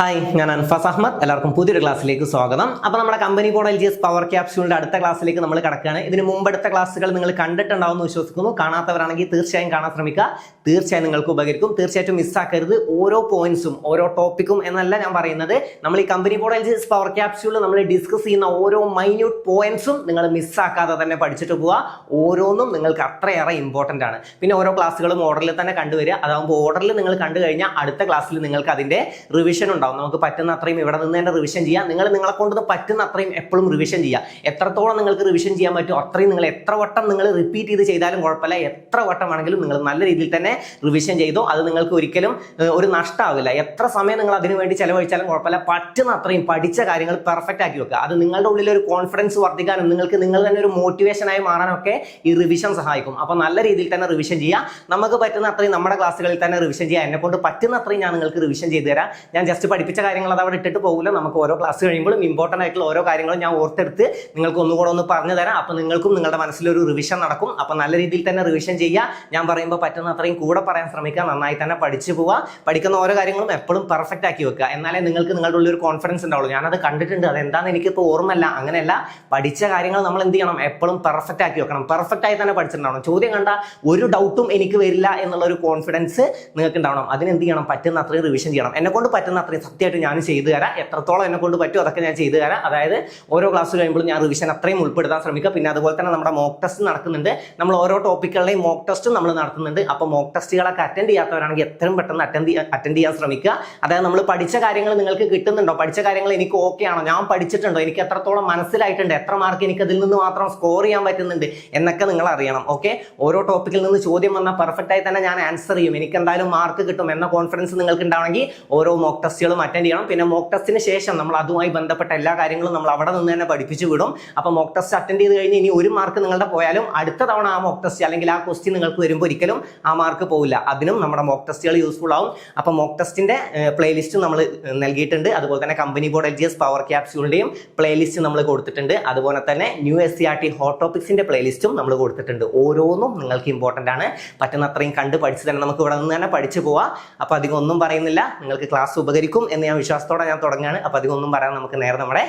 Hi, ഞാൻ അൻഫാസ് അഹമ്മദ്. എല്ലാവർക്കും പുതിയൊരു ക്ലാസ്സിലേക്ക് സ്വാഗതം. അപ്പോൾ നമ്മുടെ കമ്പനി ബോർഡ് LGS പവർ ക്യാപ്സ്യൂളിന്റെ അടുത്ത ക്ലാസ്സിലേക്ക് നമ്മൾ കടക്കുകയാണ്. ഇതിന് മുമ്പെടുത്ത ക്ലാസ്സുകൾ നിങ്ങൾ കണ്ടിട്ടുണ്ടാവുമെന്ന് വിശ്വസിക്കുന്നു. കാണാത്തവരാണെങ്കിൽ തീർച്ചയായും കാണാൻ ശ്രമിക്കുക. തീർച്ചയായും നിങ്ങൾക്ക് ഉപകരിക്കും. തീർച്ചയായിട്ടും മിസ്സാക്കരുത്. ഓരോ പോയിന്റ്സും ഓരോ ടോപ്പിക്കും എന്നല്ല ഞാൻ പറയുന്നത്. നമ്മൾ ഈ കമ്പനി ബോർഡ് LGS പവർ ക്യാപ്സ്യൂളിൽ നമ്മൾ ഡിസ്കസ് ചെയ്യുന്ന ഓരോ മൈന്യൂട്ട് പോയിന്റ്സും നിങ്ങൾ മിസ്സാക്കാതെ തന്നെ പഠിച്ചിട്ട് പോവുക. ഓരോന്നും നിങ്ങൾക്ക് അത്രയേറെ ഇമ്പോർട്ടൻ്റ് ആണ്. പിന്നെ ഓരോ ക്ലാസ്സുകളും ഓർഡറിൽ തന്നെ കണ്ടുവരിക. അതാകുമ്പോൾ ഓർഡറിൽ നിങ്ങൾ കണ്ടു കഴിഞ്ഞാൽ അടുത്ത ക്ലാസ്സിൽ നിങ്ങൾക്ക് അതിന്റെ റിവിഷൻ ഉണ്ടാവും. നമുക്ക് പറ്റുന്ന അത്രയും ഇവിടെ നിന്ന് തന്നെ റിവിഷൻ ചെയ്യാം. നിങ്ങളെ കൊണ്ട് പറ്റുന്ന അത്രയും എപ്പോഴും റിവിഷൻ ചെയ്യാം. എത്രത്തോളം നിങ്ങൾക്ക് റിവിഷൻ ചെയ്യാൻ പറ്റും അത്രയും നിങ്ങൾ എത്ര വട്ടം നിങ്ങൾ റിപ്പീറ്റ് ചെയ്ത് ചെയ്താലും കുഴപ്പമില്ല. എത്ര വട്ടമാണെങ്കിലും നിങ്ങൾ നല്ല രീതിയിൽ തന്നെ റിവിഷൻ ചെയ്തോ. അത് നിങ്ങൾക്ക് ഒരിക്കലും ഒരു നഷ്ടമാവില്ല. എത്ര സമയം നിങ്ങൾ അതിനു വേണ്ടി ചെലവഴിച്ചാലും കുഴപ്പമില്ല. പറ്റുന്ന അത്രയും പഠിച്ച കാര്യങ്ങൾ പെർഫെക്റ്റ് ആക്കി വെക്കുക. അത് നിങ്ങളുടെ ഉള്ളിൽ ഒരു കോൺഫിഡൻസ് വർദ്ധിക്കാനും നിങ്ങൾക്ക് നിങ്ങൾ തന്നെ ഒരു മോട്ടിവേഷനായി മാറാനൊക്കെ ഈ റിവിഷൻ സഹായിക്കും. അപ്പോൾ നല്ല രീതിയിൽ തന്നെ റിവിഷൻ ചെയ്യുക. നമുക്ക് പറ്റുന്ന അത്രയും നമ്മുടെ ക്ലാസ്സുകളിൽ തന്നെ റിവിഷൻ ചെയ്യുക. എന്നെ കൊണ്ട് പറ്റുന്ന അത്രയും ഞാൻ നിങ്ങൾക്ക് റിവിഷൻ ചെയ്തു തരാം. ഞാൻ ജസ്റ്റ് പഠിപ്പിച്ച കാര്യങ്ങൾ അത് അവിടെ ഇട്ടിട്ട് പോകില്ല. നമുക്ക് ഓരോ ക്ലാസ് കഴിയുമ്പോഴും ഇമ്പോർട്ടൻ്റ് ആയിട്ടുള്ള ഓരോ കാര്യങ്ങളും ഞാൻ ഓർത്തെടുത്ത് നിങ്ങൾക്ക് ഒന്നുകൂടെ ഒന്ന് പറഞ്ഞു തരാം. അപ്പോൾ നിങ്ങൾക്കും നിങ്ങളുടെ മനസ്സിലൊരു റിവിഷൻ നടക്കും. അപ്പോൾ നല്ല രീതിയിൽ തന്നെ റിവിഷൻ ചെയ്യുക. ഞാൻ പറയുമ്പോൾ പറ്റുന്ന അത്രയും കൂടെ പറയാൻ ശ്രമിക്കുക. നന്നായി തന്നെ പഠിച്ചു പോവുക. പഠിക്കുന്ന ഓരോ കാര്യങ്ങളും എപ്പോഴും പെർഫെക്റ്റ് ആക്കി വെക്കുക. എന്നാലേ നിങ്ങൾക്ക് നിങ്ങളുടെ ഉള്ളിൽ ഒരു കോൺഫിഡൻസ് ഉണ്ടാവുള്ളൂ. ഞാനത് കണ്ടിട്ടുണ്ട്, അതെന്താണെന്ന് എനിക്കിപ്പോൾ ഓർമ്മല്ല. അങ്ങനെയല്ല, പഠിച്ച കാര്യങ്ങൾ നമ്മൾ എന്ത് ചെയ്യണം, എപ്പോഴും പെർഫെക്റ്റ് ആക്കി വെക്കണം. പെർഫെക്റ്റ് ആയി തന്നെ പഠിച്ചിട്ടുണ്ടാവണം. ചോദ്യം കണ്ട ഒരു ഡൗട്ടും എനിക്ക് വരില്ല എന്നുള്ള ഒരു കോൺഫിഡൻസ് നിങ്ങൾക്ക് ഉണ്ടാവണം. അതിനെന്ത് ചെയ്യണം, പറ്റുന്ന അത്രയും റിവിഷൻ ചെയ്യണം. എന്നെ കൊണ്ട് പറ്റുന്ന അത്രയും സത്യമായിട്ട് ഞാൻ ചെയ്തു തരാം. എത്രത്തോളം എന്നെ കൊണ്ട് പറ്റും അതൊക്കെ ഞാൻ ചെയ്തു തരാം. അതായത് ഓരോ ക്ലാസ് കഴിയുമ്പോൾ ഞാൻ റിവിഷൻ അത്രയും ഉൾപ്പെടുത്താൻ ശ്രമിക്കുക. പിന്നെ അതുപോലെ തന്നെ നമ്മുടെ മോക്ക് ടെസ്റ്റ് നടക്കുന്നുണ്ട്. നമ്മൾ ഓരോ ടോപ്പിക്കുകളുടെയും മോക്ക് ടെസ്റ്റും നമ്മൾ നടത്തുന്നുണ്ട്. അപ്പോൾ മോക്ക് ടെസ്റ്റുകളൊക്കെ അറ്റൻഡ് ചെയ്യാത്തവരാണെങ്കിൽ എത്രയും പെട്ടെന്ന് അറ്റൻഡ് ചെയ്യാൻ ശ്രമിക്കുക. അതായത് നമ്മൾ പഠിച്ച കാര്യങ്ങൾ നിങ്ങൾക്ക് കിട്ടുന്നുണ്ടോ, പഠിച്ച കാര്യങ്ങൾ എനിക്ക് ഓക്കെ ആണോ, ഞാൻ പഠിച്ചിട്ടുണ്ടോ, എനിക്ക് എത്രത്തോളം മനസ്സിലായിട്ടുണ്ട്, എത്ര മാർക്ക് എനിക്ക് അതിൽ നിന്ന് മാത്രം സ്കോർ ചെയ്യാൻ പറ്റുന്നുണ്ട് എന്നൊക്കെ നിങ്ങൾ അറിയണം. ഓക്കെ, ഓരോ ടോപ്പിക്കിൽ നിന്ന് ചോദ്യം വന്നാൽ പെർഫെക്റ്റ് ആയി തന്നെ ഞാൻ ആൻസർ ചെയ്യും. എനിക്ക് എന്തായാലും മാർക്ക് കിട്ടും എന്ന കോൺഫിഡൻസ് നിങ്ങൾക്ക് ഉണ്ടാവണമെങ്കിൽ ഓരോ മോക്ക് ടെസ്റ്റുകളും അറ്റൻഡ് ചെയ്യണം. പിന്നെ മോക്ക് ടെസ്റ്റിന് ശേഷം നമ്മൾ അതുമായി ബന്ധപ്പെട്ട എല്ലാ കാര്യങ്ങളും നമ്മൾ അവിടെ നിന്ന് തന്നെ പഠിപ്പിച്ചു വിടും. അപ്പോൾ മോക്ക് ടെസ്റ്റ് അറ്റൻഡ് ചെയ്ത് കഴിഞ്ഞ് ഇനി ഒരു മാർക്ക് നിങ്ങളുടെ പോയാലും അടുത്ത തവണ ആ മോക്ക് ടെസ്റ്റ് അല്ലെങ്കിൽ ആ ക്വസ്റ്റ്യൻ നിങ്ങൾക്ക് വരുമ്പോൾ ഒരിക്കലും ആ മാർക്ക് പോകില്ല. അതിനും നമ്മുടെ മോക്ക് ടെസ്റ്റുകൾ യൂസ്ഫുൾ ആവും. അപ്പോൾ മോക്ക് ടെസ്റ്റിന്റെ പ്ലേലിസ്റ്റ് നമ്മൾ നൽകിയിട്ടുണ്ട്. അതുപോലെ തന്നെ കമ്പനി ബോർഡ് LGS പവർ ക്യാപ്സ്യൂളിന്റെയും പ്ലേലിസ്റ്റ് നമ്മൾ കൊടുത്തിട്ടുണ്ട്. അതുപോലെ തന്നെ ന്യൂ SCERT ഹോട്ട് ടോപ്പിക്സിന്റെ പ്ലേലിസ്റ്റും നമ്മൾ കൊടുത്തിട്ടുണ്ട്. ഓരോന്നും നിങ്ങൾക്ക് ഇമ്പോർട്ടൻ്റ് ആണ്. പറ്റുന്ന അത്രയും കണ്ട് പഠിച്ച് തന്നെ നമുക്ക് ഇവിടെ നിന്ന് തന്നെ പഠിച്ചു പോവാം. അപ്പോൾ അധികം ഒന്നും പറയുന്നില്ല, നിങ്ങൾക്ക് ക്ലാസ് ഉപകരിക്കും എന്ന് ഞാൻ വിശ്വാസത്തോടെ ഞാൻ തുടങ്ങുകയാണ്. അപ്പോൾ അധികം ഒന്നും പറയാൻ നമുക്ക് നേരെ നമ്മുടെ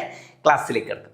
ക്ലാസ്സിലേക്ക് എടുക്കാം.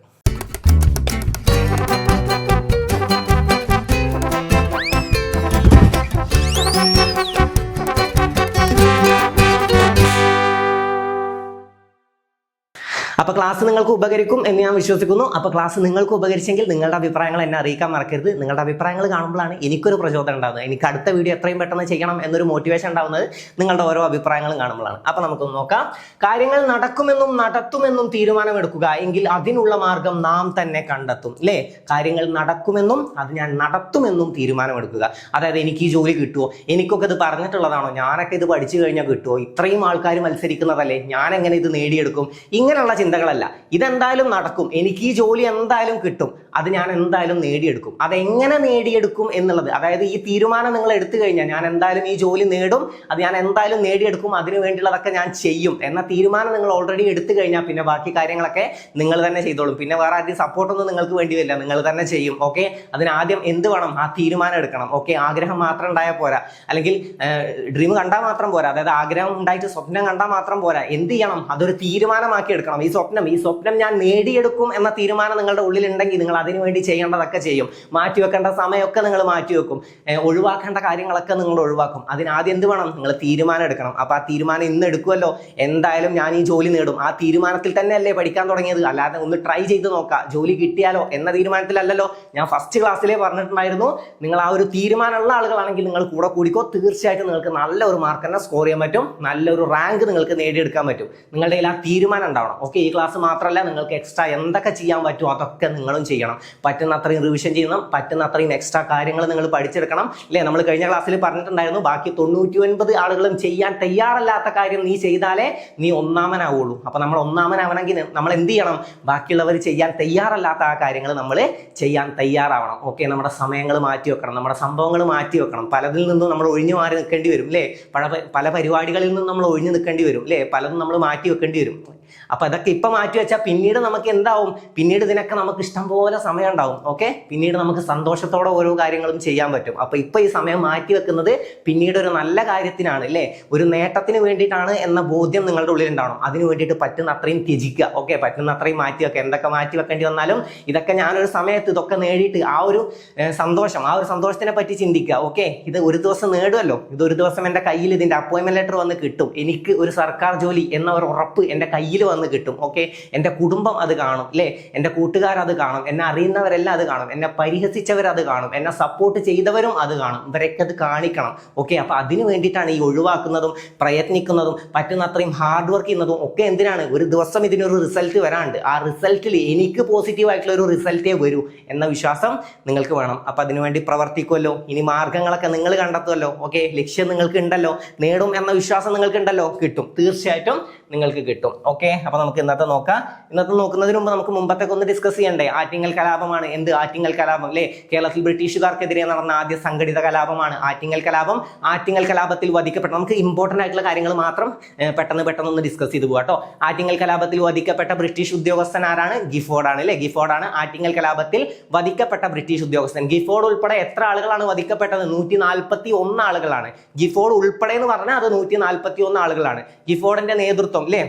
അപ്പോൾ ക്ലാസ് നിങ്ങൾക്ക് ഉപകരിക്കും എന്ന് ഞാൻ വിശ്വസിക്കുന്നു. അപ്പോൾ ക്ലാസ് നിങ്ങൾക്ക് ഉപകരിച്ചെങ്കിൽ നിങ്ങളുടെ അഭിപ്രായങ്ങൾ എന്നെ അറിയിക്കാൻ മറക്കരുത്. നിങ്ങളുടെ അഭിപ്രായങ്ങൾ കാണുമ്പോഴാണ് എനിക്കൊരു പ്രചോദനം ഉണ്ടാകുന്നത്. എനിക്ക് അടുത്ത വീഡിയോ എത്രയും പെട്ടെന്ന് ചെയ്യണം എന്നൊരു മോട്ടിവേഷൻ ഉണ്ടാകുന്നത് നിങ്ങളുടെ ഓരോ അഭിപ്രായങ്ങളും കാണുമ്പോഴാണ്. അപ്പോൾ നമുക്കൊന്ന് നോക്കാം. കാര്യങ്ങൾ നടക്കുമെന്നും നടത്തുമെന്നും തീരുമാനമെടുക്കുക എങ്കിൽ അതിനുള്ള മാർഗം നാം തന്നെ കണ്ടെത്തും. അല്ലേ? കാര്യങ്ങൾ നടക്കുമെന്നും അത് ഞാൻ നടത്തുമെന്നും തീരുമാനമെടുക്കുക. അതായത് എനിക്ക് ഈ ജോലി കിട്ടുമോ, എനിക്കൊക്കെ ഇത് പറഞ്ഞിട്ടുള്ളതാണോ, ഞാനൊക്കെ ഇത് പഠിച്ചു കഴിഞ്ഞാൽ കിട്ടുമോ, ഇത്രയും ആൾക്കാർ മത്സരിക്കുന്നതല്ലേ, ഞാൻ എങ്ങനെ ഇത് നേടിയെടുക്കും, ഇങ്ങനെയുള്ള ചിന്തകളല്ല. ഇതെന്തായാലും നടക്കും, എനിക്ക് ഈ ജോലി എന്തായാലും കിട്ടും, അത് ഞാൻ എന്തായാലും നേടിയെടുക്കും. അതെങ്ങനെ നേടിയെടുക്കും എന്നുള്ളത്, അതായത് ഈ തീരുമാനം നിങ്ങൾ എടുത്തു കഴിഞ്ഞാൽ ഞാൻ എന്തായാലും ഈ ജോലി നേടും, അത് ഞാൻ എന്തായാലും നേടിയെടുക്കും, അതിനു വേണ്ടിയുള്ളതൊക്കെ ഞാൻ ചെയ്യും എന്ന തീരുമാനം നിങ്ങൾ ഓൾറെഡി എടുത്തു കഴിഞ്ഞാൽ പിന്നെ ബാക്കി കാര്യങ്ങളൊക്കെ നിങ്ങൾ തന്നെ ചെയ്തോളും. പിന്നെ വേറെ ആദ്യം സപ്പോർട്ടൊന്നും നിങ്ങൾക്ക് വേണ്ടി വരില്ല, നിങ്ങൾ തന്നെ ചെയ്യും. ഓക്കെ, അതിനാദ്യം എന്ത് വേണം, ആ തീരുമാനം എടുക്കണം. ഓക്കെ, ആഗ്രഹം മാത്രം ഉണ്ടായാൽ പോരാ, അല്ലെങ്കിൽ ഡ്രീം കണ്ടാൽ മാത്രം പോരാ. അതായത് ആഗ്രഹം ഉണ്ടായിട്ട് സ്വപ്നം കണ്ടാൽ മാത്രം പോരാ. എന്ത് ചെയ്യണം, അതൊരു തീരുമാനമാക്കി എടുക്കണം. ഈ സ്വപ്നം ഞാൻ നേടിയെടുക്കും എന്ന തീരുമാനം നിങ്ങളുടെ ഉള്ളിലുണ്ടെങ്കിൽ നിങ്ങൾ അതിനു വേണ്ടി ചെയ്യേണ്ടതൊക്കെ ചെയ്യും. മാറ്റിവെക്കേണ്ട സമയമൊക്കെ നിങ്ങൾ മാറ്റിവെക്കും. ഒഴിവാക്കേണ്ട കാര്യങ്ങളൊക്കെ നിങ്ങൾ ഒഴിവാക്കും. അതിനാദ്യം എന്ത് വേണം, നിങ്ങൾ തീരുമാനം എടുക്കണം. അപ്പൊ ആ തീരുമാനം ഇന്ന് എടുക്കുമല്ലോ, എന്തായാലും ഞാൻ ഈ ജോലി നേടും, ആ തീരുമാനത്തിൽ തന്നെ അല്ലേ പഠിക്കാൻ തുടങ്ങിയത്. അല്ലാതെ ഒന്ന് ട്രൈ ചെയ്ത് നോക്കാം, ജോലി കിട്ടിയാലോ എന്ന തീരുമാനത്തിലല്ലല്ലോ. ഞാൻ ഫസ്റ്റ് ക്ലാസ്സിലേ പറഞ്ഞിട്ടുണ്ടായിരുന്നു, നിങ്ങൾ ആ ഒരു തീരുമാനമുള്ള ആളുകളാണെങ്കിൽ നിങ്ങൾ കൂടെ കൂടിക്കോ. തീർച്ചയായിട്ടും നിങ്ങൾക്ക് നല്ലൊരു മാർക്ക് തന്നെ സ്കോർ ചെയ്യാൻ പറ്റും, നല്ലൊരു റാങ്ക് നിങ്ങൾക്ക് നേടിയെടുക്കാൻ പറ്റും. നിങ്ങളുടെ കയ്യിൽ ആ തീരുമാനം ഉണ്ടാവണം. ഓക്കെ, ഈ ക്ലാസ് മാത്രമല്ല, നിങ്ങൾക്ക് എക്സ്ട്രാ എന്തൊക്കെ ചെയ്യാൻ പറ്റുമോ അതൊക്കെ നിങ്ങളും ചെയ്യണം. പറ്റുന്ന അത്രയും റിവിഷൻ ചെയ്യണം, പറ്റുന്ന അത്രയും എക്സ്ട്രാ കാര്യങ്ങൾ നിങ്ങൾ പഠിച്ചെടുക്കണം. അല്ലേ? നമ്മൾ കഴിഞ്ഞ ക്ലാസ്സിൽ പറഞ്ഞിട്ടുണ്ടായിരുന്നു, ബാക്കി 99 ആളുകളും ചെയ്യാൻ തയ്യാറല്ലാത്ത കാര്യം നീ ചെയ്താലേ നീ ഒന്നാമനാവുള്ളൂ. അപ്പൊ നമ്മൾ ഒന്നാമനാവണമെങ്കിൽ നമ്മൾ എന്ത് ചെയ്യണം, ബാക്കിയുള്ളവർ ചെയ്യാൻ തയ്യാറല്ലാത്ത ആ കാര്യങ്ങൾ നമ്മൾ ചെയ്യാൻ തയ്യാറാവണം. ഓക്കെ, നമ്മുടെ സമയങ്ങൾ മാറ്റി വെക്കണം, നമ്മുടെ സംഭവങ്ങൾ മാറ്റി വെക്കണം. പലതിൽ നിന്നും നമ്മൾ ഒഴിഞ്ഞു മാറി നിൽക്കേണ്ടി വരും. അല്ലേ? പല പരിപാടികളിൽ നിന്നും നമ്മൾ ഒഴിഞ്ഞു നിൽക്കേണ്ടി വരും. അല്ലേ? പലതും നമ്മൾ മാറ്റി വെക്കേണ്ടി വരും. അപ്പൊ അതൊക്കെ ഇപ്പൊ മാറ്റി വെച്ചാൽ പിന്നീട് നമുക്ക് എന്താവും, പിന്നീട് ഇതിനൊക്കെ നമുക്ക് ഇഷ്ടം പോലെ സമയം ഉണ്ടാവും. ഓക്കെ, പിന്നീട് നമുക്ക് സന്തോഷത്തോടെ ഓരോ കാര്യങ്ങളും ചെയ്യാൻ പറ്റും. അപ്പൊ ഇപ്പൊ ഈ സമയം മാറ്റി വെക്കുന്നത് പിന്നീട് ഒരു നല്ല കാര്യത്തിനാണ് അല്ലേ, ഒരു നേട്ടത്തിന് വേണ്ടിയിട്ടാണ് എന്ന ബോധ്യം നിങ്ങളുടെ ഉള്ളിൽ ഉണ്ടാവണം. അതിന് വേണ്ടിയിട്ട് പറ്റുന്ന അത്രയും ത്യജിക്കുക. ഓക്കെ, പറ്റുന്ന അത്രയും മാറ്റി വെക്കുക. എന്തൊക്കെ മാറ്റി വെക്കേണ്ടി വന്നാലും ഇതൊക്കെ ഞാനൊരു സമയത്ത് ഇതൊക്കെ നേടിയിട്ട് ആ ഒരു സന്തോഷത്തിനെ പറ്റി ചിന്തിക്കുക. ഓക്കെ, ഇത് ഒരു ദിവസം നേടുമല്ലോ, ഇത് ഒരു ദിവസം എൻ്റെ കയ്യിൽ ഇതിന്റെ അപ്പോയിന്റ്മെന്റ് ലെറ്റർ വന്ന് കിട്ടും, എനിക്ക് ഒരു സർക്കാർ ജോലി എന്ന ഒരു ഉറപ്പ് എൻ്റെ കയ്യിൽ വന്ന് കിട്ടും. ഓക്കെ, എൻ്റെ കുടുംബം അത് കാണും അല്ലേ, എൻ്റെ കൂട്ടുകാർ അത് കാണും, എന്നെ അറിയുന്നവരെല്ലാം അത് കാണും, എന്നെ പരിഹസിച്ചവരത് കാണും, എന്നെ സപ്പോർട്ട് ചെയ്തവരും അത് കാണും. ഇവരൊക്കെ അത് കാണിക്കണം. ഓക്കെ, അപ്പൊ അതിന് വേണ്ടിയിട്ടാണ് ഈ ഒഴിവാക്കുന്നതും പ്രയത്നിക്കുന്നതും പറ്റുന്ന അത്രയും ഹാർഡ് വർക്ക് ചെയ്യുന്നതും ഒക്കെ. എന്തിനാണ്? ഒരു ദിവസം ഇതിനൊരു റിസൾട്ട് വരാണ്ട്, ആ റിസൾട്ടിൽ എനിക്ക് പോസിറ്റീവ് ആയിട്ടുള്ള ഒരു റിസൾട്ടേ വരൂ എന്ന വിശ്വാസം നിങ്ങൾക്ക് വേണം. അപ്പൊ അതിനുവേണ്ടി പ്രവർത്തിക്കുമല്ലോ, ഇനി മാർഗങ്ങളൊക്കെ നിങ്ങൾ കണ്ടെത്തുമല്ലോ. ഓക്കെ, ലക്ഷ്യം നിങ്ങൾക്ക് ഉണ്ടല്ലോ, നേടും എന്ന വിശ്വാസം നിങ്ങൾക്ക് ഉണ്ടല്ലോ, കിട്ടും, തീർച്ചയായിട്ടും നിങ്ങൾക്ക് കിട്ടും. ഓക്കെ, അപ്പൊ നമുക്ക് ഇന്നത്തെ നോക്കാം. ഇന്നത്തെ നോക്കുന്നതിന് മുമ്പ് നമുക്ക് മുമ്പത്തേക്ക് ഒന്ന് ഡിസ്കസ് ചെയ്യണ്ടേ. ആറ്റിങ്ങൽ കലാപമാണ്. എന്ത് ആറ്റിങ്ങൽ കലാപം അല്ലേ? കേരളത്തിൽ ബ്രിട്ടീഷുകാർക്കെതിരെ നടന്ന ആദ്യ സംഘടിത കലാപമാണ് ആറ്റിങ്ങൽ കലാപം. ആറ്റിങ്ങൽ കലാപത്തിൽ വധിക്കപ്പെട്ട, നമുക്ക് ഇമ്പോർട്ടന്റ് ആയിട്ടുള്ള കാര്യങ്ങൾ മാത്രം പെട്ടെന്ന് ഒന്ന് ഡിസ്കസ് ചെയ്തു പോകാം കേട്ടോ. ആറ്റിങ്ങൽ കലാപത്തിൽ വധിക്കപ്പെട്ട ബ്രിട്ടീഷ് ഉദ്യോഗസ്ഥൻ ആരാണ്? ഗിഫോർഡ് ആണ് അല്ലേ. ഗിഫോർഡ് ആണ് ആറ്റിങ്ങൽ കലാപത്തിൽ വധിക്കപ്പെട്ട ബ്രിട്ടീഷ് ഉദ്യോഗസ്ഥൻ. ഗിഫോർഡ് ഉൾപ്പെടെ എത്ര ആളുകളാണ് വധിക്കപ്പെട്ടത്? 141 ആളുകളാണ്. ഗിഫോർഡ് ഉൾപ്പെടെ എന്ന് പറഞ്ഞാൽ അത് 141 ആളുകളാണ്. ഗിഫോർഡിന്റെ നേതൃത്വം അല്ലേ,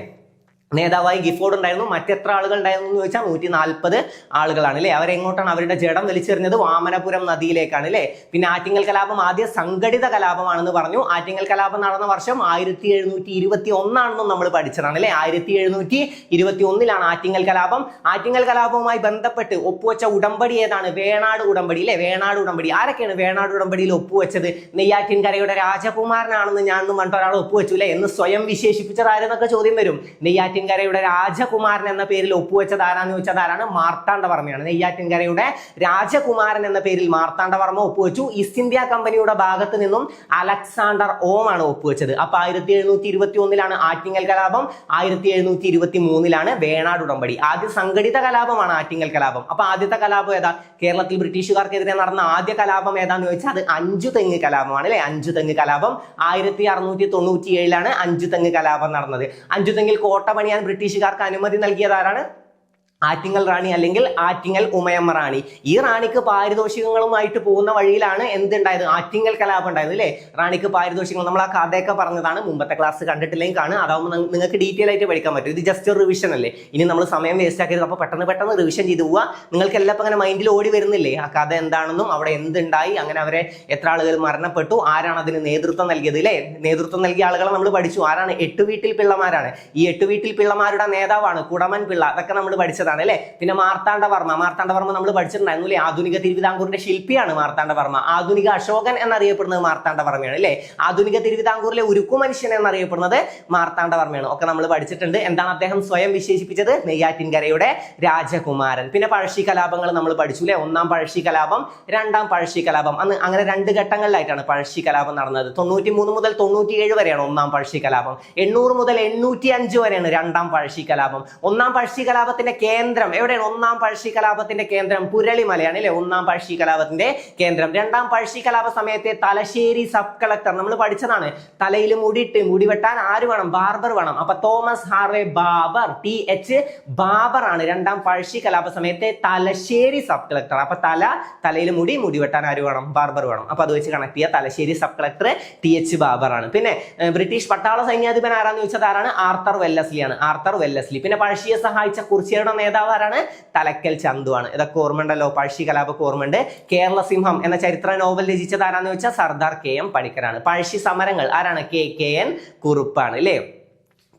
നേതാവായി ഗിഫോർഡ് ഉണ്ടായിരുന്നു. മറ്റെത്ര ആളുകൾ ഉണ്ടായിരുന്നു എന്ന് ചോദിച്ചാൽ 140 ആളുകളാണ് അല്ലേ. അവരെങ്ങോട്ടാണ് അവരുടെ ജഡം വലിച്ചെറിഞ്ഞത്? വാമനപുരം നദിയിലേക്കാണ് അല്ലേ. പിന്നെ ആറ്റിങ്ങൽ കലാപം ആദ്യ സംഘടിത കലാപമാണെന്ന് പറഞ്ഞു. ആറ്റിങ്ങൽ കലാപം നടന്ന വർഷം 1721 ആണെന്നും നമ്മൾ പഠിച്ചതാണ് അല്ലേ. 1721 ആറ്റിങ്ങൽ കലാപം. ആറ്റിങ്ങൽ കലാപവുമായി ബന്ധപ്പെട്ട് ഒപ്പുവെച്ച ഉടമ്പടി ഏതാണ്? വേണാട് ഉടമ്പടി അല്ലേ. വേണാട് ഉടമ്പടി. ആരൊക്കെയാണ് വേണാട് ഉടമ്പടിയിൽ ഒപ്പുവെച്ചത്? നെയ്യാറ്റിൻകരയുടെ രാജകുമാരനാണെന്ന് ഞാൻ പറഞ്ഞിട്ട് ഒരാൾ ഒപ്പുവെച്ചു അല്ലേ എന്ന് സ്വയം വിശേഷിപ്പിച്ചത് ആരെന്നൊക്കെ ചോദ്യം വരും. നെയ്യാറ്റിൻകരയുടെ രാജകുമാരൻ എന്ന പേരിൽ ഒപ്പുവെച്ചത് ആരാന്ന് ചോദിച്ചാൽ ആരാണ്? മാർത്താണ്ഡവർമ്മയാണ്. നെയ്യാറ്റിൻകരയുടെ രാജകുമാരൻ എന്ന പേരിൽ മാർത്താണ്ഡവർമ്മ ഒപ്പുവെച്ചു. ഈസ്റ്റ് ഇന്ത്യ കമ്പനിയുടെ ഭാഗത്ത് നിന്നും അലക്സാണ്ടർ ഓം ആണ് ഒപ്പുവെച്ചത്. അപ്പൊ 1721 ആറ്റിങ്ങൽ കലാപം, 1723 വേണാട് ഉടമ്പടി. ആദ്യ സംഘടിത കലാപമാണ് ആറ്റിങ്ങൽ കലാപം. അപ്പൊ ആദ്യത്തെ കലാപം ഏതാ? കേരളത്തിൽ ബ്രിട്ടീഷുകാർക്കെതിരെ നടന്ന ആദ്യ കലാപം ഏതാന്ന് ചോദിച്ചാൽ അത് അഞ്ചുതെങ്ങ് കലാപമാണ് അല്ലെ. അഞ്ചുതെങ്ങ് കലാപം 1697 അഞ്ചുതെങ്ങ് കലാപം നടന്നത്. അഞ്ചുതെങ്ങിൽ കോട്ട പണിയാൻ ബ്രിട്ടീഷുകാർക്ക് അനുമതി നൽകിയതാരാണ്? ആറ്റിങ്ങൽ റാണി അല്ലെങ്കിൽ ആറ്റിങ്ങൽ ഉമയമ്മ റാണി. ഈ റാണിക്ക് പാരിതോഷികങ്ങളുമായിട്ട് പോകുന്ന വഴിയിലാണ് എന്തുണ്ടായത്? ആറ്റിങ്ങൽ കലാപം ഉണ്ടായത് അല്ലേ. റാണിക്ക് പാരിതോഷികങ്ങൾ നമ്മൾ ആ കഥയൊക്കെ പറഞ്ഞതാണ്. മുമ്പത്തെ ക്ലാസ് കണ്ടിട്ടില്ലെങ്കിൽ കാണുക, അതാവുമ്പോൾ നിങ്ങൾക്ക് ഡീറ്റെയിൽ ആയിട്ട് പഠിക്കാൻ പറ്റും. ഇത് ജസ്റ്റ് ഒരു റിവിഷൻ അല്ലേ. ഇനി നമ്മൾ സമയം വേസ്റ്റ് ആക്കിയത്. അപ്പോൾ പെട്ടെന്ന് റിവിഷൻ ചെയ്ത് പോവുക. നിങ്ങൾക്ക് എല്ലാം അങ്ങനെ മൈൻഡിൽ ഓടി വരുന്നില്ലേ ആ കഥ എന്താണെന്നും അവിടെ എന്തുണ്ടായി, അങ്ങനെ അവരെ എത്ര ആളുകൾ മരണപ്പെട്ടു, ആരാണ് അതിന് നേതൃത്വം നൽകിയത് അല്ലേ. നേതൃത്വം നൽകിയ ആളുകളെ നമ്മൾ പഠിച്ചു. ആരാണ്? എട്ടുവീട്ടിൽ പിള്ളമാരാണ്. ഈ എട്ടുവീട്ടിൽ പിള്ളമാരുടെ നേതാവാണ് കുടമൻ പിള്ള. അതൊക്കെ നമ്മൾ പഠിച്ചത് അല്ലേ. പിന്നെ മാർത്താണ്ഡവർമ്മ നമ്മൾ പഠിച്ചിട്ടുണ്ടായിരുന്നു അല്ലേ. ആധുനിക തിരുവിതാംകൂറിന്റെ ശില്പിയാണ് മാർത്താണ്ഡവർമ്മ. ആധുനിക അശോകൻ എന്നറിയപ്പെടുന്നത് മാർത്താണ്ഡവർമ്മയാണ് അല്ലേ. ആധുനിക തിരുവിതാംകൂറിലെ ഉരുക്കു മനുഷ്യൻ എന്നറിയപ്പെടുന്നത് മാർത്താണ്ഡവർമ്മയാണ്. ഒക്കെ നമ്മൾ പഠിച്ചിട്ടുണ്ട്. എന്താണ് അദ്ദേഹം സ്വയം വിശേഷിപ്പിച്ചത്? നെയ്യാറ്റിൻകരയുടെ രാജകുമാരൻ. പിന്നെ പഴശ്ശി കലാപങ്ങൾ നമ്മൾ പഠിച്ചു അല്ലേ. ഒന്നാം പഴശ്ശി കലാപം, രണ്ടാം പഴശ്ശി കലാപം. അന്ന് അങ്ങനെ 2 ഘട്ടങ്ങളിലായിട്ടാണ് പഴശ്ശി കലാപം നടന്നത്. 93 മുതൽ 97 വരെയാണ് ഒന്നാം പഴശ്ശി കലാപം. 800 മുതൽ 805 വരെയാണ് രണ്ടാം പഴശ്ശി കലാപം. ഒന്നാം പഴശ്ശി കലാപത്തിന്റെ കേന്ദ്രം എവിടെയാണ്? ഒന്നാം പഴശ്ശി കലാപത്തിന്റെ കേന്ദ്രം പുരളിമലയാണ് അല്ലെ. ഒന്നാം പഴശ്ശി കലാപത്തിന്റെ കേന്ദ്രം. രണ്ടാം പഴശ്ശി കലാപ സമയത്തെ തലശ്ശേരി സബ് കളക്ടർ നമ്മൾ പഠിച്ചതാണ്. തലയിൽ മുടി വെട്ടാൻ ആര് വേണം? ബാർബർ വേണം. അപ്പൊ Thomas Harvey Baber, TH Baber ആണ് രണ്ടാം പഴശ്ശി കലാപ സമയത്തെ തലശ്ശേരി സബ് കളക്ടർ. അപ്പൊ തലയിൽ മുടി വെട്ടാൻ ആര് വേണം? ബാർബർ വേണം. അപ്പൊ അത് വെച്ച് കണക്ട് ചെയ്യുക. Thalassery sub collector TH Baber ആണ്. പിന്നെ ബ്രിട്ടീഷ് പട്ടാള സൈന്യാധിപൻ ആരാന്ന് ചോദിച്ചത് ആരാണ്? ആർത്തർ വെല്ലസ്ലി ആണ്. Arthur Wellesley. പിന്നെ പഴശ്ശിയെ സഹായിച്ച കുറിച്യരുടെ നേതാവ് ആരാണ്? തലക്കൽ ചന്തു ആണ്. ഇതൊക്കെ ഓർമ്മയുണ്ടല്ലോ. പഴശ്ശി കലാപൊക്കെ ഓർമ്മയുണ്ട്. കേരള സിംഹം എന്ന ചരിത്ര നോവൽ രചിച്ചത് ആരാന്ന് വെച്ചാൽ സർദാർ KM പണിക്കരാണ്. പഴശ്ശി സമരങ്ങൾ ആരാണ്? KN കുറുപ്പാണ് അല്ലേ.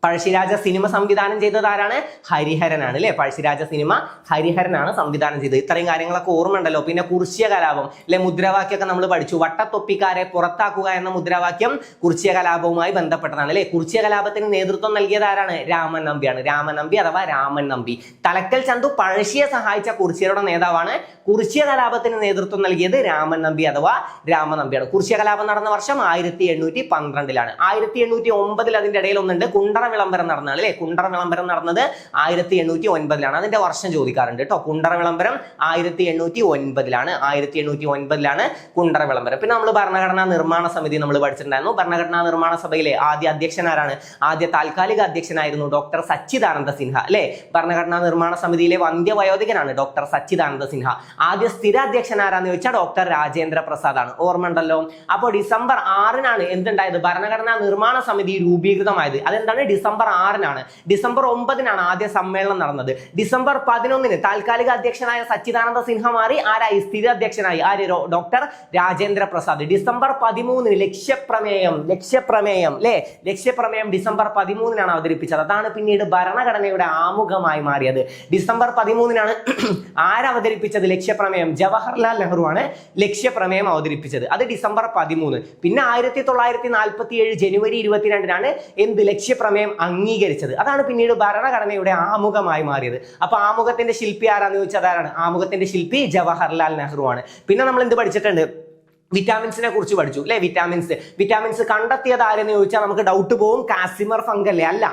പഴശ്ശിരാജ സിനിമ സംവിധാനം ചെയ്തത് ആരാണ്? ഹരിഹരനാണ് അല്ലെ. പഴശ്ശിരാജ സിനിമ ഹരിഹരനാണ് സംവിധാനം ചെയ്തത്. ഇത്രയും കാര്യങ്ങളൊക്കെ ഓർമ്മയുണ്ടല്ലോ. പിന്നെ കുറിച്യ കലാപം അല്ലെ, മുദ്രാവാക്യമൊക്കെ നമ്മൾ പഠിച്ചു. വട്ടത്തൊപ്പിക്കാരെ പുറത്താക്കുക എന്ന മുദ്രാവാക്യം കുറിച്യ കലാപവുമായി ബന്ധപ്പെട്ടതാണ് അല്ലെ. കുറിച്യ കലാപത്തിന് നേതൃത്വം നൽകിയത് ആരാണ്? രാമൻ നമ്പിയാണ്. രാമൻ നമ്പി അഥവാ രാമൻ നമ്പി. തലക്കൽ ചന്തു പഴശ്ശിയെ സഹായിച്ച കുറിച്യരുടെ നേതാവാണ്. കുറിച്യ കലാപത്തിന് നേതൃത്വം നൽകിയത് രാമൻ നമ്പി അഥവാ രാമനമ്പിയാണ്. കുറിച്യ കലാപം നടന്ന വർഷം 1812. 1809 അതിന്റെ ഇടയിൽ ഒന്നുണ്ട്. കുണ്ടറ വിളംബരം നടന്നത് അല്ലെ? കുണ്ടറ വിളംബരം നടന്നത് 1809 അതിന്റെ വർഷം ചോദിക്കാറുണ്ട് കേട്ടോ. കുണ്ടറ വിളംബരം 1809 1809 കുണ്ടറ വിളംബരം. പിന്നെ നമ്മൾ ഭരണഘടനാ നിർമ്മാണ സമിതി നമ്മൾ പഠിച്ചിട്ടുണ്ടായിരുന്നു. ഭരണഘടനാ നിർമ്മാണ സഭയിലെ ആദ്യ അധ്യക്ഷൻ ആരാണ്? ആദ്യ താൽക്കാലിക അധ്യക്ഷനായിരുന്നു ഡോക്ടർ സച്ചിദാനന്ദ സിൻഹ അല്ലെ? ഭരണഘടനാ നിർമ്മാണ സമിതിയിലെ വന്ധ്യവയോധികനാണ് ഡോക്ടർ സച്ചിദാനന്ദ സിൻഹ. ആദ്യ സ്ഥിര അധ്യക്ഷൻ ആരാന്ന് ചോദിച്ചാൽ ഡോക്ടർ രാജേന്ദ്ര പ്രസാദ് ആണ്. ഓർമ്മ ഉണ്ടല്ലോ. അപ്പോൾ ഡിസംബർ 6 എന്തുണ്ടായത്? ഭരണഘടനാ നിർമ്മാണ സമിതി രൂപീകൃതമായത്. അതെന്താണ്? ഡിസംബർ 6 ഡിസംബർ 9 ആദ്യ സമ്മേളനം നടന്നത്. ഡിസംബർ 11 താൽക്കാലിക അധ്യക്ഷനായ സച്ചിദാനന്ദ സിൻഹ മാറി ആരായി? സ്ഥിര അധ്യക്ഷനായി. ആര്? ഡോക്ടർ രാജേന്ദ്ര പ്രസാദ്. ഡിസംബർ 13 ലക്ഷ്യപ്രമേയം അല്ലെ? ലക്ഷ്യപ്രമേയം ഡിസംബർ 13 അവതരിപ്പിച്ചത്. അതാണ് പിന്നീട് ഭരണഘടനയുടെ ആമുഖമായി മാറിയത്. ഡിസംബർ 13 ആരവതരിപ്പിച്ചത് ലക്ഷ്യപ്രമേയം? ജവഹർലാൽ നെഹ്റു ആണ് ലക്ഷ്യപ്രമേയം അവതരിപ്പിച്ചത്. അത് ഡിസംബർ 13. പിന്നെ 1947 ജനുവരി 22 എന്ത്? ലക്ഷ്യപ്രമേയം അംഗീകരിച്ചത്. അതാണ് പിന്നീട് ഭരണഘടനയുടെ ആമുഖമായി മാറിയത്. അപ്പൊ ആമുഖത്തിന്റെ ശില്പി ആരാന്ന് ചോദിച്ചാൽ ആരാണ്? ആമുഖത്തിന്റെ ശില്പി ജവഹർലാൽ നെഹ്റു ആണ്. പിന്നെ നമ്മൾ എന്ത് പഠിച്ചിട്ടുണ്ട്? വിറ്റാമിൻസിനെ കുറിച്ച് പഠിച്ചു അല്ലെ? വിറ്റാമിൻസ് കണ്ടെത്തിയത് ആരെന്ന് ചോദിച്ചാൽ നമുക്ക് ഡൗട്ട് പോവും. കാസിമർ ഫങ്ക് അല്ലേ? അല്ല.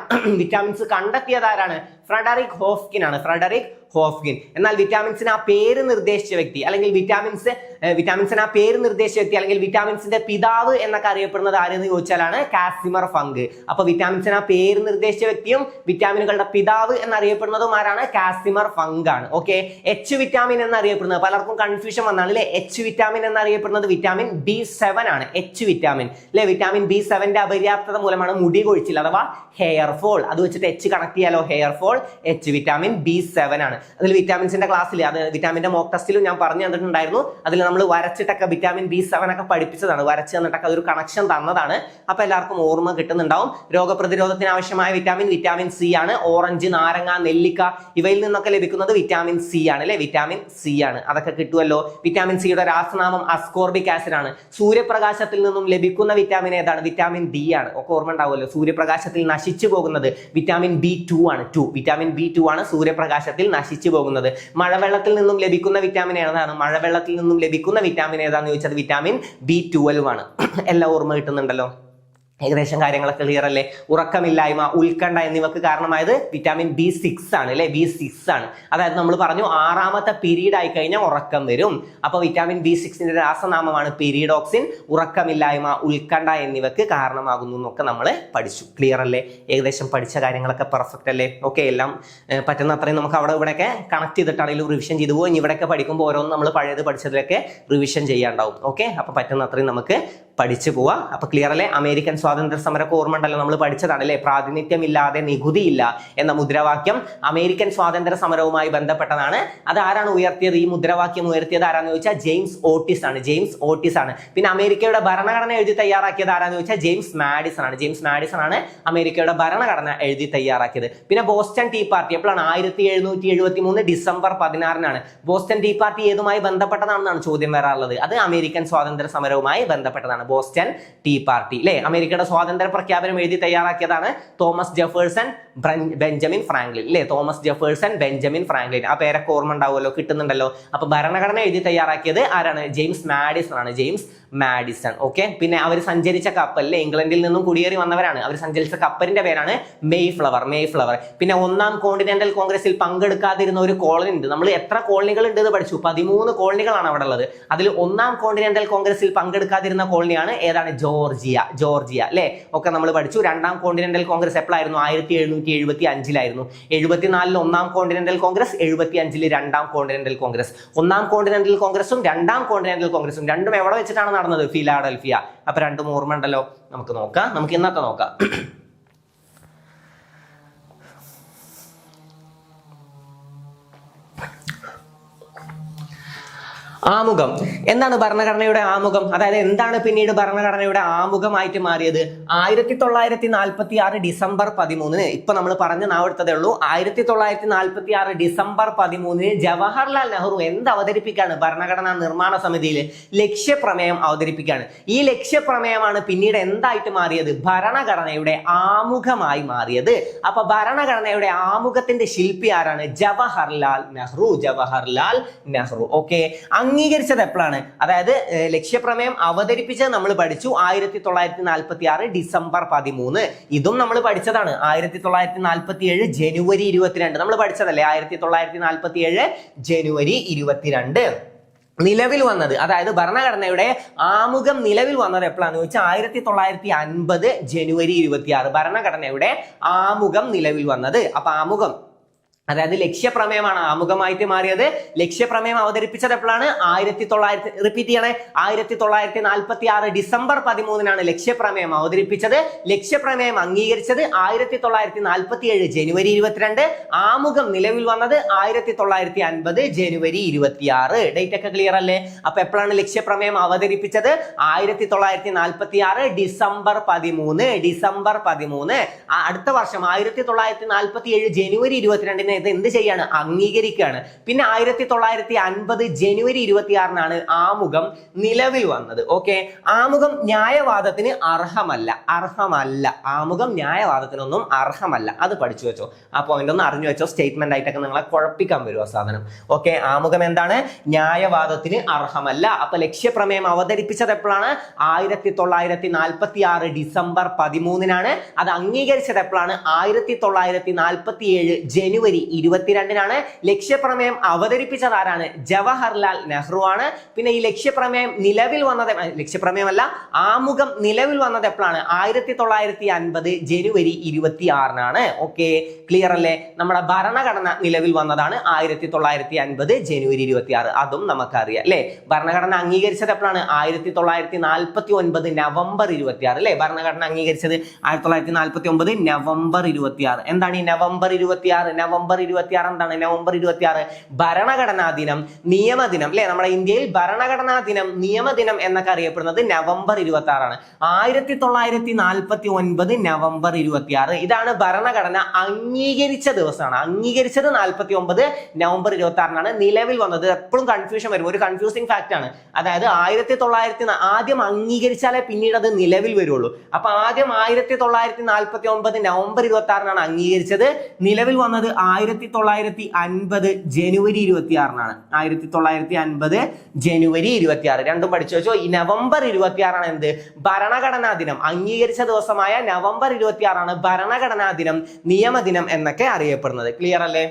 വിറ്റാമിൻസ് കണ്ടെത്തിയത് ആരാണ്? ഫ്രെഡറിക് ഹോഫ്കിൻ ആണ്. Frederick Hopkins. എന്നാൽ വിറ്റാമിൻസിന് ആ പേര് നിർദ്ദേശിച്ച വ്യക്തി അല്ലെങ്കിൽ വിറ്റാമിൻസിന് ആ പേര് നിർദ്ദേശിച്ച വ്യക്തി അല്ലെങ്കിൽ വിറ്റാമിൻസിന്റെ പിതാവ് എന്നൊക്കെ അറിയപ്പെടുന്നത് ആരെന്ന് ചോദിച്ചാലാണ് കാസിമർ ഫങ്ക്. അപ്പൊ വിറ്റാമിൻസിന് ആ പേര് നിർദ്ദേശിച്ച വ്യക്തിയും വിറ്റാമിനുകളുടെ പിതാവ് എന്നറിയപ്പെടുന്നതും ആരാണ്? കാസിമർ ഫങ്ക് ആണ്. ഓക്കെ. എച്ച് വിറ്റാമിൻ എന്നറിയപ്പെടുന്നത് പലർക്കും കൺഫ്യൂഷൻ വന്നാണ് അല്ലെ? എച്ച് വിറ്റാമിൻ എന്നറിയപ്പെടുന്നത് വിറ്റാമിൻ B7 ആണ്. എച്ച് വിറ്റാമിൻ അല്ലെ? വിറ്റാമിൻ B7ന്റെ അപര്യാപ്തത മൂലമാണ് മുടി കൊഴിച്ചിൽ അഥവാ ഹെയർ ഫോൾ. അത് വെച്ചിട്ട് എച്ച് കണക്ട് ചെയ്യാലോ. Hair fall H vitamin B7 ആണ്. അതിൽ വിറ്റാമിൻസിന്റെ ക്ലാസ്സിൽ അത് വിറ്റാമിന്റെ മോക്ക് ടെസ്റ്റിലും ഞാൻ പറഞ്ഞു തന്നിട്ടുണ്ടായിരുന്നു. അതിൽ നമ്മൾ വരച്ചിട്ടൊക്കെ വിറ്റാമിൻ B7 ഒക്കെ പഠിപ്പിച്ചതാണ്. വരച്ച് തന്നിട്ടൊക്കെ അതൊരു കണക്ഷൻ തന്നതാണ്. അപ്പൊ എല്ലാവർക്കും ഓർമ്മ കിട്ടുന്നുണ്ടാവും. രോഗപ്രതിരോധത്തിന് ആവശ്യമായ വിറ്റാമിൻ C ആണ്. ഓറഞ്ച്, നാരങ്ങ, നെല്ലിക്ക ഇവയിൽ നിന്നൊക്കെ ലഭിക്കുന്നത് വിറ്റാമിൻ C ആണ് അല്ലെ? വിറ്റാമിൻ C ആണ്. അതൊക്കെ കിട്ടുമല്ലോ. വിറ്റാമിൻ സിയുടെ രാസനാമം അസ്കോർബിക് ആസിഡ് ആണ്. സൂര്യപ്രകാശത്തിൽ നിന്നും ലഭിക്കുന്ന വിറ്റാമിൻ ഏതാണ്? വിറ്റാമിൻ D ആണ്. ഒക്കെ ഓർമ്മ ഉണ്ടാവുമല്ലോ. സൂര്യപ്രകാശത്തിൽ നശിച്ചു പോകുന്നത് വിറ്റാമിൻ B2 ആണ്. വിറ്റാമിൻ B2 ആണ് സൂര്യപ്രകാശത്തിൽ നശിച്ചു പോകുന്നത്. മഴവെള്ളത്തിൽ നിന്നും ലഭിക്കുന്ന വിറ്റാമിൻ ഏതാണ്? മഴവെള്ളത്തിൽ നിന്നും ലഭിക്കുന്ന വിറ്റാമിൻ ഏതാണെന്ന് ചോദിച്ചത് വിറ്റാമിൻ B12 ആണ്. എല്ലാം ഓർമ്മ കിട്ടുന്നുണ്ടല്ലോ. ഏകദേശം കാര്യങ്ങളൊക്കെ ക്ലിയർ അല്ലേ? ഉറക്കമില്ലായ്മ, ഉത്കണ്ഠ എന്നിവക്ക് കാരണമായത് വിറ്റാമിൻ B6 ആണ് അല്ലെ? B6 ആണ്. അതായത് നമ്മൾ പറഞ്ഞു 6ാമത്തെ പീരീഡ് ആയി കഴിഞ്ഞാൽ ഉറക്കം വരും. അപ്പൊ വിറ്റാമിൻ B6ന്റെ രാസനാമമാണ് പീരീഡോക്സിൻ. ഉറക്കമില്ലായ്മ, ഉത്കണ്ഠ എന്നിവക്ക് കാരണമാകുന്നു എന്നൊക്കെ നമ്മൾ പഠിച്ചു. ക്ലിയർ അല്ലേ? ഏകദേശം പഠിച്ച കാര്യങ്ങളൊക്കെ പെർഫെക്റ്റ് അല്ലേ? ഓക്കെ. എല്ലാം പറ്റുന്ന അത്രയും നമുക്ക് അവിടെ ഇവിടെയൊക്കെ കണക്ട് ചെയ്തിട്ടാണെങ്കിലും റിവിഷൻ ചെയ്തു പോകും. ഇനി ഇവിടെയൊക്കെ പഠിക്കുമ്പോൾ ഓരോന്നും നമ്മൾ പഴയത് പഠിച്ചതിലൊക്കെ റിവിഷൻ ചെയ്യാണ്ടാവും. ഓക്കെ. അപ്പൊ പറ്റുന്ന അത്രയും നമുക്ക് പഠിച്ചു പോവാം. അപ്പൊ ക്ലിയർ അല്ലേ? അമേരിക്കൻ സ്വാതന്ത്ര്യ സമരമൊക്കെ ഓർമ്മ ഉണ്ടല്ലോ. നമ്മൾ പഠിച്ചതാണ് അല്ലെ? പ്രാതിനിധ്യമില്ലാതെ നികുതിയില്ല എന്ന മുദ്രാവാക്യം അമേരിക്കൻ സ്വാതന്ത്ര്യ സമരവുമായി ബന്ധപ്പെട്ടതാണ്. അത് ആരാണ് ഉയർത്തിയത്? ഈ മുദ്രാവാക്യം ഉയർത്തിയത് ആരാന്ന് ചോദിച്ചാൽ ജെയിംസ് ഓട്ടിസ് ആണ്. ജെയിംസ് ഓട്ടിസ് ആണ്. പിന്നെ അമേരിക്കയുടെ ഭരണഘടന എഴുതി തയ്യാറാക്കിയത് ആരാന്ന് ചോദിച്ചാൽ ജെയിംസ് മാഡിസൺ ആണ്. ജെയിംസ് മാഡിസൺ ആണ് അമേരിക്കയുടെ ഭരണഘടന എഴുതി തയ്യാറാക്കിയത്. പിന്നെ ബോസ്റ്റൺ ടീ പാർട്ടി എപ്പോഴാണ്? 1773 ഡിസംബർ 16 ബോസ്റ്റൺ ടീ പാർട്ടി ഏതുമായി ബന്ധപ്പെട്ടതാണെന്നാണ് ചോദ്യം വരാറുള്ളത്. അത് അമേരിക്കൻ സ്വാതന്ത്ര്യ സമരവുമായി ബന്ധപ്പെട്ടതാണ് ബോസ്റ്റൺ ടീ പാർട്ടി അല്ലെ? അമേരിക്കയുടെ സ്വാതന്ത്ര്യ പ്രഖ്യാപനം എഴുതി തയ്യാറാക്കിയതാണ് തോമസ് ജെഫേഴ്സൺ ബെഞ്ചമിൻ ഫ്രാങ്ക്ലിൻ അല്ലെ? Thomas Jefferson Benjamin Franklin. ആ പേരൊക്കെ ഓർമ്മ ഉണ്ടാവുമല്ലോ, കിട്ടുന്നുണ്ടല്ലോ. അപ്പൊ ഭരണഘടന എഴുതി തയ്യാറാക്കിയത് ആരാണ്? ജെയിംസ് മാഡിസൺ ആണ്. James Madison. ഓക്കെ. പിന്നെ അവർ സഞ്ചരിച്ച കപ്പലിലെ ഇംഗ്ലണ്ടിൽ നിന്നും കുടിയേറി വന്നവരാണ്. അവർ സഞ്ചരിച്ച കപ്പലിന്റെ പേരാണ് മേയ്ഫ്ലവർ. പിന്നെ 1ാം കോണ്ടിനെന്റൽ കോൺഗ്രസിൽ പങ്കെടുക്കാതിരുന്ന ഒരു കോളനി ഉണ്ട്. നമ്മൾ എത്ര കോളനികൾ ഉണ്ട് എന്ന് പഠിച്ചു? 13 കോളനികളാണ് അവിടെ ഉള്ളത്. അതിൽ 1ാം കോണ്ടിനെന്റൽ കോൺഗ്രസിൽ പങ്കെടുക്കാതിരുന്ന കോളനിയാണ് ഏതാണ്? ജോർജിയ അല്ലെ? ഒക്കെ നമ്മൾ പഠിച്ചു. 2ാം കോണ്ടിനെന്റൽ കോൺഗ്രസ് എപ്പോഴായിരുന്നു? 1775 74 1ാം കോണ്ടിനെന്റൽ കോൺഗ്രസ്, 75 2ാം കോണ്ടിനെന്റൽ കോൺഗ്രസ്. 1ാം കോണ്ടിനെന്റൽ കോൺഗ്രസും 2ാം കോണ്ടിനെന്റൽ കോൺഗ്രസും രണ്ടും എവിടെ വെച്ചിട്ടാണ് നടന്നത്? ഫിലാഡൽഫിയ. അപ്പൊ രണ്ടും ഓർമ്മ ഉണ്ടല്ലോ. നമുക്ക് നോക്കാം. നമുക്ക് ഇന്നത്തെ നോക്കാം. ആമുഖം. എന്താണ് ഭരണഘടനയുടെ ആമുഖം? അതായത് എന്താണ് പിന്നീട് ഭരണഘടനയുടെ ആമുഖമായിട്ട് മാറിയത്? 1946 ഡിസംബർ 13 ഇപ്പൊ നമ്മൾ പറഞ്ഞ് നാവെടുത്തതേ ഉള്ളൂ. 1946 ഡിസംബർ 13 ജവഹർലാൽ നെഹ്റു എന്ത് അവതരിപ്പിക്കാണ്? ഭരണഘടനാ നിർമ്മാണ സമിതിയിൽ ലക്ഷ്യപ്രമേയം അവതരിപ്പിക്കുകയാണ്. ഈ ലക്ഷ്യപ്രമേയമാണ് പിന്നീട് എന്തായിട്ട് മാറിയത്? ഭരണഘടനയുടെ ആമുഖമായി മാറിയത്. അപ്പൊ ഭരണഘടനയുടെ ആമുഖത്തിന്റെ ശില്പി ആരാണ്? ജവഹർലാൽ നെഹ്റു. ഓക്കെ. അംഗീകരിച്ചത് എപ്പോഴാണ്? അതായത് ലക്ഷ്യപ്രമേയം അവതരിപ്പിച്ചത് നമ്മൾ പഠിച്ചു 1946 ഡിസംബർ 13. ഇതും നമ്മൾ പഠിച്ചതാണ് 1947 ജനുവരി 22. നമ്മൾ പഠിച്ചതല്ലേ 1947 ജനുവരി 22. നിലവിൽ വന്നത്, അതായത് ഭരണഘടനയുടെ ആമുഖം നിലവിൽ വന്നത് എപ്പോഴാന്ന് ചോദിച്ചാൽ 1950 ജനുവരി 26. ഭരണഘടനയുടെ ആമുഖം നിലവിൽ വന്നത്. അപ്പൊ ആമുഖം അതായത് ലക്ഷ്യപ്രമേയമാണ് ആമുഖമായിട്ട് മാറിയത്. ലക്ഷ്യപ്രമേയം അവതരിപ്പിച്ചത് എപ്പോഴാണ്? 1946 ഡിസംബർ 13 ലക്ഷ്യപ്രമേയം അവതരിപ്പിച്ചത്. ലക്ഷ്യപ്രമേയം അംഗീകരിച്ചത് 1947 ജനുവരി 22. ആമുഖം നിലവിൽ വന്നത് 1950 ജനുവരി 26. ഡേറ്റ് ഒക്കെ ക്ലിയർ അല്ലേ? അപ്പൊ എപ്പോഴാണ് ലക്ഷ്യപ്രമേയം അവതരിപ്പിച്ചത്? 1946 ഡിസംബർ 13. അടുത്ത വർഷം 1947 ജനുവരി 22 ഇത് എന്ത് ചെയ്യാണ്? അംഗീകരിക്കുകയാണ്. പിന്നെ 1950 ജനുവരി 26 ആമുഖം നിലവിൽ വന്നത്. ഓക്കെ, ആമുഖം ന്യായവാദത്തിന് അർഹമല്ല. ആമുഖം ന്യായവാദത്തിനൊന്നും അർഹമല്ല. അത് പഠിച്ചു വെച്ചോ, ആ പോയിന്റ് ഒന്ന് അറിഞ്ഞു വെച്ചോ. സ്റ്റേറ്റ്മെന്റ് ആയിട്ടൊക്കെ നിങ്ങളെ കുഴപ്പിക്കാൻ വരും ആ സാധനം. ഓക്കെ, ആമുഖം എന്താണ്? ന്യായവാദത്തിന് അർഹമല്ല. അപ്പൊ ലക്ഷ്യപ്രമേയം അവതരിപ്പിച്ചത് എപ്പോഴാണ്? 1946 ഡിസംബർ 13. അത് അംഗീകരിച്ചത് എപ്പോഴാണ്? 1947 ജനുവരി 22. ലക്ഷ്യപ്രമേയം അവതരിപ്പിച്ചത് ആരാണ്? ജവഹർലാൽ നെഹ്റു ആണ്. പിന്നെ ഈ ലക്ഷ്യപ്രമേയം നിലവിൽ വന്നത്, ലക്ഷ്യപ്രമേയമല്ല, ആമുഖം നിലവിൽ വന്നത് എപ്പോഴാണ്? 1950 ജനുവരി 26. ഓക്കെ, ക്ലിയർ അല്ലേ? നമ്മുടെ ഭരണഘടന നിലവിൽ വന്നതാണ് 1950 ജനുവരി 26. അതും നമുക്കറിയാം അല്ലെ? ഭരണഘടന അംഗീകരിച്ചത് എപ്പോഴാണ്? 1949 നവംബർ 26 അല്ലെ? ഭരണഘടന അംഗീകരിച്ചത് 1949 നവംബർ 26. എന്താണ് ഈ നവംബർ 26? നവംബർ 26 എന്താണ്? നവംബർ 26 ഭരണഘടനാ ദിനം, നിയമദിനം അല്ലെ? നമ്മുടെ ഇന്ത്യയിൽ ഭരണഘടനാ ദിനം, നിയമദിനം എന്നൊക്കെ അറിയപ്പെടുന്നത് നവംബർ 26 ആണ്. 1949 നവംബർ 26 ഇതാണ് ഭരണഘടന അംഗീകരിച്ച ദിവസമാണ്. അംഗീകരിച്ചത് 49 നവംബർ 26 നിലവിൽ വന്നത്. എപ്പോഴും കൺഫ്യൂഷൻ വരും, ഒരു കൺഫ്യൂസിംഗ് ഫാക്ട് ആണ്. അതായത് 1900 ആദ്യം അംഗീകരിച്ചാലേ പിന്നീട് അത് നിലവിൽ വരുള്ളൂ. അപ്പൊ ആദ്യം 1949 നവംബർ 26 അംഗീകരിച്ചത്. നിലവിൽ വന്നത് 1950 ജനുവരി 26 1950 ജനുവരി 26. രണ്ടും പഠിച്ചു വെച്ചോ. ഈ നവംബർ 26 എന്ത്? ഭരണഘടനാ ദിനം. അംഗീകരിച്ച ദിവസമായ നവംബർ 26 ഭരണഘടനാ ദിനം, നിയമദിനം എന്നൊക്കെ അറിയപ്പെടുന്നത്. ക്ലിയർ അല്ലേ?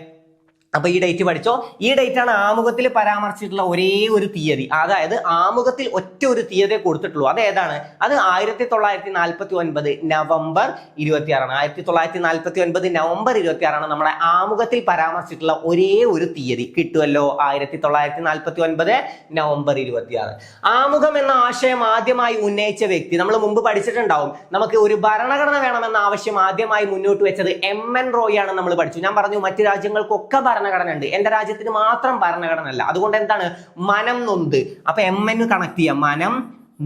അപ്പൊ ഈ ഡേറ്റ് പഠിച്ചോ. ഈ ഡേറ്റ് ആണ് ആമുഖത്തിൽ പരാമർശിച്ചിട്ടുള്ള ഒരേ ഒരു തീയതി. അതായത് ആമുഖത്തിൽ ഒറ്റ ഒരു തീയതി കൊടുത്തിട്ടുള്ളൂ. അത് ഏതാണ്? അത് 1949 നവംബർ 26. 1949 നവംബർ 26 നമ്മുടെ ആമുഖത്തിൽ പരാമർശിച്ചിട്ടുള്ള ഒരേ ഒരു തീയതി. കിട്ടുമല്ലോ? 1949 നവംബർ 26. ആമുഖം എന്ന ആശയം ആദ്യമായി ഉന്നയിച്ച വ്യക്തി നമ്മൾ മുമ്പ് പഠിച്ചിട്ടുണ്ടാവും. നമുക്ക് ഒരു ഭരണഘടന വേണമെന്ന ആവശ്യം ആദ്യമായി മുന്നോട്ട് വെച്ചത് MN റോയ് ആണ്. നമ്മൾ പഠിച്ചു. ഞാൻ പറഞ്ഞു മറ്റു രാജ്യങ്ങൾക്കൊക്കെ ഭരണഘടന ഉണ്ട്, എന്റെ രാജ്യത്തിന് മാത്രം ഭരണഘടന അല്ല. അതുകൊണ്ട് എന്താണ്? മനം നൊന്ത്. അപ്പൊ MN കണക്ട് ചെയ്യാം. മനം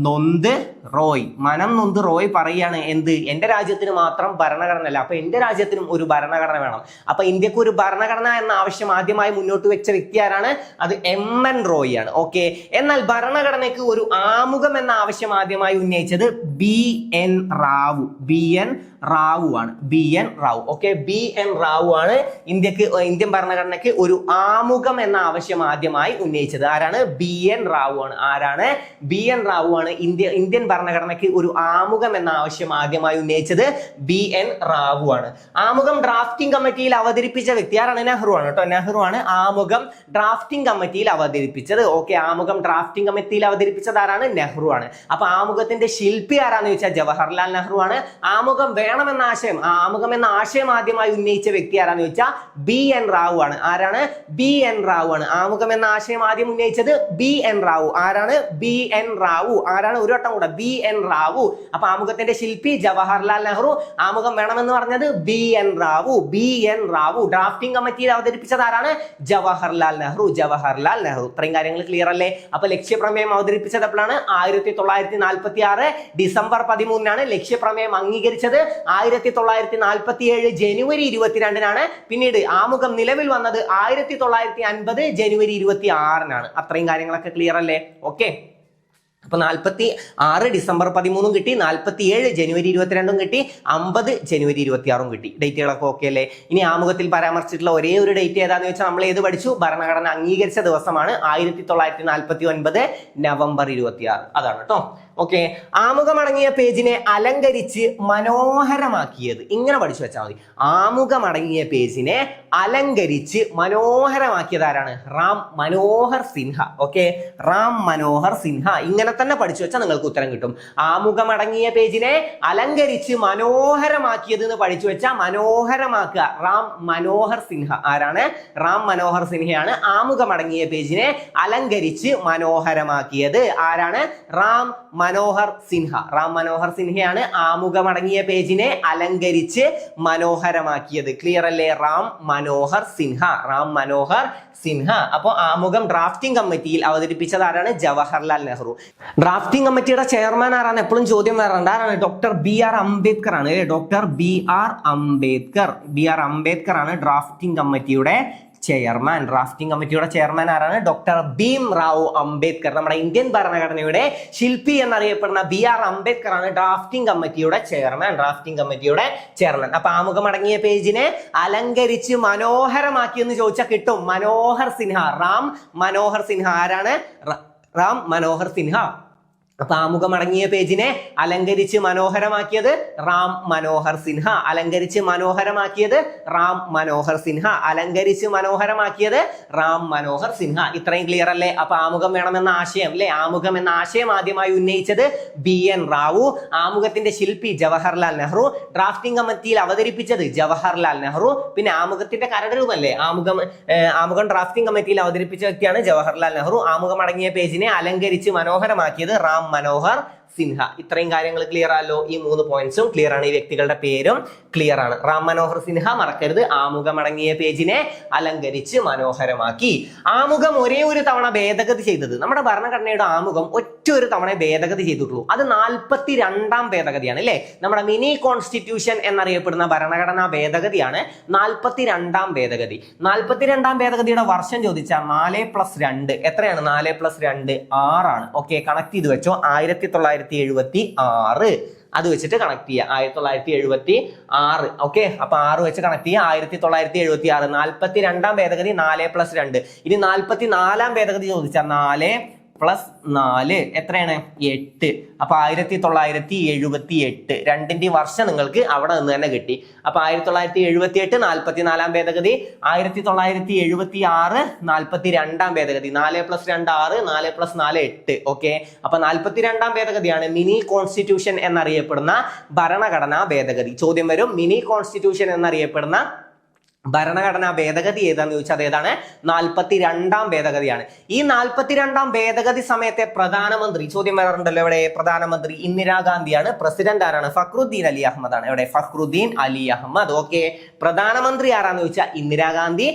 നൊന്ത് റോയ്. മനം നൊന്ത് റോയ് പറയാണ് എന്ത്? എന്റെ രാജ്യത്തിന് മാത്രം ഭരണഘടന അല്ല, അപ്പൊ എന്റെ രാജ്യത്തിനും ഒരു ഭരണഘടന വേണം. അപ്പൊ ഇന്ത്യക്ക് ഒരു ഭരണഘടന എന്ന ആവശ്യം ആദ്യമായി മുന്നോട്ട് വെച്ച വ്യക്തി ആരാണ്? അത് MN റോയ് ആണ്. ഓക്കെ, എന്നാൽ ഭരണഘടനയ്ക്ക് ഒരു ആമുഖം എന്ന ആവശ്യം ആദ്യമായി ഉന്നയിച്ചത് BN റാവു. BN റാവു ആണ്. BN Rao. Okay, BN Rao ആണ് ഇന്ത്യൻ ഭരണഘടനയ്ക്ക് ഒരു ആമുഖം എന്ന ആവശ്യം ആദ്യമായി ഉന്നയിച്ചത്. ആരാണ്? BN റാവു ആണ്. ആരാണ്? BN റാവു ആണ് ഇന്ത്യൻ ഭരണഘടനയ്ക്ക് ഒരു ആമുഖം എന്ന ആവശ്യം ആദ്യമായി ഉന്നയിച്ചത്. BN റാവു ആണ്. ആമുഖം ഡ്രാഫ്റ്റിംഗ് കമ്മിറ്റിയിൽ അവതരിപ്പിച്ച വ്യക്തി ആരാണ്? നെഹ്റു ആണ് കേട്ടോ. നെഹ്റു ആണ് ആമുഖം ഡ്രാഫ്റ്റിംഗ് കമ്മിറ്റിയിൽ അവതരിപ്പിച്ചത്. ഓക്കെ, ആമുഖം ഡ്രാഫ്റ്റിംഗ് കമ്മിറ്റിയിൽ അവതരിപ്പിച്ചത് ആരാണ്? നെഹ്റു ആണ്. അപ്പൊ ആമുഖത്തിന്റെ ശില്പി ആരാന്ന് ചോദിച്ചാൽ ജവഹർലാൽ നെഹ്റു ആണ്. ആമുഖം വേണമെന്ന ആശയം, ആമുഖം എന്ന ആശയം ആദ്യമായി ഉന്നയിച്ച വ്യക്തി ആരാന്ന് ചോദിച്ചാൽ BN റാവു ആണ്. ആരാണ്? BN റാവു ആണ്. ആമുഖം എന്ന ആശയം ആദ്യം ഉന്നയിച്ചത് BN റാവു. ആരാണ്? BN റാവു. ആരാണ്? ഒരു വട്ടം കൂടെ, BN റാവു. അപ്പൊ ആമുഖത്തിന്റെ ശില്പി ജവഹർലാൽ നെഹ്റു, ആമുഖം വേണമെന്ന് പറഞ്ഞത് BN Rao. BN Rao. Drafting കമ്മിറ്റിയിൽ അവതരിപ്പിച്ചത് ആരാണ്? ജവഹർലാൽ നെഹ്റു. ജവഹർലാൽ നെഹ്റു. ഇത്രയും കാര്യങ്ങൾ ക്ലിയർ അല്ലേ? അപ്പൊ ലക്ഷ്യപ്രമേയം അവതരിപ്പിച്ചത് എപ്പോഴാണ്? 1946 ഡിസംബർ 13 ലക്ഷ്യപ്രമേയം അംഗീകരിച്ചത് 1947 ജനുവരി 22 പിന്നീട് ആമുഖം നിലവിൽ വന്നത് 1950 ജനുവരി 26 അത്രയും കാര്യങ്ങളൊക്കെ ക്ലിയർ അല്ലേ? ഓക്കെ, അപ്പൊ 46 ഡിസംബർ 13 കിട്ടി, 47 ജനുവരി 22 കിട്ടി, 50 ജനുവരി 26 കിട്ടി. ഡേറ്റുകളൊക്കെ ഓക്കെ അല്ലേ? ഇനി ആമുഖത്തിൽ പരാമർശിച്ചിട്ടുള്ള ഒരേ ഒരു ഡേറ്റ് ഏതാന്ന് വെച്ചാൽ നമ്മൾ ഏത് പഠിച്ചു? ഭരണഘടന അംഗീകരിച്ച ദിവസമാണ് 1949 നവംബർ 26. അതാണ് കേട്ടോ. ഓക്കെ, ആമുഖമടങ്ങിയ പേജിനെ അലങ്കരിച്ച് മനോഹരമാക്കിയത്. ഇങ്ങനെ പഠിച്ചു വെച്ചാൽ മതി. ആമുഖമടങ്ങിയ പേജിനെ അലങ്കരിച്ച് മനോഹരമാക്കിയത് ആരാണ്? റാം മനോഹർ സിൻഹ. ഓക്കെ, റാം മനോഹർ സിൻഹ. ഇങ്ങനെ തന്നെ പഠിച്ചു വെച്ചാൽ നിങ്ങൾക്ക് ഉത്തരം കിട്ടും. ആമുഖമടങ്ങിയ പേജിനെ അലങ്കരിച്ച് മനോഹരമാക്കിയത് എന്ന് പഠിച്ചു വെച്ചാൽ മനോഹരമാക്കുക. റാം മനോഹർ സിൻഹ. ആരാണ്? റാം മനോഹർ സിൻഹയാണ് ആമുഖമടങ്ങിയ പേജിനെ അലങ്കരിച്ച് മനോഹരമാക്കിയത്. ആരാണ്? റാം മനോഹർ സിൻഹ. റാം മനോഹർ സിൻഹയാണ് ആമുഖമടങ്ങിയ പേജിനെ അലങ്കരിച്ച് മനോഹരമാക്കിയത്. ക്ലിയർ അല്ലേ? റാം മനോഹർ സിൻഹ. റാം മനോഹർ സിൻഹ. അപ്പോൾ ആമുഖം ഡ്രാഫ്റ്റിംഗ് കമ്മിറ്റിയിൽ അവതരിപ്പിച്ചത് ആരാണ്? ജവഹർലാൽ നെഹ്റു. ഡ്രാഫ്റ്റിംഗ് കമ്മിറ്റിയുടെ ചെയർമാൻ ആരാണ്? എപ്പോഴും ചോദ്യം വരാറുണ്ട്. ആരാണ്? ഡോക്ടർ BR അംബേദ്കർ ആണ്. Doctor BR Ambedkar. BR Ambedkar ആണ് ഡ്രാഫ്റ്റിംഗ് കമ്മിറ്റിയുടെ ചെയർമാൻ. ഡ്രാഫ്റ്റിംഗ് കമ്മിറ്റിയുടെ ചെയർമാൻ ആരാണ്? ഡോക്ടർ ഭീം റാവു അംബേദ്കർ. നമ്മുടെ ഇന്ത്യൻ ഭരണഘടനയുടെ ശില്പി എന്നറിയപ്പെടുന്ന BR അംബേദ്കർ ആണ് ഡ്രാഫ്റ്റിംഗ് കമ്മിറ്റിയുടെ ചെയർമാൻ. ഡ്രാഫ്റ്റിംഗ് കമ്മിറ്റിയുടെ ചെയർമാൻ. അപ്പൊ ആമുഖമടങ്ങിയ പേജിനെ അലങ്കരിച്ച് മനോഹരമാക്കി എന്ന് ചോദിച്ചാൽ കിട്ടും. മനോഹർ സിൻഹ. റാം മനോഹർ സിൻഹ. ആരാണ്? റാം മനോഹർ സിൻഹ. അപ്പൊ ആമുഖമടങ്ങിയ പേജിനെ അലങ്കരിച്ച് മനോഹരമാക്കിയത് റാം മനോഹർ സിൻഹ. അലങ്കരിച്ച് മനോഹരമാക്കിയത് റാം മനോഹർ സിൻഹ. അലങ്കരിച്ച് മനോഹരമാക്കിയത് റാം മനോഹർ സിൻഹ. ഇത്രയും ക്ലിയർ അല്ലേ? അപ്പൊ ആമുഖം വേണമെന്ന ആശയം അല്ലെ? ആമുഖം എന്ന ആശയം ആദ്യമായി ഉന്നയിച്ചത് BN റാവു. ആമുഖത്തിന്റെ ശില്പി ജവഹർലാൽ നെഹ്റു. ഡ്രാഫ്റ്റിംഗ് കമ്മിറ്റിയിൽ അവതരിപ്പിച്ചത് ജവഹർലാൽ നെഹ്റു. പിന്നെ ആമുഖത്തിന്റെ കരടുമല്ലേ ആമുഖം ഡ്രാഫ്റ്റിംഗ് കമ്മിറ്റിയിൽ അവതരിപ്പിച്ച വ്യക്തിയാണ് ജവഹർലാൽ നെഹ്റു. ആമുഖം അടങ്ങിയ പേജിനെ അലങ്കരിച്ച് മനോഹരമാക്കിയത് റാം മനോഹർ സിൻഹ. ഇത്രയും കാര്യങ്ങൾ ക്ലിയർ ആണല്ലോ. ഈ 3 പോയിന്റ്സും ക്ലിയർ ആണ്. ഈ വ്യക്തികളുടെ പേരും ക്ലിയർ ആണ്. റാം മനോഹർ സിൻഹ മറക്കരുത്. ആമുഖമടങ്ങിയ പേജിനെ അലങ്കരിച്ച് മനോഹരമാക്കി. ആമുഖം ഒരേ ഒരു തവണ ഭേദഗതി ചെയ്തത്. നമ്മുടെ ഭരണഘടനയുടെ ആമുഖം ഒറ്റ ഒരു തവണ ഭേദഗതി ചെയ്തിട്ടുള്ളൂ. അത് 42ാം ഭേദഗതിയാണ് അല്ലെ? നമ്മുടെ മിനി കോൺസ്റ്റിറ്റ്യൂഷൻ എന്നറിയപ്പെടുന്ന ഭരണഘടനാ ഭേദഗതിയാണ് 42ാം ഭേദഗതി. 42ാം ഭേദഗതിയുടെ വർഷം ചോദിച്ചാൽ 4+2 എത്രയാണ്? 4+2 6 ആണ്. ഓക്കെ, കണക്ട് ചെയ്ത് വെച്ചോ. 1976. അത് വെച്ചിട്ട് കണക്ട് ചെയ്യുക. 1976. ഓക്കെ, അപ്പൊ 6 വെച്ച് കണക്ട് ചെയ്യുക. 1976. 42ാം ഭേദഗതി 4+2. ഇനി 44ാം ഭേദഗതി ചോദിച്ചാൽ 4+4 എത്രയാണ്? 8. അപ്പൊ 1978. രണ്ടിന്റെ വർഷം നിങ്ങൾക്ക് അവിടെ നിന്ന് തന്നെ കിട്ടി. അപ്പൊ 1978 44ാം ഭേദഗതി, 1976 42ാം ഭേദഗതി. 4+2 6, 4+4 8. ഓക്കെ, അപ്പൊ 42ാം ഭേദഗതിയാണ് മിനി കോൺസ്റ്റിറ്റ്യൂഷൻ എന്നറിയപ്പെടുന്ന ഭരണഘടനാ ഭേദഗതി. ചോദ്യം വരും, മിനി കോൺസ്റ്റിറ്റ്യൂഷൻ എന്നറിയപ്പെടുന്ന ഭരണഘടനാ ഭേദഗതി ഏതാന്ന് ചോദിച്ചാൽ അത് ഏതാണ്? 42ാം ഭേദഗതിയാണ്. ഈ 42ാം ഭേദഗതി സമയത്തെ പ്രധാനമന്ത്രി ചോദ്യം വരാറുണ്ടല്ലോ. എവിടെ? പ്രധാനമന്ത്രി ഇന്ദിരാഗാന്ധിയാണ്. പ്രസിഡന്റ് ആരാണ്? ഫക്രുദ്ദീൻ അലി അഹമ്മദ് ആണ്. എവിടെ? ഫക്രുദ്ദീൻ അലി അഹമ്മദ്. ഓക്കെ, പ്രധാനമന്ത്രി ആരാന്ന് ചോദിച്ചാൽ ഇന്ദിരാഗാന്ധി.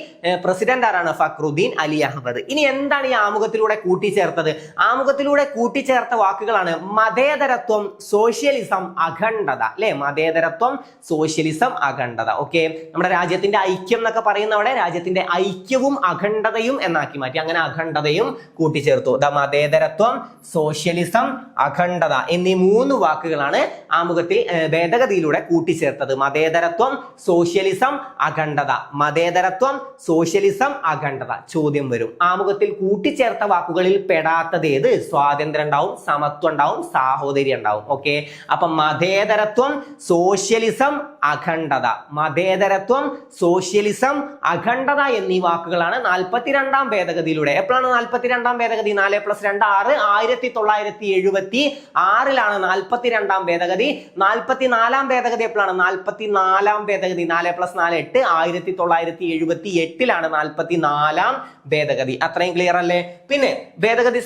പ്രസിഡന്റ് ആരാണ്? ഫക്രുദ്ദീൻ അലി അഹമ്മദ്. ഇനി എന്താണ് ഈ ആമുഖത്തിലൂടെ കൂട്ടിച്ചേർത്തത്? ആമുഖത്തിലൂടെ കൂട്ടിച്ചേർത്ത വാക്കുകളാണ് മതേതരത്വം, സോഷ്യലിസം, അഖണ്ഡത. അല്ലെ? മതേതരത്വം, സോഷ്യലിസം, അഖണ്ഡത. ഓക്കെ, നമ്മുടെ രാജ്യത്തിന്റെ ഐക്യം എന്നൊക്കെ പറയുന്നവിടെ രാജ്യത്തിന്റെ ഐക്യവും അഖണ്ഡതയും എന്നാക്കി മാറ്റി. അങ്ങനെ അഖണ്ഡതയും കൂട്ടിച്ചേർത്തു. മതേതരത്വം, സോഷ്യലിസം, അഖണ്ഡത എന്നീ 3 വാക്കുകളാണ് ആമുഖത്തിൽ ഭേദഗതിയിലൂടെ കൂട്ടിച്ചേർത്തത്. മതേതരത്വം, സോഷ്യലിസം, അഖണ്ഡത. മതേതരത്വം, സോഷ്യലിസം, അഖണ്ഡത. ചോദ്യം വരും, ആമുഖത്തിൽ കൂട്ടിച്ചേർത്ത വാക്കുകളിൽ പെടാത്തത് ഏത്? സ്വാതന്ത്ര്യം ഉണ്ടാവും, സമത്വം ഉണ്ടാവും, സാഹോദര്യം ഉണ്ടാവും. ഓക്കെ, അപ്പൊ മതേതരത്വം, സോഷ്യലിസം, അഖണ്ഡത. മതേതരത്വം, സോഷ്യലിസം, അഖണ്ഡത എന്നീ വാക്കുകളാണ് 42ാം ഭേദഗതിയിലൂടെ. എപ്പോഴാണ് 42ാം ഭേദഗതി? 4+2 6. 1976 42ാം ഭേദഗതി. 44ാം ഭേദഗതി എപ്പോഴാണ്? 44ാം ഭേദഗതി. 4+4 8. 1978 44ാം ഭേദഗതി. അത്രയും ക്ലിയർ അല്ലേ? പിന്നെ ഭേദഗതി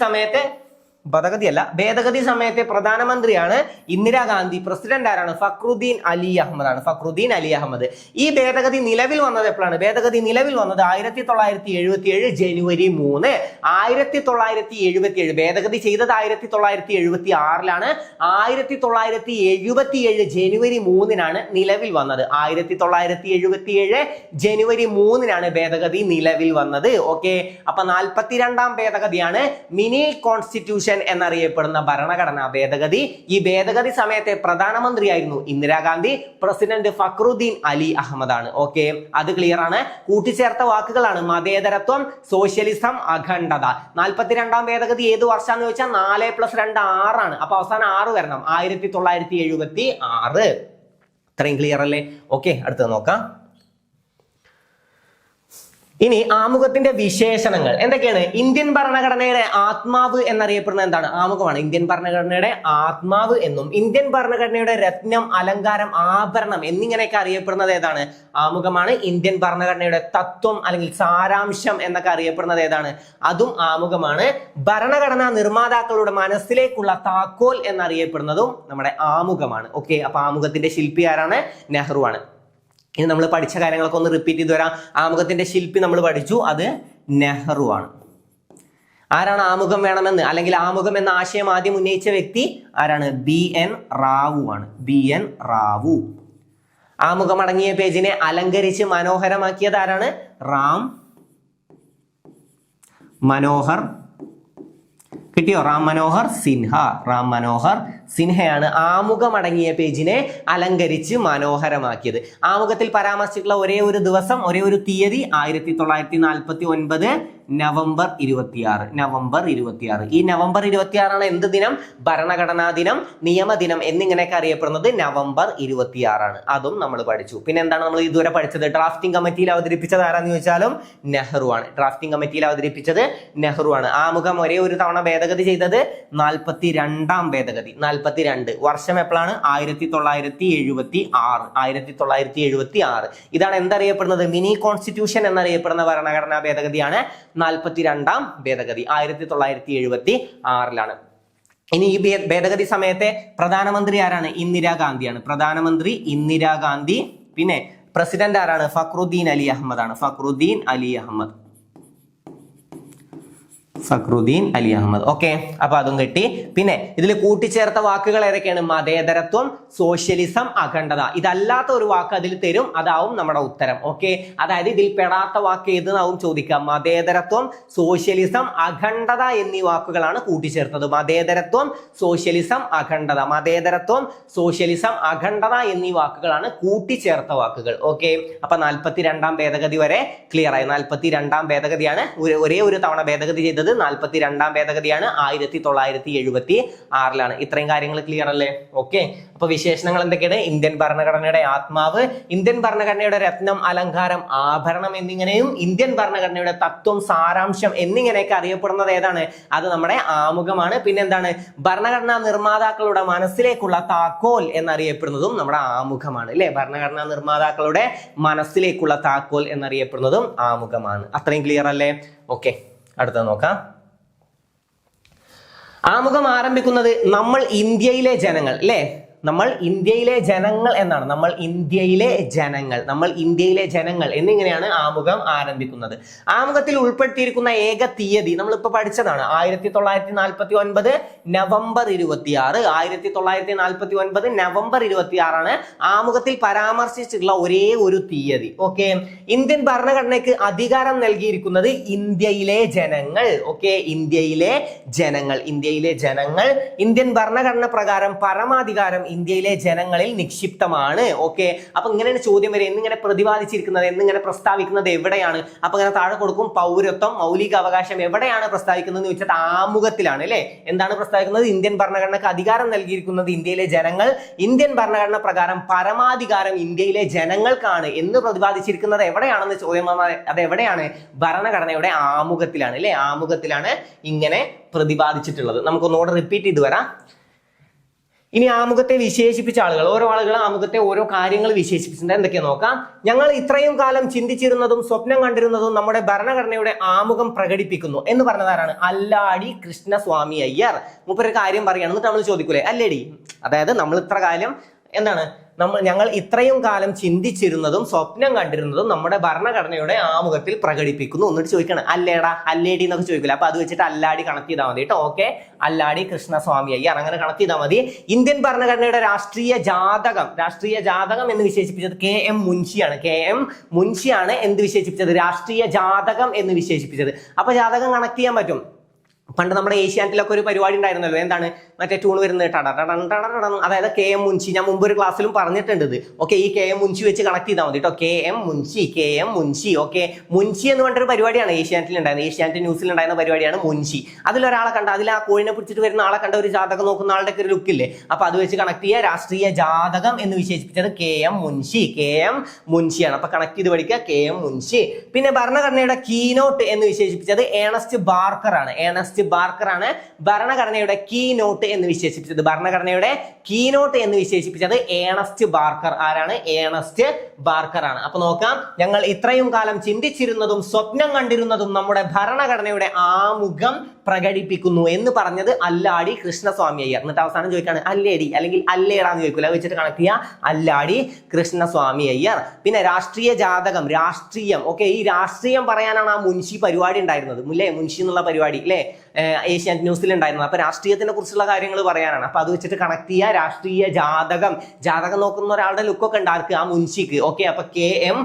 സമയത്തെ പ്രധാനമന്ത്രിയാണ് ഇന്ദിരാഗാന്ധി. പ്രസിഡന്റ് ആരാണ്? ഫക്രുദ്ദീൻ അലി അഹമ്മദ് ആണ്. ഫക്രുദ്ദീൻ അലി അഹമ്മദ്. ഈ ഭേദഗതി നിലവിൽ വന്നത് എപ്പോഴാണ്? ഭേദഗതി നിലവിൽ വന്നത് 1977 ജനുവരി 3. 1977 ഭേദഗതി ചെയ്തത് 1976. 1977 ജനുവരി 3 നിലവിൽ വന്നത്. 1977 ജനുവരി 3 ഭേദഗതി നിലവിൽ വന്നത്. ഓക്കെ, അപ്പൊ 42ാം ഭേദഗതിയാണ് മിനി കോൺസ്റ്റിറ്റ്യൂഷൻ കോൺസ്റ്റിറ്റ്യൂഷൻ എന്നറിയപ്പെടുന്ന ഭരണഘടനാ ഭേദഗതി. ഈ ഭേദഗതി സമയത്തെ പ്രധാനമന്ത്രിയായിരുന്നു ഇന്ദിരാഗാന്ധി, പ്രസിഡന്റ് ഫക്രുദ്ദീൻ അലി അഹമ്മദ് ആണ്. ഓക്കെ, അത് ക്ലിയർ ആണ്. കൂട്ടിച്ചേർത്ത വാക്കുകളാണ് മതേതരത്വം, സോഷ്യലിസം, അഖണ്ഡത. 42ാം ഭേദഗതി ഏത് വർഷാന്ന് ചോദിച്ചാൽ 4+2 6 അപ്പൊ അവസാനം 6 വരണം. 1976. ഇത്രയും ക്ലിയർ അല്ലേ? ഓക്കെ, അടുത്തത് നോക്കാം. ഇനി ആമുഖത്തിന്റെ വിശേഷണങ്ങൾ എന്തൊക്കെയാണ്? ഇന്ത്യൻ ഭരണഘടനയുടെ ആത്മാവ് എന്നറിയപ്പെടുന്നത് എന്താണ്? ആമുഖമാണ്. ഇന്ത്യൻ ഭരണഘടനയുടെ ആത്മാവ് എന്നും ഇന്ത്യൻ ഭരണഘടനയുടെ രത്നം, അലങ്കാരം, ആഭരണം എന്നിങ്ങനെയൊക്കെ അറിയപ്പെടുന്നത് ഏതാണ്? ആമുഖമാണ്. ഇന്ത്യൻ ഭരണഘടനയുടെ തത്വം അല്ലെങ്കിൽ സാരാംശം എന്നൊക്കെ അറിയപ്പെടുന്നത് ഏതാണ്? അതും ആമുഖമാണ്. ഭരണഘടനാ നിർമ്മാതാക്കളുടെ മനസ്സിലേക്കുള്ള താക്കോൽ എന്നറിയപ്പെടുന്നതും നമ്മുടെ ആമുഖമാണ്. ഓക്കെ, അപ്പൊ ആമുഖത്തിന്റെ ശില്പി ആരാണ്? നെഹ്റു ആണ്. ഇനി നമ്മൾ പഠിച്ച കാര്യങ്ങളൊക്കെ ഒന്ന് റിപ്പീറ്റ് ചെയ്ത് വരാം. ആമുഖത്തിന്റെ ശില്പി നമ്മൾ പഠിച്ചു, അത് നെഹ്റു ആണ്. ആരാണ് ആമുഖം വേണമെന്ന് അല്ലെങ്കിൽ ആമുഖം എന്ന ആശയം ആദ്യം ഉന്നയിച്ച വ്യക്തി? ആരാണ്? BN റാവു ആണ്. BN റാവു. ആമുഖം അടങ്ങിയ പേജിനെ അലങ്കരിച്ച് മനോഹരമാക്കിയത് ആരാണ്? റാം മനോഹർ. കിട്ടിയോ? റാം മനോഹർ സിൻഹ. റാം മനോഹർ സിൻഹയാണ് ആമുഖം അടങ്ങിയ പേജിനെ അലങ്കരിച്ച് മനോഹരമാക്കിയത്. ആമുഖത്തിൽ പരാമർശിച്ചിട്ടുള്ള ഒരേ ഒരു ദിവസം, ഒരേ ഒരു തീയതി 1949 നവംബർ 26. നവംബർ 26. ഈ നവംബർ 26 ആണ് എന്ത് ദിനം? ഭരണഘടനാ ദിനം, നിയമദിനം എന്നിങ്ങനെയൊക്കെ അറിയപ്പെടുന്നത് നവംബർ 26 ആണ്. അതും നമ്മൾ പഠിച്ചു. പിന്നെ എന്താണ് നമ്മൾ ഇതുവരെ പഠിച്ചത്? ഡ്രാഫ്റ്റിംഗ് കമ്മിറ്റിയിൽ അവതരിപ്പിച്ചത് ആരാന്ന് ചോദിച്ചാലും നെഹ്റു ആണ്. ഡ്രാഫ്റ്റിംഗ് കമ്മിറ്റിയിൽ അവതരിപ്പിച്ചത് നെഹ്റു ആണ്. ആമുഖം ഒരേ ഒരു തവണ ഭേദഗതി ചെയ്തത് 42ാം ഭേദഗതി. 42. വർഷം എപ്പോഴാണ്? 1976. 1976. ഇതാണ് എന്തറിയപ്പെടുന്നത്? മിനി കോൺസ്റ്റിറ്റ്യൂഷൻ എന്നറിയപ്പെടുന്ന ഭരണഘടനാ ഭേദഗതിയാണ് 42ാം ഭേദഗതി. 1976 ഇനി ഈ ഭേദഗതി സമയത്തെ പ്രധാനമന്ത്രി ആരാണ്? ഇന്ദിരാഗാന്ധിയാണ്. പ്രധാനമന്ത്രി ഇന്ദിരാഗാന്ധി. പിന്നെ പ്രസിഡന്റ് ആരാണ്? ഫക്രുദ്ദീൻ അലി അഹമ്മദ് ആണ്. ഫക്രുദ്ദീൻ അലി അഹമ്മദ്. ഫക്രുദ്ദീൻ അലി അഹമ്മദ്. ഓക്കെ, അപ്പൊ അതും കിട്ടി. പിന്നെ ഇതിൽ കൂട്ടിച്ചേർത്ത വാക്കുകൾ ഏതൊക്കെയാണ്? മതേതരത്വം, സോഷ്യലിസം, അഖണ്ഡത. ഇതല്ലാത്ത ഒരു വാക്ക് അതിൽ തരും, അതാവും നമ്മുടെ ഉത്തരം. ഓക്കെ, അതായത് ഇതിൽ പെടാത്ത വാക്ക് ഏതെന്നാവും ചോദിക്കുക. മതേതരത്വം, സോഷ്യലിസം, അഖണ്ഡത എന്നീ വാക്കുകളാണ് കൂട്ടിച്ചേർത്തത്. മതേതരത്വം, സോഷ്യലിസം, അഖണ്ഡത. മതേതരത്വം, സോഷ്യലിസം, അഖണ്ഡത എന്നീ വാക്കുകളാണ് കൂട്ടിച്ചേർത്ത വാക്കുകൾ. ഓക്കെ, അപ്പൊ 42ാം ഭേദഗതി വരെ ക്ലിയർ ആയി. 42ാം ഭേദഗതിയാണ്. ഒരേ ഒരു തവണ ഭേദഗതി ചെയ്തത് 42ാം ഭേദഗതിയാണ്. 1976 ഇത്രയും കാര്യങ്ങൾ ക്ലിയർ അല്ലേ? ഓക്കെ, അപ്പൊ വിശേഷണങ്ങൾ എന്തൊക്കെയാണ്? ഇന്ത്യൻ ഭരണഘടനയുടെ ആത്മാവ്, ഇന്ത്യൻ ഭരണഘടനയുടെ രത്നം, അലങ്കാരം, ആഭരണം എന്നിങ്ങനെയും ഇന്ത്യൻ ഭരണഘടനയുടെ തത്വം, സാരാംശം എന്നിങ്ങനെയൊക്കെ അറിയപ്പെടുന്നത് ഏതാണ്? അത് നമ്മുടെ ആമുഖമാണ്. പിന്നെന്താണ്? ഭരണഘടനാ നിർമ്മാതാക്കളുടെ മനസ്സിലേക്കുള്ള താക്കോൽ എന്നറിയപ്പെടുന്നതും നമ്മുടെ ആമുഖമാണ് അല്ലെ? ഭരണഘടനാ നിർമ്മാതാക്കളുടെ മനസ്സിലേക്കുള്ള താക്കോൽ എന്നറിയപ്പെടുന്നതും ആമുഖമാണ്. അത്രയും ക്ലിയർ അല്ലേ? ഓക്കെ, അടുത്ത നോക്കാം. ആമുഖം ആരംഭിക്കുന്നത് നമ്മൾ ഇന്ത്യയിലെ ജനങ്ങൾ അല്ലേ? നമ്മൾ ഇന്ത്യയിലെ ജനങ്ങൾ എന്നാണ്. നമ്മൾ ഇന്ത്യയിലെ ജനങ്ങൾ, നമ്മൾ ഇന്ത്യയിലെ ജനങ്ങൾ എന്നിങ്ങനെയാണ് ആമുഖം ആരംഭിക്കുന്നത്. ആമുഖത്തിൽ ഉൾപ്പെടുത്തിയിരിക്കുന്ന ഏക തീയതി നമ്മളിപ്പോ പഠിച്ചതാണ്. 1949 നവംബർ 26. 1949 നവംബർ 26 ആമുഖത്തിൽ പരാമർശിച്ചിട്ടുള്ള ഒരേ ഒരു തീയതി. ഓക്കെ, ഇന്ത്യൻ ഭരണഘടനയ്ക്ക് അധികാരം നൽകിയിരിക്കുന്നത് ഇന്ത്യയിലെ ജനങ്ങൾ. ഓക്കെ, ഇന്ത്യയിലെ ജനങ്ങൾ, ഇന്ത്യയിലെ ജനങ്ങൾ. ഇന്ത്യൻ ഭരണഘടന പ്രകാരം പരമാധികാരം ഇന്ത്യയിലെ ജനങ്ങളിൽ നിക്ഷിപ്തമാണ്. ഓക്കെ, അപ്പൊ ഇങ്ങനെയാണ് ചോദ്യം വരെ. എന്നിങ്ങനെ പ്രതിപാദിച്ചിരിക്കുന്നത്, എന്നിങ്ങനെ പ്രസ്താവിക്കുന്നത് എവിടെയാണ്? അപ്പൊ ഇങ്ങനെ താഴെ കൊടുക്കും. പൗരത്വം, മൗലിക അവകാശം എവിടെയാണ് പ്രസ്താവിക്കുന്നത് എന്ന് വെച്ചാൽ ആമുഖത്തിലാണ് അല്ലെ? എന്താണ് പ്രസ്താവിക്കുന്നത്? ഇന്ത്യൻ ഭരണഘടനക്ക് അധികാരം നൽകിയിരിക്കുന്നത് ഇന്ത്യയിലെ ജനങ്ങൾ, ഇന്ത്യൻ ഭരണഘടന പ്രകാരം പരമാധികാരം ഇന്ത്യയിലെ ജനങ്ങൾക്കാണ് എന്ന് പ്രതിപാദിച്ചിരിക്കുന്നത് എവിടെയാണെന്ന് ചോദ്യം വന്നാൽ അത് എവിടെയാണ്? ഭരണഘടനയുടെ ആമുഖത്തിലാണ് അല്ലെ? ആമുഖത്തിലാണ് ഇങ്ങനെ പ്രതിപാദിച്ചിട്ടുള്ളത്. നമുക്കൊന്നുകൂടെ റിപ്പീറ്റ് ചെയ്ത് വരാം. ഇനി ആമുഖത്തെ വിശേഷിപ്പിച്ച ആളുകൾ, ഓരോ ആളുകൾ ആമുഖത്തെ ഓരോ കാര്യങ്ങൾ വിശേഷിപ്പിച്ചിട്ടുണ്ട്. എന്തൊക്കെയാ നോക്കാം. ഞങ്ങൾ ഇത്രയും കാലം ചിന്തിച്ചിരുന്നതും സ്വപ്നം കണ്ടിരുന്നതും നമ്മുടെ ഭരണഘടനയുടെ ആമുഖം പ്രകടിപ്പിക്കുന്നു എന്ന് പറഞ്ഞതാരാണ്? അല്ലാടി കൃഷ്ണസ്വാമി അയ്യർ. മൂപ്പര് കാര്യം പറയാണ്. എന്നിട്ട് നമ്മൾ ചോദിക്കൂലേ അല്ലേടി, അതായത് നമ്മൾ ഇത്ര കാലം എന്താണ് ഞങ്ങൾ ഇത്രയും കാലം ചിന്തിച്ചിരുന്നതും സ്വപ്നം കണ്ടിരുന്നതും നമ്മുടെ ഭരണഘടനയുടെ ആമുഖത്തിൽ പ്രകടിപ്പിക്കുന്നു. എന്നിട്ട് ചോദിക്കണം അല്ലേടാ, അല്ലേടി എന്നൊക്കെ ചോദിക്കില്ല. അപ്പൊ അത് വെച്ചിട്ട് അല്ലാടി കണക്ട് ചെയ്താൽ മതി കേട്ടോ. ഓക്കെ, അല്ലാടി കൃഷ്ണസ്വാമി അയ്യർ അങ്ങനെ കണക്ട് ചെയ്താൽ മതി. ഇന്ത്യൻ ഭരണഘടനയുടെ രാഷ്ട്രീയ ജാതകം എന്ന് വിശേഷിപ്പിച്ചത് KM മുൻഷിയാണ്. KM മുൻഷിയാണ് എന്ത് വിശേഷിപ്പിച്ചത്? രാഷ്ട്രീയ ജാതകം എന്ന് വിശേഷിപ്പിച്ചത്. അപ്പൊ ജാതകം കണക്ട് ചെയ്യാൻ പറ്റും. പണ്ട് നമ്മുടെ ഏഷ്യാനെറ്റിലൊക്കെ ഒരു പരിപാടി ഉണ്ടായിരുന്നല്ലോ, എന്താണ് മറ്റേ ട്യൂൺ വരുന്നത് ടടടടടടട, അതായത് KM മുൻഷി. ഞാൻ മുമ്പ് ഒരു ക്ലാസ്സിലും പറഞ്ഞിട്ടുണ്ട് ഇത്. ഓക്കെ, ഈ KM മുൻഷി വെച്ച് കണക്ട് ചെയ്താൽ മതി കേട്ടോ. KM മുൻഷി. ഓക്കെ, മുൻഷി എന്ന് പറഞ്ഞൊരു പരിപാടിയാണ് ഏഷ്യാനെറ്റിൽ ഉണ്ടായിരുന്നത്, ഏഷ്യാനെറ്റ് ന്യൂസിൽ ഉണ്ടായിരുന്ന പരിപാടിയാണ് മുൻഷി. അതിലൊരാളെ കണ്ട, അതിൽ ആ കോഴിനെ പിടിച്ചിട്ട് വരുന്ന ആളെ കണ്ട ഒരു ജാതകം നോക്കുന്ന ആളുടെ ഒക്കെ ഒരു ലുക്കില്ലേ, അപ്പൊ അത് വെച്ച് കണക്ട് ചെയ്യുക. രാഷ്ട്രീയ ജാതകം എന്ന് വിശേഷിപ്പിച്ചത് KM മുൻഷിയാണ്. അപ്പൊ കണക്ട് ചെയ്ത് പഠിക്കുക KM മുൻഷി. പിന്നെ ഭരണഘടനയുടെ കീനോട്ട് എന്ന് വിശേഷിപ്പിച്ചത് ഏണസ്റ്റ് ബാർക്കർ ആണ്. ഭരണഘടനയുടെ കീനോട്ട് എന്ന് വിശേഷിപ്പിച്ചത് ഏണസ്റ്റ് ബാർക്കർ. ആരാണ്? ഏണസ്റ്റ് ബാർക്കർ ആണ്. അപ്പൊ നോക്കാം, ഞങ്ങൾ ഇത്രയും കാലം ചിന്തിച്ചിരുന്നതും സ്വപ്നം കണ്ടിരുന്നതും നമ്മുടെ ഭരണഘടനയുടെ ആമുഖം പ്രകടിപ്പിക്കുന്നു എന്ന് പറഞ്ഞത് അല്ലാടി കൃഷ്ണസ്വാമി അയ്യർ. എന്നിട്ട് അവസാനം ചോദിക്കാണ് അല്ലേടി അല്ലെങ്കിൽ അല്ലേടാന്ന് ചോദിക്കൂല, വെച്ചിട്ട് കണക്ട് ചെയ്യുക അല്ലാടി കൃഷ്ണസ്വാമി അയ്യർ. പിന്നെ രാഷ്ട്രീയ ജാതകം, രാഷ്ട്രീയം. ഓക്കെ, ഈ രാഷ്ട്രീയം പറയാനാണ് ആ മുൻഷി പരിപാടി ഉണ്ടായിരുന്നത്, മുൻഷി എന്നുള്ള പരിപാടി അല്ലേ, ഏഷ്യാനെറ്റ് ന്യൂസിൽ ഉണ്ടായിരുന്നത്. അപ്പൊ രാഷ്ട്രീയത്തിനെ കുറിച്ചുള്ള കാര്യങ്ങൾ പറയാനാണ്. അപ്പൊ അത് വെച്ചിട്ട് കണക്ട് ചെയ്യുക രാഷ്ട്രീയ ജാതകം. ജാതകം നോക്കുന്ന ഒരാളുടെ ലുക്കൊക്കെ ഉണ്ടാക്കുക ആ മുൻഷിക്ക്. ഓക്കെ, അപ്പൊ KM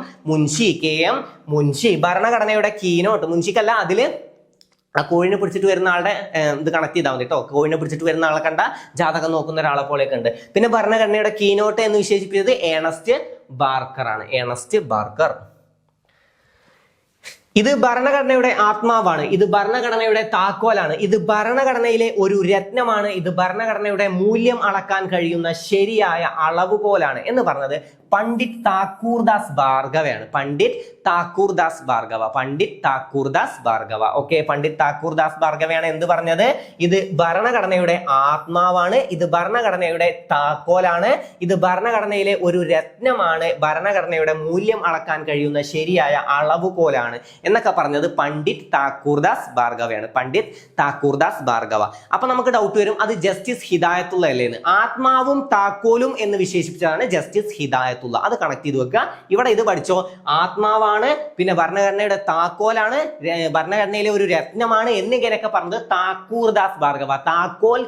മുൻഷി. ഭരണഘടനയുടെ കീനോട്ട്, മുൻഷിക്കല്ല, അതില് ആ കോഴിനെ പിടിച്ചിട്ട് വരുന്ന ആളുടെ ഇത് കണക്ട് ചെയ്താൽ മതി കേട്ടോ. കോഴിനെ പിടിച്ചിട്ട് വരുന്ന ആളെ കണ്ട ജാതകം നോക്കുന്ന ഒരാളെ പോലെയൊക്കെ ഉണ്ട്. പിന്നെ ഭരണഘടനയുടെ കീനോട്ട് എന്ന് വിശേഷിപ്പിച്ചത് ഏണസ്റ്റ് ബാർക്കർ ആണ്. Ernest Barker. ഇത് ഭരണഘടനയുടെ ആത്മാവാണ്, ഇത് ഭരണഘടനയുടെ താക്കോലാണ്, ഇത് ഭരണഘടനയിലെ ഒരു രത്നമാണ്, ഇത് ഭരണഘടനയുടെ മൂല്യം അളക്കാൻ കഴിയുന്ന ശരിയായ അളവുകോലാണ് എന്ന് പറഞ്ഞത് പണ്ഡിറ്റ് താക്കൂർദാസ് ഭാർഗവയാണ്. പണ്ഡിറ്റ് താക്കൂർദാസ് ഭാർഗവ. ഓക്കെ, പണ്ഡിറ്റ് താക്കൂർദാസ് ഭാർഗവയാണ് എന്ത് പറഞ്ഞത്? ഇത് ഭരണഘടനയുടെ ആത്മാവാണ്, ഇത് ഭരണഘടനയുടെ താക്കോലാണ്, ഇത് ഭരണഘടനയിലെ ഒരു രത്നമാണ്, ഭരണഘടനയുടെ മൂല്യം അളക്കാൻ കഴിയുന്ന ശരിയായ അളവുകോലാണ് എന്നൊക്കെ പറഞ്ഞത് പണ്ഡിറ്റ് താക്കൂർദാസ് ഭാർഗവയാണ്. അപ്പൊ നമുക്ക് ഡൗട്ട് വരും, അത് ജസ്റ്റിസ് ഹിദായത്തുള്ള അല്ലേന്ന്. ആത്മാവും താക്കോലും എന്ന് വിശേഷിപ്പിച്ചതാണ് ജസ്റ്റിസ് ഹിദായത്തുള്ള. അത് കണക്ട് ചെയ്ത് വെക്കുക. ഇവിടെ ഇത് പഠിച്ചോ, ആത്മാവാണ്, പിന്നെ ഭരണഘടനയുടെ താക്കോലാണ്, ഭരണഘടനയിലെ ഒരു രത്നമാണ് എന്നിങ്ങനെയൊക്കെ പറഞ്ഞത് താക്കൂർദാസ് ഭാർഗവ. താക്കോൽ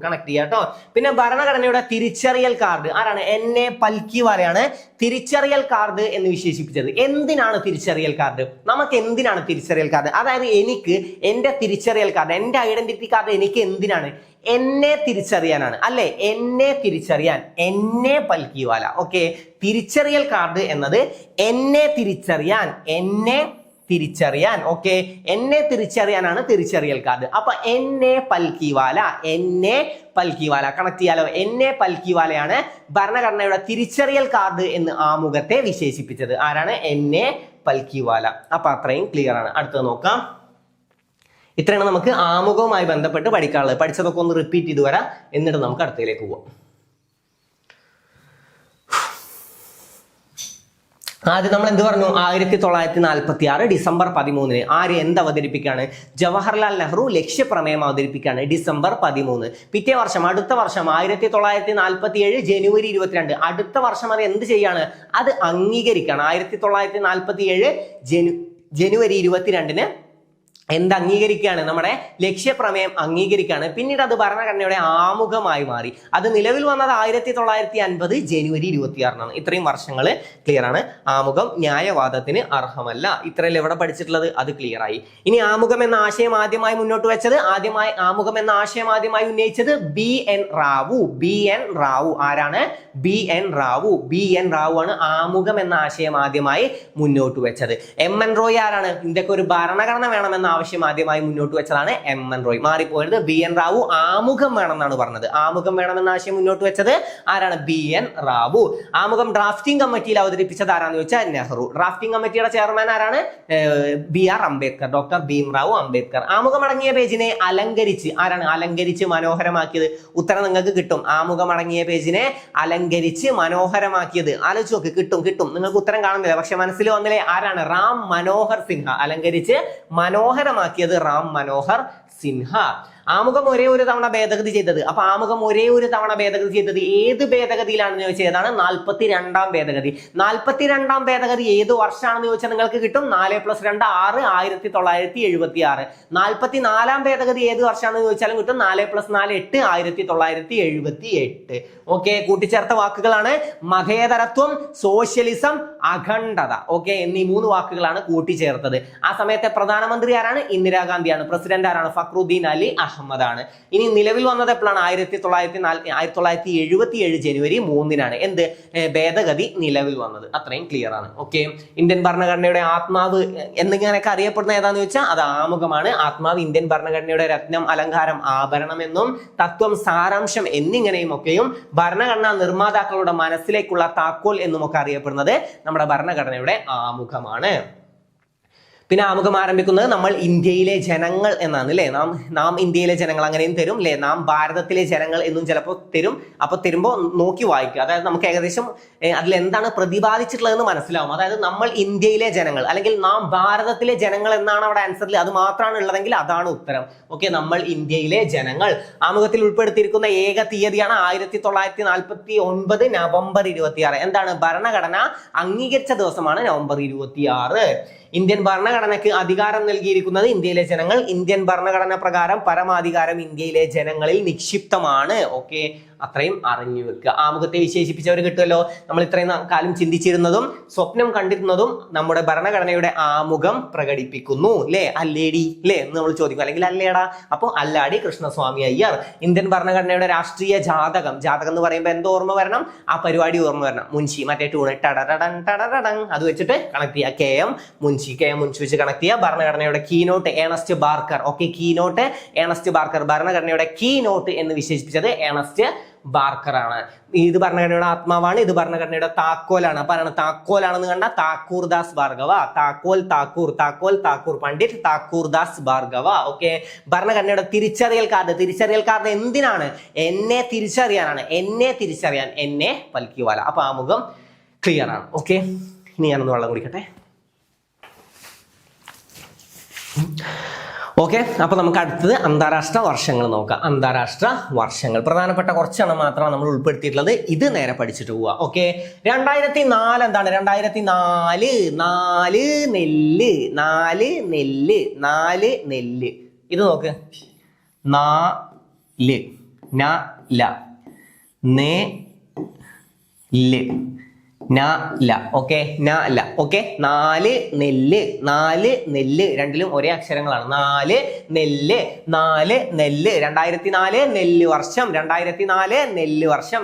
കണക്ട് ചെയ്യാം കേട്ടോ. പിന്നെ ഭരണഘടനയുടെ തിരിച്ചറിയൽ കാർഡ് ആരാണ്? NA പൽക്കിവാലയാണ് തിരിച്ചറിയൽ കാർഡ് എന്ന് വിശേഷിപ്പിച്ചത്. എന്തിനാണ് തിരിച്ചറിയൽ കാർഡ്? നമുക്ക് എന്തിനാണ് തിരിച്ചറിയൽ കാർഡ്? അതായത് എനിക്ക് എന്റെ തിരിച്ചറിയൽ കാർഡ്, എന്റെ ഐഡന്റിറ്റി കാർഡ് എനിക്ക് എന്തിനാണ്? എന്നെ തിരിച്ചറിയാനാണ് അല്ലെ, എന്നെ തിരിച്ചറിയാൻ. NA പൽക്കിവാല. ഓക്കെ, തിരിച്ചറിയൽ കാർഡ് എന്നത് എന്നെ തിരിച്ചറിയാൻ. ഓക്കെ, എന്നെ തിരിച്ചറിയാനാണ് തിരിച്ചറിയൽ കാർഡ്. അപ്പൊ NA പൽക്കിവാല കണക്ട് ചെയ്യാലോ. NA പൽക്കിവാലയാണ് ഭരണഘടനയുടെ തിരിച്ചറിയൽ കാർഡ് എന്ന് ആമുഖത്തെ വിശേഷിപ്പിച്ചത്. ആരാണ്? NA പൽക്കിവാല. അപ്പൊ അത്രയും ക്ലിയർ ആണ്. അടുത്തത് നോക്കാം. ഇത്രയാണ് നമുക്ക് ആമുഖവുമായി ബന്ധപ്പെട്ട് പഠിക്കാനുള്ളത്. പഠിച്ചതൊക്കെ ഒന്ന് റിപ്പീറ്റ് ചെയ്ത് വരാം, എന്നിട്ട് നമുക്ക് അടുത്തതിലേക്ക് പോവാം. ആദ്യം നമ്മൾ എന്ത് പറഞ്ഞു? 1946 ഡിസംബർ 13 ആര് എന്ത് അവതരിപ്പിക്കുകയാണ്? ജവഹർലാൽ നെഹ്റു ലക്ഷ്യപ്രമേയം അവതരിപ്പിക്കുകയാണ് ഡിസംബർ 13. പിറ്റേ വർഷം, അടുത്ത വർഷം 1947 ജനുവരി 22. അടുത്ത വർഷം അത് എന്ത് ചെയ്യാണ്? അത് അംഗീകരിക്കുകയാണ്. 1947 ജനുവരി 22 എന്ത് അംഗീകരിക്കുകയാണ്? നമ്മുടെ ലക്ഷ്യപ്രമേയം അംഗീകരിക്കുകയാണ്. പിന്നീട് അത് ഭരണഘടനയുടെ ആമുഖമായി മാറി. അത് നിലവിൽ വന്നത് 1950 ജനുവരി 26. ഇത്രയും വർഷങ്ങൾ ക്ലിയർ ആണ്. ആമുഖം ന്യായവാദത്തിന് അർഹമല്ല. ഇത്രയല്ലേ ഇവിടെ പഠിച്ചിട്ടുള്ളത്? അത് ക്ലിയർ ആയി. ഇനി ആമുഖം എന്ന ആശയം ആദ്യമായി മുന്നോട്ട് വെച്ചത്, ആമുഖം എന്ന ആശയം ആദ്യമായി ഉന്നയിച്ചത് BN റാവു. ആരാണ്? BN റാവു ആണ് ആമുഖം എന്ന ആശയം ആദ്യമായി മുന്നോട്ട് വെച്ചത്. MN റോയ് ആരാണ്? ഇന്ത്യക്ക് ഒരു ഭരണഘടന വേണമെന്ന ആവശ്യം ആദ്യമായി മുന്നോട്ട് വെച്ചതാണ് MN റോയ്. മാറിപ്പോയത് BN റാവു ആമുഖം വേണമെന്നാണ് പറഞ്ഞത്. ആമുഖം വേണമെന്ന ആശയം മുന്നോട്ട് വെച്ചത് ആരാണ്? BN റാവു. ആമുഖം ഡ്രാഫ്റ്റിംഗ് കമ്മിറ്റിയിൽ അവതരിപ്പിച്ചത് ആരാന്ന് ചോദിച്ചാൽ നെഹ്റു. ഡ്രാഫ്റ്റിംഗ് കമ്മിറ്റിയുടെ ചെയർമാൻ ആരാണ്? BR Ambedkar, doctor Bhimrao Ambedkar. ആമുഖം അടങ്ങിയ പേജിനെ അലങ്കരിച്ച് ആരാണ്? അലങ്കരിച്ച് മനോഹരമാക്കിയത്. ഉത്തരം നിങ്ങൾക്ക് കിട്ടും. ആമുഖം അടങ്ങിയ പേജിനെ അലങ്കരിച്ച് മനോഹരമാക്കിയത്. ആലോചിച്ച് നോക്ക്, കിട്ടും. നിങ്ങൾക്ക് ഉത്തരം കാണുന്നില്ല, പക്ഷെ മനസ്സിൽ വന്നില്ലേ? ആരാണ്? റാം മനോഹർ സിൻഹ. അലങ്കരിച്ച് മനോഹരമാക്കിയത് റാം മനോഹർ സിൻഹ. ആമുഖം ഒരേ ഒരു തവണ ഭേദഗതി ചെയ്തത്. അപ്പൊ ആമുഖം ഒരേ ഒരു തവണ ഭേദഗതി ചെയ്തത് ഏത് ഭേദഗതിയിലാണെന്ന് ചോദിച്ചാൽ ഏതാണ്? 42ാം ഭേദഗതി. 42ാം ഭേദഗതി ഏത് വർഷമാണെന്ന് ചോദിച്ചാൽ നിങ്ങൾക്ക് കിട്ടും 4 + 2 6 1976. 44ാം ഭേദഗതി ഏത് വർഷമാണെന്ന് ചോദിച്ചാലും കിട്ടും 4 + 4 8 1978. ഓക്കെ, കൂട്ടിച്ചേർത്ത വാക്കുകളാണ് മതേതരത്വം, സോഷ്യലിസം, അഖണ്ഡത. ഓക്കെ, എന്നീ 3 വാക്കുകളാണ് കൂട്ടിച്ചേർത്തത്. ആ സമയത്തെ പ്രധാനമന്ത്രി ആരാണ്? ഇന്ദിരാഗാന്ധിയാണ്. പ്രസിഡന്റ് ആരാണ്? ഫക്രുദ്ദീൻ അലി അഹമ്മദ് ആണ്. ഇനി നിലവിൽ വന്നത് എപ്പോഴാണ്? 1977 ജനുവരി 3-നാണ് എന്ത് ഭേദഗതി നിലവിൽ വന്നത്. അത്രയും ക്ലിയർ ആണ്. ഓക്കെ, ഇന്ത്യൻ ഭരണഘടനയുടെ ആത്മാവ് എന്നിങ്ങനെയൊക്കെ അറിയപ്പെടുന്ന ഏതാന്ന് ചോദിച്ചാൽ അത് ആമുഖമാണ്. ആത്മാവ്, ഇന്ത്യൻ ഭരണഘടനയുടെ രത്നം, അലങ്കാരം, ആഭരണം എന്നും തത്വം, സാരാംശം എന്നിങ്ങനെയും ഒക്കെയും ഭരണഘടനാ നിർമ്മാതാക്കളുടെ മനസ്സിലേക്കുള്ള താക്കോൽ എന്നും ഒക്കെ അറിയപ്പെടുന്നത് നമ്മുടെ ഭരണഘടനയുടെ ആമുഖമാണ്. പിന്നെ ആമുഖം ആരംഭിക്കുന്നത് നമ്മൾ ഇന്ത്യയിലെ ജനങ്ങൾ എന്നാണ് അല്ലേ. നാം ഇന്ത്യയിലെ ജനങ്ങൾ അങ്ങനെയും തരും അല്ലെ. നാം ഭാരതത്തിലെ ജനങ്ങൾ എന്നും ചിലപ്പോൾ തരും. അപ്പൊ തരുമ്പോൾ നോക്കി വായിക്കുക. അതായത് നമുക്ക് ഏകദേശം അതിൽ എന്താണ് പ്രതിപാദിച്ചിട്ടുള്ളതെന്ന് മനസ്സിലാവും. അതായത് നമ്മൾ ഇന്ത്യയിലെ ജനങ്ങൾ അല്ലെങ്കിൽ നാം ഭാരതത്തിലെ ജനങ്ങൾ എന്നാണ് അവിടെ ആൻസറിൽ അത് മാത്രമാണ് ഉള്ളതെങ്കിൽ അതാണ് ഉത്തരം. ഓക്കെ, നമ്മൾ ഇന്ത്യയിലെ ജനങ്ങൾ. ആമുഖത്തിൽ ഉൾപ്പെടുത്തിയിരിക്കുന്ന ഏക തീയതിയാണ് 1949 നവംബർ 26. എന്താണ്? ഭരണഘടന അംഗീകരിച്ച ദിവസമാണ് നവംബർ 26. ഇന്ത്യൻ ഭരണഘടനയ്ക്ക് അധികാരം നൽകിയിരിക്കുന്നത് ഇന്ത്യയിലെ ജനങ്ങൾ. ഇന്ത്യൻ ഭരണഘടന പ്രകാരം പരമാധികാരം ഇന്ത്യയിലെ ജനങ്ങളിൽ നിക്ഷിപ്തമാണ്. ഓക്കെ, അത്രയും അറിഞ്ഞു വെക്കുക. ആമുഖത്തെ വിശേഷിപ്പിച്ചവർ കിട്ടുമല്ലോ. നമ്മൾ ഇത്രയും കാലം ചിന്തിച്ചിരുന്നതും സ്വപ്നം കണ്ടിരുന്നതും നമ്മുടെ ഭരണഘടനയുടെ ആമുഖം പ്രകടിപ്പിക്കുന്നു അല്ലേ. അല്ലേടി അല്ലേ എന്ന് നമ്മൾ ചോദിക്കും, അല്ലെങ്കിൽ അല്ലേടാ. അപ്പോൾ അല്ലാടി കൃഷ്ണസ്വാമി അയ്യർ. ഇന്ത്യൻ ഭരണഘടനയുടെ രാഷ്ട്രീയ ജാതകം എന്ന് പറയുമ്പോൾ എന്തോ ഓർമ്മ വരണം? ആ പരിപാടി ഓർമ്മ വരണം. മുൻഷി, മറ്റേ ട്യൂണ് ടടടടൻ ടടടടൻ അത് വെച്ചിട്ട് കണക്ട് ചെയ്യുക. കെ എം മുൻഷി വെച്ച് കണക്ട് ചെയ്യുക. ഭരണഘടനയുടെ keynote Ernest Barker. Okay, keynote Ernest Barker. ഭരണഘടനയുടെ കീനോട്ട് എന്ന് വിശേഷിപ്പിച്ചത് ഏണസ്റ്റ് ബാർക്കർ ആണ്. ഇത് ഭരണഘടനയുടെ ആത്മാവാണ്. ഇത് ഭരണഘടനയുടെ താക്കോലാണ്. അപ്പൊ ആരാണ് താക്കോലാണെന്ന് കണ്ട? താക്കൂർദാസ് ഭാർഗവ. താക്കോൽ പണ്ഡിറ്റ് താക്കൂർദാസ് ഭാർഗവ. ഓക്കെ, ഭരണഘടനയുടെ തിരിച്ചറിയൽ കാർഡ് എന്തിനാണ്? എന്നെ തിരിച്ചറിയാനാണ്. എന്നെ പൽക്കിവാല. അപ്പൊ ആമുഖം ക്ലിയർ ആണ്. ഓക്കെ, ഇനി ഞാനൊന്ന് വെള്ളം കുടിക്കട്ടെ. ഓക്കെ, അപ്പൊ നമുക്ക് അടുത്തത് അന്താരാഷ്ട്ര വർഷങ്ങൾ നോക്കാം. അന്താരാഷ്ട്ര വർഷങ്ങൾ പ്രധാനപ്പെട്ട കുറച്ചാണ് മാത്രമാണ് നമ്മൾ ഉൾപ്പെടുത്തിയിട്ടുള്ളത്. ഇത് നേരെ പഠിച്ചിട്ട് പോവുക. ഓക്കെ, 2004 എന്താണ്? 2004 നെല്ല്. ഇത് നോക്ക്. 4 ഓക്കെ, 4 നെല്ല്. രണ്ടിലും ഒരേ അക്ഷരങ്ങളാണ്. 4 നെല്ല്. 2004 നെല്ല് വർഷം. 2004 നെല്ല് വർഷം.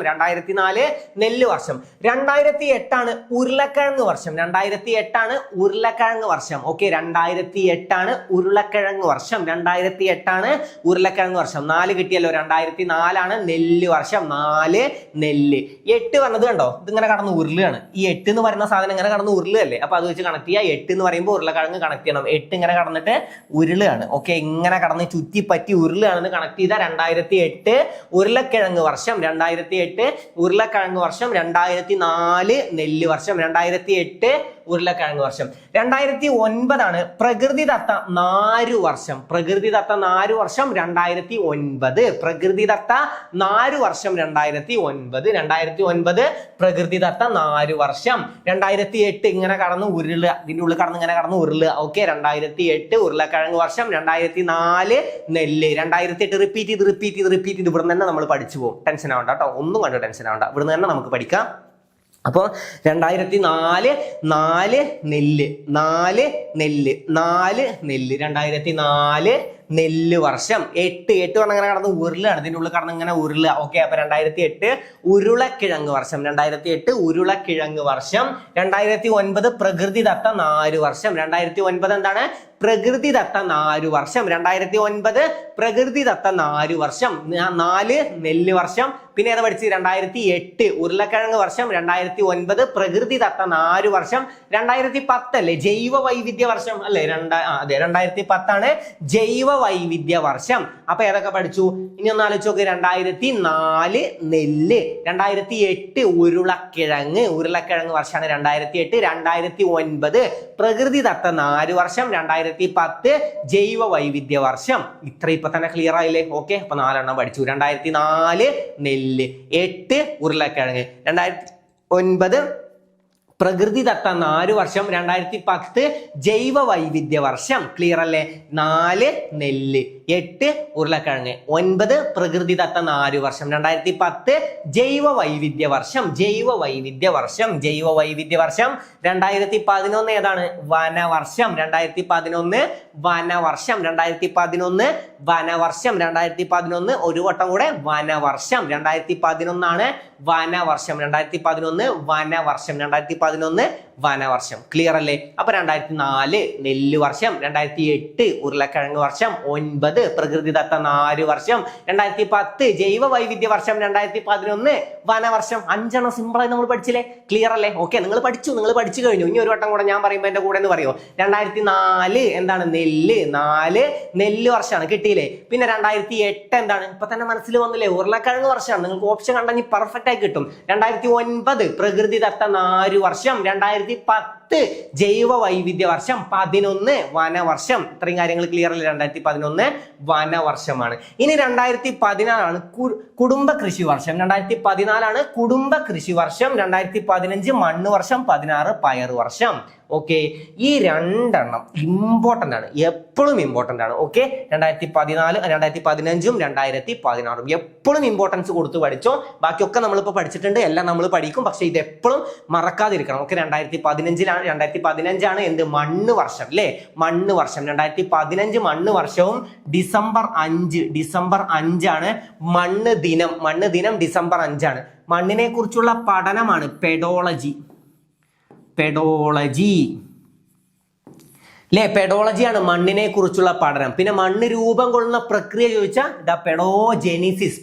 2008 ആണ് ഉരുളക്കിഴങ്ങ് വർഷം. 2008 ആണ് ഉരുളക്കിഴങ്ങ് വർഷം. ഓക്കെ, 2008 ആണ് ഉരുളക്കിഴങ്ങ് വർഷം. 2008 ആണ് ഉരുളക്കിഴങ്ങ് വർഷം. 4 കിട്ടിയല്ലോ. 2004 ആണ് നെല്ല് വർഷം. 4 നെല്ല്. 8 പറഞ്ഞത് കണ്ടോ? ഇതിങ്ങനെ കടന്ന് ഉരുളാണ്. ഈ 8 എന്ന് പറയുന്ന സാധനം ഇങ്ങനെ കടന്ന് ഉരുളല്ലേ. അപ്പൊ അത് വെച്ച് കണക്ട് ചെയ്യുക. 8 എന്ന് പറയുമ്പോൾ ഉരുളക്കിഴങ്ങ് കണക്ട് ചെയ്യണം. 8 ഇങ്ങനെ കടന്നിട്ട് ഉരുളാണ്. ഓക്കെ, ഇങ്ങനെ കടന്ന് ചുറ്റിപ്പറ്റി ഉരുളാണെന്ന് കണക്ട് ചെയ്ത 2008 ഉരുളക്കിഴങ്ങ് വർഷം. 2008 ഉരുളക്കിഴങ്ങ് വർഷം. 2004 നെല്ല് വർഷം. 2008 ഉരുളക്കിഴങ്ങ് വർഷം. 2009 ആണ് പ്രകൃതിദത്ത നാരു വർഷം. 2009 പ്രകൃതിദത്ത നാരു വർഷം. 2009 പ്രകൃതിദത്ത നാരു വർഷം. 2008 ഇങ്ങനെ കടന്ന് ഉരുള, ഇതിന്റെ ഉള്ളിൽ കടന്ന് ഇങ്ങനെ കടന്ന് ഉരുള. ഓക്കെ, 2008 ഉരുളക്കിഴങ്ങ് വർഷം. 2004 നെല്ല്. 2008 റിപ്പീറ്റ് ചെയ്ത് ഇവിടെ തന്നെ നമ്മൾ പഠിച്ചു പോകും. ടെൻഷൻ ആവണ്ട കേട്ടോ, ഒന്നും കണ്ടു ടെൻഷൻ ആവണ്ട, ഇവിടെ തന്നെ നമുക്ക് പഠിക്കാം. അപ്പോൾ 2004 നെല്ല്. 2004 നെല്ല് വർഷം. 8 പറഞ്ഞ അങ്ങനെ കടന്ന് ഉരുളാണ്. ഇതിൻ്റെ ഉള്ളിൽ കടന്ന് ഇങ്ങനെ ഉരുള. ഓക്കെ, അപ്പൊ 2008 ഉരുളക്കിഴങ്ങ് വർഷം. 2008 ഉരുളക്കിഴങ്ങ് വർഷം. 2009 പ്രകൃതിദത്ത നാരു വർഷം. 2009 എന്താണ്? പ്രകൃതിദത്ത നാരു വർഷം. 2009 പ്രകൃതിദത്ത നാരു വർഷം. 4 നെല്ല് വർഷം. പിന്നെ ഏതാ പഠിച്ചത്? 2008 ഉരുളക്കിഴങ്ങ് വർഷം. 2009 പ്രകൃതിദത്ത നാരു വർഷം. 2010 അല്ലേ ജൈവ വൈവിധ്യ വർഷം അല്ലേ? അതെ, 2010 ആണ് ജൈവ വൈവിധ്യ വർഷം. അപ്പൊ ഏതൊക്കെ പഠിച്ചു? ഇനി ഒന്ന് ആലോചിച്ച് നോക്ക്. 2004 നെല്ല്, 2008 ഉരുളക്കിഴങ്ങ് വർഷമാണ് 2008. 2009 പ്രകൃതിദത്ത നാല് വർഷം, 2010 ജൈവ വൈവിധ്യ വർഷം. ഇത്ര ഇപ്പൊ തന്നെ ക്ലിയർ ആയില്ലേ? ഓക്കെ, അപ്പൊ 4 പഠിച്ചു. 2004 നെല്ല്, 8 ഉരുളക്കിഴങ്ങ്, 2009 പ്രകൃതിദത്ത 4 വർഷം, 2010 ജൈവ വൈവിധ്യ വർഷം. ക്ലിയർ അല്ലേ? 4 നെല്ല്, 8 ഉരുളക്കിഴങ്ങ്, 9 പ്രകൃതിദത്ത 4 വർഷം, 2010 ജൈവ വൈവിധ്യ വർഷം. 2011 ഏതാണ്? വനവർഷം. 2011 വനവർഷം. 2011 വനവർഷം. 2011 ഒരു വട്ടം കൂടെ വനവർഷം. 2011 ആണ് വനവർഷം. 2011 വനവർഷം. 2011 വനവർഷം. ക്ലിയർ അല്ലേ? അപ്പൊ 2004 നെല്ല് വർഷം, 2008 ഉരുളക്കിഴങ്ങ് വർഷം, 9 പ്രകൃതിദത്ത 4 വർഷം, 2010 ജൈവ വൈവിധ്യ വർഷം, 2011 വനവർഷം. 5 സിമ്പിളായി നമ്മൾ പഠിച്ചില്ലേ? ക്ലിയർ അല്ലേ? ഓക്കെ, നിങ്ങൾ പഠിച്ചു കഴിഞ്ഞു. ഇനി ഒരു വട്ടം കൂടെ ഞാൻ പറയുമ്പോൾ എന്റെ കൂടെ എന്ന് പറയോ? 2004 എന്താണ്? നെല്ല്, 4 നെല്ല് വർഷമാണ്. കിട്ടിയില്ലേ? പിന്നെ 2008 എന്താണ്? ഇപ്പൊ തന്നെ മനസ്സിൽ വന്നില്ലേ? ഉരുളക്കിഴങ്ങ് വർഷമാണ്. നിങ്ങൾക്ക് ഓപ്ഷൻ കണ്ടെങ്കിൽ പെർഫെക്റ്റ് ആയി കിട്ടും. 2009 പ്രകൃതിദത്ത 4 വർഷം, 2010 ജൈവ വൈവിധ്യ വർഷം, 11 വനവർഷം. ഇത്രയും കാര്യങ്ങൾ ക്ലിയർ അല്ലേ? 2011 വനവർഷമാണ്. ഇനി 2014 കുടുംബ കൃഷി വർഷം. 2014 കുടുംബ കൃഷി വർഷം, 2015 മണ്ണ് വർഷം, 16 പയർ വർഷം. ഓക്കെ, ഈ 2 ഇമ്പോർട്ടന്റ് ആണ്, എപ്പോഴും ഇമ്പോർട്ടന്റ് ആണ്. ഓക്കെ, 2014 2015 2016 എപ്പോഴും ഇമ്പോർട്ടൻസ് കൊടുത്ത് പഠിച്ചോ. ബാക്കിയൊക്കെ നമ്മളിപ്പോ പഠിച്ചിട്ടുണ്ട്, എല്ലാം നമ്മൾ പഠിക്കും. പക്ഷെ ഇത് എപ്പോഴും മറക്കാതിരിക്കണം. ഓക്കെ, 2015 എന്ത്? മണ്ണ് വർഷം അല്ലേ? മണ്ണ് വർഷം. 2015 മണ്ണ് വർഷവും ഡിസംബർ 5 ആണ് മണ്ണ് ദിനം. ഡിസംബർ 5 ആണ്. മണ്ണിനെ കുറിച്ചുള്ള പഠനമാണ് പെഡോളജി അല്ലെ? പെഡോളജിയാണ് മണ്ണിനെ കുറിച്ചുള്ള പഠനം. പിന്നെ മണ്ണ് രൂപം കൊള്ളുന്ന പ്രക്രിയ ചോദിച്ചാൽ പെഡോജെനിസിസ്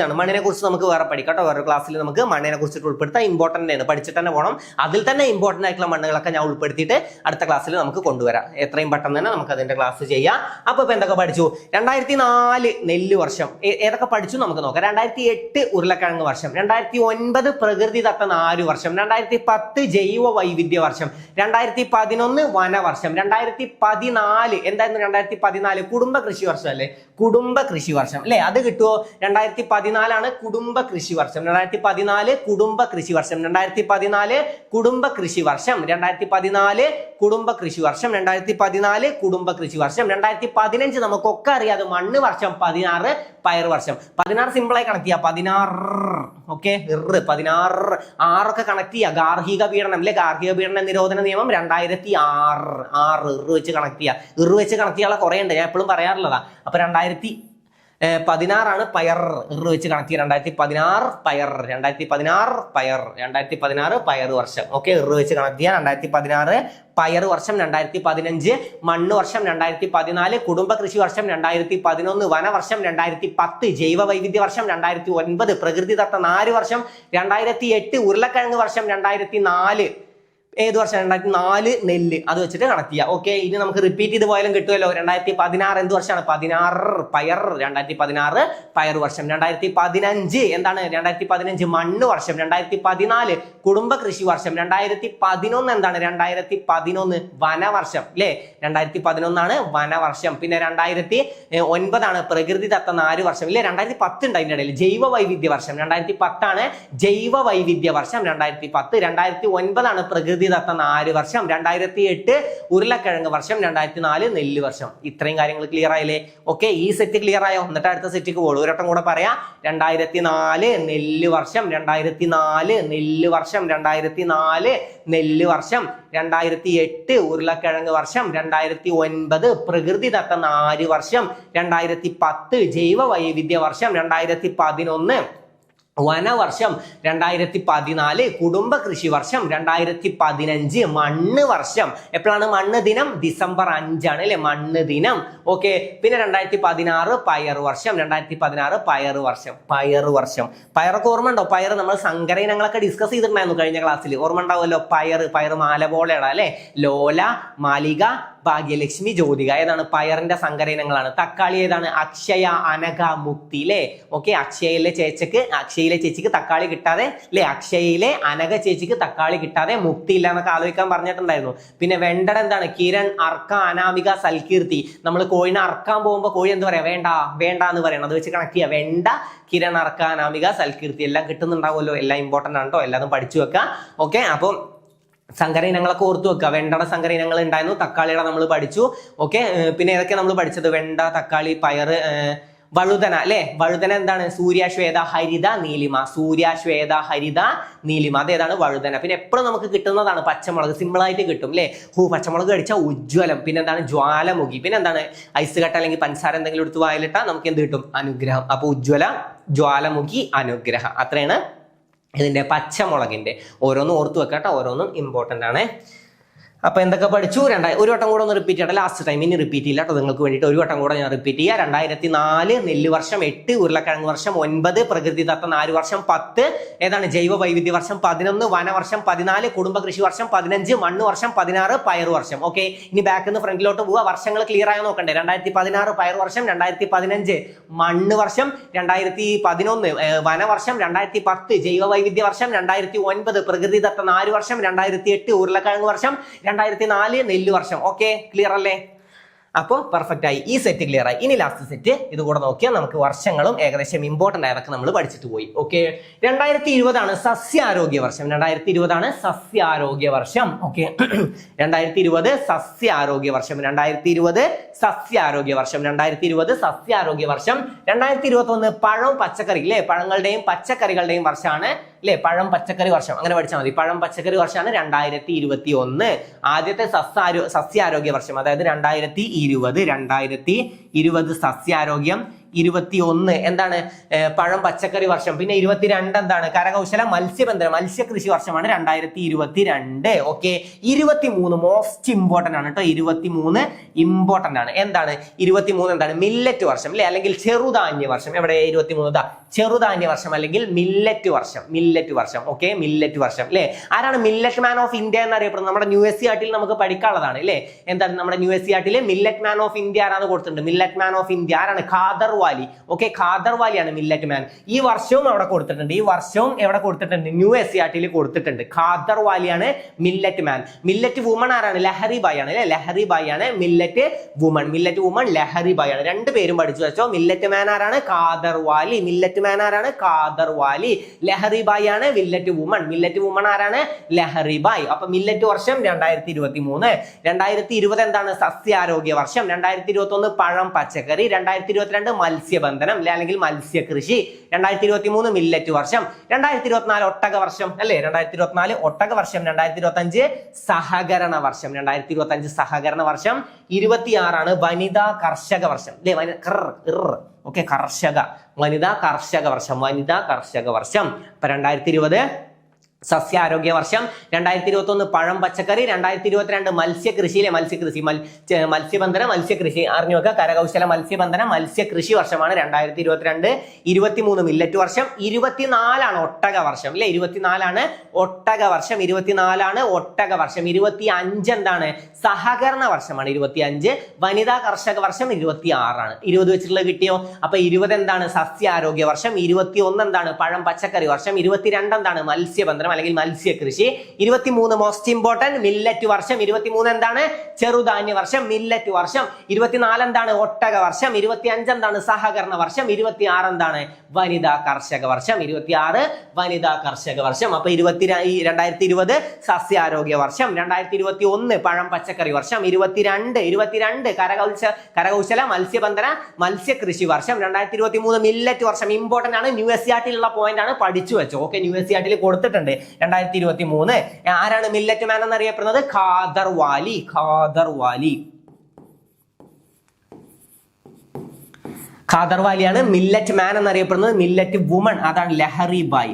ആണ്. മണ്ണിനെ കുറിച്ച് നമുക്ക് വേറെ പഠിക്കാം കേട്ടോ. വേറെ ക്ലാസ്സിൽ നമുക്ക് മണ്ണിനെ കുറിച്ചിട്ട് ഉൾപ്പെടുത്താം. ഇമ്പോർട്ടന്റ് ആണ്, പഠിച്ചിട്ട് തന്നെ പോകണം. അതിൽ തന്നെ ഇമ്പോർട്ടന്റ് ആയിട്ടുള്ള മണ്ണുകളൊക്കെ ഞാൻ ഉൾപ്പെടുത്തിയിട്ട് അടുത്ത ക്ലാസ്സിൽ നമുക്ക് കൊണ്ടുവരാം. എത്രയും പെട്ടെന്ന് തന്നെ നമുക്ക് അതിന്റെ ക്ലാസ് ചെയ്യാം. അപ്പൊ ഇപ്പൊ എന്തൊക്കെ പഠിച്ചു? 2004 നെല്ല് വർഷം ഏതൊക്കെ പഠിച്ചു നമുക്ക് നോക്കാം. 2008 ഉരുളക്കിഴങ്ങ് വർഷം, 2009 പ്രകൃതിദത്ത 4 വർഷം, 2010 ജൈവ വൈവിധ്യ വർഷം, 2011 വനവർഷം, 2014 എന്തായിരുന്നു? 2014 കുടുംബ കൃഷി വർഷം അല്ലേ? കുടുംബ കൃഷി വർഷം അല്ലെ? അത് കിട്ടുമോ? 2014 ആണ് കുടുംബ കൃഷി വർഷം. 2014 കുടുംബ കൃഷി വർഷം. 2014 കുടുംബ കൃഷി വർഷം. 2014 കുടുംബ കൃഷി വർഷം. 2014 കുടുംബ കൃഷി വർഷം. 2015 നമുക്കൊക്കെ അറിയാതെ മണ്ണ് വർഷം, 16 പയർ വർഷം. 16 സിമ്പിളായി കണക്ട് ചെയ്യാം. 16 ഓക്കെ, 16 6 കണക്ട് ചെയ്യുക. ഗാർഹിക പീഡനം അല്ലെ? ഗാർഹിക പീഡന നിരോധന നിയമം 2006 വെച്ച് കണക്ട് ചെയ്യുക. വെച്ച് കണക്ട് ചെയ്യാനുള്ള കുറെ ഉണ്ട്, ഞാൻ എപ്പോഴും പറയാറുള്ളതാ. അപ്പൊ 2016 പയർ വെച്ച് കണക്ട് ചെയ്യുക. 2016 പയർ, 2016 പയർ വർഷം. ഓക്കെ, വെച്ച് കണക്ട് ചെയ്യുക. 2016 പയർ വർഷം, 2015 മണ്ണ് വർഷം, 2014 കുടുംബ കൃഷി വർഷം, 2011 വനവർഷം, 2010 ജൈവ വൈവിധ്യ വർഷം, 2009 പ്രകൃതിദത്ത 4 വർഷം, 2008 ഉരുളക്കിഴങ്ങ് വർഷം, 2004 ഏത് വർഷം? 2004 നെല്ല്. അത് വെച്ചിട്ട് കണക്ട് ചെയ്യാം. ഓക്കെ, ഇനി നമുക്ക് റിപ്പീറ്റ് ചെയ്ത് പോയാലും കിട്ടുമല്ലോ. 2016 എന്ത് വർഷമാണ്? 16 പയർ, 2016 പയർ വർഷം. 2015 എന്താണ്? 2015 മണ്ണ് വർഷം. 2014 കുടുംബ കൃഷി വർഷം. 2011 എന്താണ്? 2011 വനവർഷം അല്ലേ? 2011 ആണ് വനവർഷം. പിന്നെ 2009 ആണ് പ്രകൃതിദത്ത 4 വർഷം ഇല്ലേ? 2010 ഉണ്ട് അതിന്റെ ഇടയിൽ. ജൈവ വൈവിധ്യ വർഷം 2010 ആണ് ജൈവ വൈവിധ്യ വർഷം. 2010 2009 ആണ് പ്രകൃതിദത്ത 4 വർഷം. 2008 ഉരുളക്കിഴങ്ങ് വർഷം. 2004 നെല്ല് വർഷം. ഇത്രയും കാര്യങ്ങൾ ക്ലിയർ ആയില്ലേ? ഓക്കെ, ഈ സെറ്റ് ക്ലിയർ ആയോ? എന്നിട്ട് അടുത്ത സെറ്റിക്ക് പോകും. ഒരട്ടം കൂടെ പറയാം. 2004 നെല്ല് വർഷം, 2004 നെല്ല് വർഷം, 2004 നെല്ല് വർഷം, 2008 ഉരുളക്കിഴങ്ങ് വർഷം, 2009 പ്രകൃതിദത്ത 4 വർഷം, 2010 ജൈവ വൈവിധ്യ വർഷം, 2011 വനവർഷം 2014, കുടുംബ കൃഷി വർഷം 2015, മണ്ണ് വർഷം. എപ്പോഴാണ് മണ്ണ് ദിനം? ഡിസംബർ 5 അല്ലെ മണ്ണ് ദിനം. ഓക്കെ, പിന്നെ 2016 പയർ വർഷം. 2016 പയർ വർഷം. പയറൊക്കെ ഓർമ്മ ഉണ്ടോ? പയർ നമ്മൾ സങ്കര ഇനങ്ങളൊക്കെ ഡിസ്കസ് ചെയ്തിട്ടുണ്ടായിരുന്നു കഴിഞ്ഞ ക്ലാസ്സിൽ. ഓർമ്മ ഉണ്ടാവുമല്ലോ. പയർ മാല പോലെയാണ് അല്ലെ. ലോല, മാലിക, ഭാഗ്യലക്ഷ്മി, ജ്യോതിക. ഏതാണ്? പയറിന്റെ സങ്കര ഇനങ്ങളാണ്. തക്കാളി ഏതാണ്? അക്ഷയ, അനഘ, മുക്തി അല്ലെ. ഓക്കെ, അക്ഷയയിലെ ചേച്ചിക്ക് തക്കാളി കിട്ടാതെ അല്ലെ, അക്ഷയയിലെ അനഘ ചേച്ചിക്ക് തക്കാളി കിട്ടാതെ മുക്തി ഇല്ല എന്നൊക്കെ ആലോചിക്കാൻ പറഞ്ഞിട്ടുണ്ടായിരുന്നു. പിന്നെ വെണ്ടട എന്താണ്? കിരൺ, അർക്ക, അനാമിക, സൽകീർത്തി. നമ്മൾ കോഴിനെ അറക്കാൻ പോകുമ്പോൾ കോഴി എന്ത് പറയാ? വേണ്ട എന്ന് പറയണം. അത് വെച്ച് കണക്ട് ചെയ്യുക. വെണ്ട, കിരൺ, അർക്ക, അനാമിക, സൽകീർത്തി എല്ലാം കിട്ടുന്നുണ്ടാവുമല്ലോ. എല്ലാം ഇമ്പോർട്ടന്റ് ആണ് കേട്ടോ. എല്ലാതും പഠിച്ചു വെക്കുക. ഓക്കെ, അപ്പം സങ്കര ഇനങ്ങളൊക്കെ ഓർത്തു വെക്കുക. വെണ്ടയുടെ സങ്കര ഇനങ്ങൾ ഉണ്ടായിരുന്നു. തക്കാളിയുടെ നമ്മൾ പഠിച്ചു. ഓക്കെ, പിന്നെ ഏതൊക്കെ നമ്മൾ പഠിച്ചത്? വെണ്ട, തക്കാളി, പയർ, വഴുതന അല്ലെ. വഴുതന എന്താണ്? സൂര്യ, ശ്വേത, ഹരിത, നീലിമ. അതേതാണ്? വഴുതന. പിന്നെ എപ്പോഴും നമുക്ക് കിട്ടുന്നതാണ് പച്ചമുളക്. സിമ്പിൾ ആയിട്ട് കിട്ടും അല്ലെ. പച്ചമുളക് കഴിച്ചാൽ ഉജ്ജ്വലം. പിന്നെ എന്താണ്? ജ്വാലമുഖി. പിന്നെ എന്താണ്? ഐസ് കട്ട അല്ലെങ്കിൽ പഞ്ചസാര എന്തെങ്കിലും എടുത്ത് വായിലിട്ടാൽ നമുക്ക് എന്ത് കിട്ടും? അനുഗ്രഹം. അപ്പൊ ഉജ്ജ്വല, ജ്വാലമുഖി, അനുഗ്രഹം. അത്രയാണ് ഇതിന്റെ പച്ചമുളകിന്റെ. ഓരോന്നും ഓർത്തു വെക്കട്ടെ. ഓരോന്നും ഇമ്പോർട്ടന്റ് ആണ്. അപ്പൊ എന്തൊക്കെ പഠിച്ചു? ഒരു വട്ടം കൂടെ ഒന്ന് റിപ്പീറ്റ് ചെയ്യട്ടെ. ലാസ്റ്റ് ടൈം ഇനി റിപ്പീറ്റ് ചെയ്യില്ല കേട്ടോ. നിങ്ങൾക്ക് വേണ്ടിയിട്ട് ഒരു വട്ടം കൂടെ ഞാൻ റിപ്പീറ്റ് ചെയ്യാം. 2004 നെല്ല് വർഷം, 8 ഉരുളക്കിഴങ്ങ് വർഷം, 9 പ്രകൃതിദത്ത 4 വർഷം, 10 ഏതാണ്? ജൈവ വൈവിധ്യ വർഷം, 11 വനവർഷം, 14 കുടുംബ കൃഷി വർഷം, 15 മണ്ണ് വർഷം, 16 പയർ വർഷം. ഓക്കെ, ഇനി ബാക്കിൽ നിന്ന് ഫ്രണ്ടിലോട്ട് പോവുക. വർഷങ്ങൾ ക്ലിയർ ആയി നോക്കണ്ടേ? 2016 പയർ വർഷം, 2015 മണ്ണ് വർഷം, 2011 വനവർഷം, 2010 ജൈവ വൈവിധ്യ വർഷം, 2009 പ്രകൃതിദത്ത 4 വർഷം, 2008 ഉരുളക്കിഴങ്ങ് വർഷം, 2004 നെല്ല് വർഷം. ഓക്കെ, ക്ലിയർ അല്ലേ? അപ്പോൾ പെർഫെക്റ്റ് ആയി. ഈ സെറ്റ് ക്ലിയർ ആയി. ഇനി ലാസ്റ്റ് സെറ്റ് ഇത് കൂടെ നോക്കിയാൽ നമുക്ക് വർഷങ്ങളും ഏകദേശം ഇമ്പോർട്ടന്റ് ആയതൊക്കെ നമ്മൾ പഠിച്ചിട്ട് പോയി. ഓക്കെ, 2020 സസ്യാരോഗ്യ വർഷം. 2020 സസ്യാരോഗ്യ വർഷം. ഓക്കെ, 2020 സസ്യാരോഗ്യ വർഷം. 2020 സസ്യാരോഗ്യ വർഷം. 2020 സസ്യാരോഗ്യ വർഷം. 2021 പഴം, പച്ചക്കറി അല്ലെ. പഴങ്ങളുടെയും പച്ചക്കറികളുടെയും വർഷമാണ് അല്ലെ. പഴം, പച്ചക്കറി വർഷം അങ്ങനെ പഠിച്ചാൽ മതി. പഴം, പച്ചക്കറി വർഷമാണ് 2021. ആദ്യത്തെ സസ്യാരോഗ്യ വർഷം, അതായത് 2020 സസ്യാരോഗ്യം. 21 എന്താണ്? പഴം, പച്ചക്കറി വർഷം. പിന്നെ 22 എന്താണ്? കരകൗശല, മത്സ്യബന്ധനം, മത്സ്യകൃഷി വർഷമാണ് 2022. ഓക്കെ, 23 മോസ്റ്റ് ഇമ്പോർട്ടന്റ് ആണ് കേട്ടോ. 23 ഇമ്പോർട്ടന്റ് ആണ്. എന്താണ് 23? എന്താണ്? മില്ലറ്റ് വർഷം അല്ലെ, അല്ലെങ്കിൽ ചെറുധാന്യ വർഷം. എവിടെ 23? ചെറുധാന്യ വർഷം അല്ലെങ്കിൽ മില്ലറ്റ് വർഷം. ഓക്കെ, മില്ലറ്റ് വർഷം അല്ലെ. ആരാണ് മില്ലറ്റ് മാൻ ഓഫ് ഇന്ത്യ എന്നറിയപ്പെടുന്നത്? നമ്മുടെ NUSERT നമുക്ക് പഠിക്കാനുള്ളതാണ് അല്ലെ. എന്താണ് നമ്മുടെ NUSERT millet man of India ആരാണ് കൊടുത്തിട്ടുണ്ട്? മില്ലറ്റ് മാൻ ഓഫ് ഇന്ത്യ ആരാണ്? ഖാദർ വാലി. ഓക്കെ, ഖാദർ വാലിയാണ് മില്ലറ്റ് മാൻ. ഈ വർഷവും അവിടെ കൊടുത്തിട്ടുണ്ട്. NUSERT കൊടുത്തിട്ടുണ്ട്. ഖാദർ വാലിയാണ് മില്ലറ്റ് മാൻ. മില്ലറ്റ് വുമൺ ആരാണ്? ലഹരി ബായി ആണ് അല്ലെ. ലഹരി ബായി ആണ് മില്ലറ്റ് വുമൺ. ലഹരി ബായി ആണ്. രണ്ടുപേരും പഠിച്ചു വെച്ചോ. മില്ലറ്റ് മാൻ ആരാണ്? ഖാദർ വാലി. ലഹരി ബായി ആണ് മില്ലറ്റ് വുമൺ ആരാണ്? ലഹരി ബായി. അപ്പൊ മില്ലറ്റ് വർഷം 2023. 2020 എന്താണ്? സസ്യാരോഗ്യ വർഷം. 2021 പഴം, പച്ചക്കറി. 2022 മത്സ്യബന്ധനം അല്ലെങ്കിൽ മത്സ്യകൃഷി. 2023 മില്ലറ്റ് വർഷം. 2024 ഒട്ടക വർഷം അല്ലെ. 2024 ഒട്ടക വർഷം. 2025 സഹകരണ വർഷം. 26 വനിതാ കർഷക വർഷം അല്ലെ. ഓക്കെ, വനിതാ കർഷക വർഷം. അപ്പൊ 2020 സസ്യാരോഗ്യ വർഷം. 2021 പഴം, പച്ചക്കറി. 2022 മത്സ്യകൃഷിയിലെ മത്സ്യബന്ധന, മത്സ്യകൃഷി അറിഞ്ഞു വെക്കുക. കരകൗശല, മത്സ്യബന്ധന, മത്സ്യകൃഷി വർഷമാണ് 2022. 23 മില്ലറ്റ് വർഷം. 24 ഒട്ടക വർഷം അല്ലെ. 24 ഒട്ടക വർഷം. 25 എന്താണ്? സഹകരണ വർഷമാണ്. 25 വനിതാ കർഷക വർഷം. 26 20 വെച്ചിട്ടുള്ളത് കിട്ടിയോ? അപ്പൊ 20 എന്താണ്? സസ്യാരോഗ്യ വർഷം. 21 എന്താണ്? പഴം, പച്ചക്കറി വർഷം. 22 എന്താണ്? മത്സ്യബന്ധനം അല്ലെങ്കിൽ മത്സ്യകൃഷി. 23 മോസ്റ്റ് ഇമ്പോർട്ടന്റ് മില്ലറ്റ് വർഷം. 23 എന്താണ്? ചെറുധാന്യ വർഷം, മില്ലറ്റ് വർഷം. 24 എന്താണ്? ഒട്ടക വർഷം. 25 എന്താണ്? സഹകരണ വർഷം. 26 എന്താണ്? വനിതാ കർഷക വർഷം. 26 വനിതാ കർഷക വർഷം. അപ്പൊ 2020 സസ്യാരോഗ്യ വർഷം. 2021 പഴം, പച്ചക്കറി വർഷം. 22 കരകൗശല, മത്സ്യബന്ധന, മത്സ്യകൃഷി വർഷം. 2023 മില്ലറ്റ് വർഷം. ഇമ്പോർട്ടന്റ് ആണ്. NUSERT പോയിന്റ് ആണ്, പഠിച്ചു വെച്ചോ. ഓക്കെ, NUSERT കൊടുത്തിട്ടുണ്ട്. 2023 ആരാണ് മില്ലറ്റ് മാൻ എന്നറിയപ്പെടുന്നത്? ഖാദർ വാലി. ഖാദർ വാലിയാണ്. മില്ലറ്റ് മാൻ എന്നറിയപ്പെടുന്നത് മില്ലറ്റ് വുമൺ, അതാണ് ലഹറിബായ്